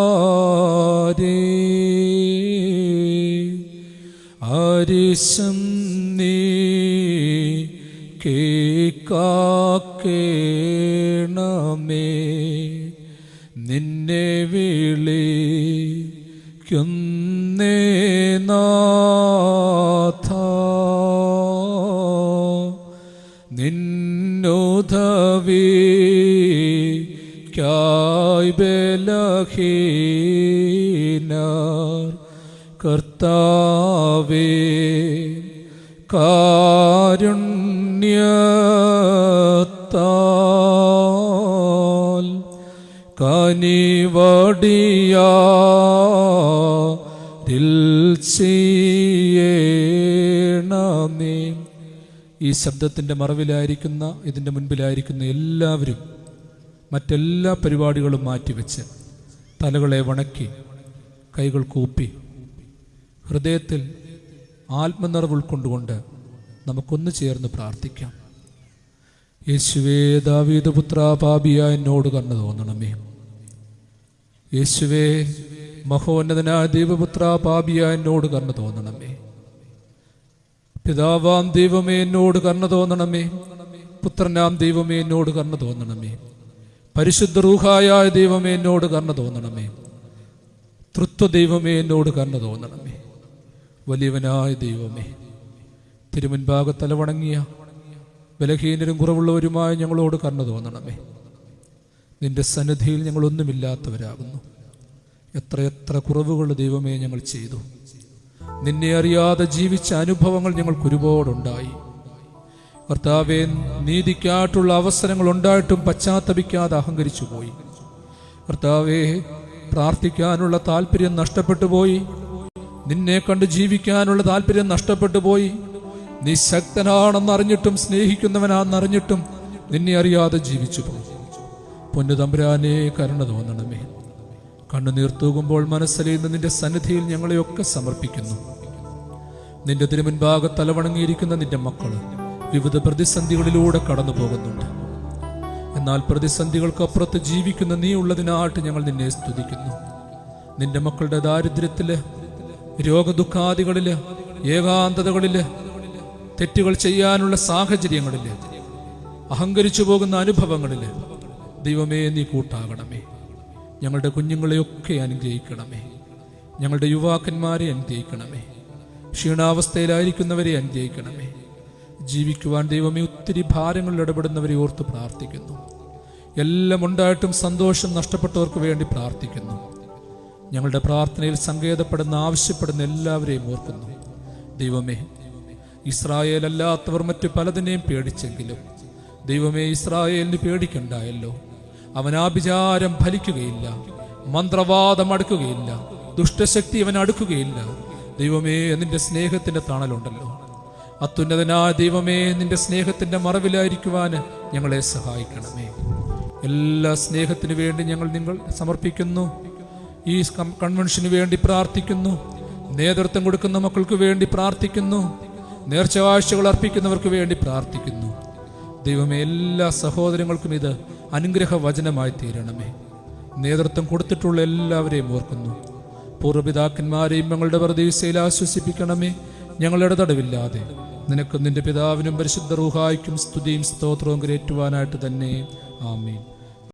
ഷീച്ചടിയാരേ അരിശം നീ കേൾക്കേണമേ, നിന്നെ വിളിക്കുന്നേ നാഥ, നിന്നുദവിക്കായി ബലഹീനർ കർത്താവേ കാരുണ്യത്താൽ കനിവടിയാരിൽ ചെയ്യണമേ. ഈ ശബ്ദത്തിൻ്റെ മറവിലായിരിക്കുന്ന, ഇതിൻ്റെ മുൻപിലായിരിക്കുന്ന എല്ലാവരും മറ്റെല്ലാ പരിപാടികളും മാറ്റിവെച്ച് തലകളെ വണക്കി കൈകൾ കൂപ്പി ഹൃദയത്തിൽ ആത്മനിറവ് ഉൾക്കൊണ്ടുകൊണ്ട് നമുക്കൊന്ന് ചേർന്ന് പ്രാർത്ഥിക്കാം. യേശുവേ, ദാവീദ് പുത്ര, പാപിയായ എന്നോട് കരുണ തോന്നണമേ. യേശുവേ, മഹോന്നതനായ ദൈവപുത്ര, പാപിയായ എന്നോട് കരുണ തോന്നണമേ. പിതാവാം ദൈവമേ, എന്നോട് കരുണ തോന്നണമേ. പുത്രനാം ദൈവമേ, എന്നോട് കരുണ തോന്നണമേ. പരിശുദ്ധ റൂഹായായ ദൈവമേ, എന്നോട് കരുണ തോന്നണമേ. തൃത്വ ദൈവമേ, എന്നോട് കരുണ തോന്നണമേ. വലിയവനായ ദൈവമേ, തിരുമുൻപാകെ തലവണങ്ങിയ ബലഹീനരും കുറവുള്ളവരുമായ ഞങ്ങളോട് കരുണ തോന്നണമേ. നിന്റെ സന്നിധിയിൽ ഞങ്ങളൊന്നുമില്ലാത്തവരാകുന്നു. എത്രയെത്ര കുറവുകൾ ദൈവമേ ഞങ്ങൾ ചെയ്തു. നിന്നെ അറിയാതെ ജീവിച്ച അനുഭവങ്ങൾ ഞങ്ങൾക്ക് ഒരുപാടുണ്ടായി. കർത്താവേ, നീതിക്കായിട്ടുള്ള അവസരങ്ങൾ ഉണ്ടായിട്ടും പശ്ചാത്തപിക്കാതെ അഹങ്കരിച്ചു പോയി. കർത്താവേ, പ്രാർത്ഥിക്കാനുള്ള താല്പര്യം നഷ്ടപ്പെട്ടു പോയി. നിന്നെ കണ്ട് ജീവിക്കാനുള്ള താല്പര്യം നഷ്ടപ്പെട്ടു പോയി. നീ ശക്തനാണെന്നറിഞ്ഞിട്ടും സ്നേഹിക്കുന്നവനാണെന്നറിഞ്ഞിട്ടും നിന്നെ അറിയാതെ ജീവിച്ചു പോയി. പൊന്നു തമ്പുരാനെ, കരുണ തോന്നണമേ. കണ്ണുനീർ തൂകുമ്പോൾ മനസ്സലിയുന്ന നിന്റെ സന്നിധിയിൽ ഞങ്ങളെയൊക്കെ സമർപ്പിക്കുന്നു. നിന്റെ തിരുമുൻപാകെ തലവണങ്ങിയിരിക്കുന്ന നിന്റെ മക്കള് വിവിധ പ്രതിസന്ധികളിലൂടെ കടന്നു പോകുന്നുണ്ട്. എന്നാൽ പ്രതിസന്ധികൾക്കപ്പുറത്ത് ജീവിക്കുന്ന നീ ഉള്ളതിനായിട്ട് ഞങ്ങൾ നിന്നെ സ്തുതിക്കുന്നു. നിന്റെ മക്കളുടെ ദാരിദ്ര്യത്തില്, രോഗദുഃഖാദികളില്, ഏകാന്തതകളില്, തെറ്റുകൾ ചെയ്യാനുള്ള സാഹചര്യങ്ങളില്, അഹങ്കരിച്ചു പോകുന്ന അനുഭവങ്ങളില് ദൈവമേ നീ കൂട്ടാകണമേ. ഞങ്ങളുടെ കുഞ്ഞുങ്ങളെയൊക്കെ അനുഗ്രഹിക്കണമേ. ഞങ്ങളുടെ യുവാക്കന്മാരെ അനുഗ്രഹിക്കണമേ. ക്ഷീണാവസ്ഥയിലായിരിക്കുന്നവരെ അനുഗ്രഹിക്കണമേ. ജീവിക്കുവാൻ ദൈവമേ ഒത്തിരി ഭാരങ്ങളിൽ ഇടപെടുന്നവരെ ഓർത്ത് പ്രാർത്ഥിക്കുന്നു. എല്ലാം ഉണ്ടായിട്ടും സന്തോഷം നഷ്ടപ്പെട്ടവർക്ക് വേണ്ടി പ്രാർത്ഥിക്കുന്നു. ഞങ്ങളുടെ പ്രാർത്ഥനയിൽ സങ്കേതപ്പെടുന്ന, ആവശ്യപ്പെടുന്ന എല്ലാവരെയും ഓർക്കുന്നു. ദൈവമേ, ഇസ്രായേൽ അല്ലാത്തവർ മറ്റു പലതിനെയും പേടിച്ചെങ്കിലും ദൈവമേ ഇസ്രായേലിന് പേടിക്കണ്ടായല്ലോ. അവൻ ആഭിചാരം ഫലിക്കുകയില്ല, മന്ത്രവാദം അടുക്കുകയില്ല, ദുഷ്ടശക്തി അവൻ അടുക്കുകയില്ല. ദൈവമേ, നിന്റെ സ്നേഹത്തിന്റെ തണലുണ്ടല്ലോ. അത്യുന്നതനായ ദൈവമേ, നിന്റെ സ്നേഹത്തിന്റെ മറവിലായിരിക്കുവാൻ ഞങ്ങളെ സഹായിക്കണമേ. എല്ലാ സ്നേഹത്തിനു വേണ്ടി നിങ്ങൾ സമർപ്പിക്കുന്നു. ഈ കൺവെൻഷന് വേണ്ടി പ്രാർത്ഥിക്കുന്നു. നേതൃത്വം കൊടുക്കുന്ന മക്കൾക്ക് വേണ്ടി പ്രാർത്ഥിക്കുന്നു. നേർച്ചവാഴ്ചകൾ അർപ്പിക്കുന്നവർക്ക് വേണ്ടി പ്രാർത്ഥിക്കുന്നു. ദൈവമേ, എല്ലാ സഹോദരങ്ങൾക്കും ഇത് അനുഗ്രഹ വചനമായി തീരണമേ. നേതൃത്വം കൊടുത്തിട്ടുള്ള എല്ലാവരെയും ഓർക്കുന്നു. പൂർവ്വപിതാക്കന്മാരെയും ഞങ്ങളുടെ പറുദീസയിൽ ആശ്വസിപ്പിക്കണമേ. ഞങ്ങളുടെ തടവില്ലാതെ നിനക്കും നിന്റെ പിതാവിനും പരിശുദ്ധ റൂഹായ്ക്കും സ്തുതിയും സ്തോത്രവും കരേറ്റുവാനായിട്ട് തന്നെ. ആമീൻ.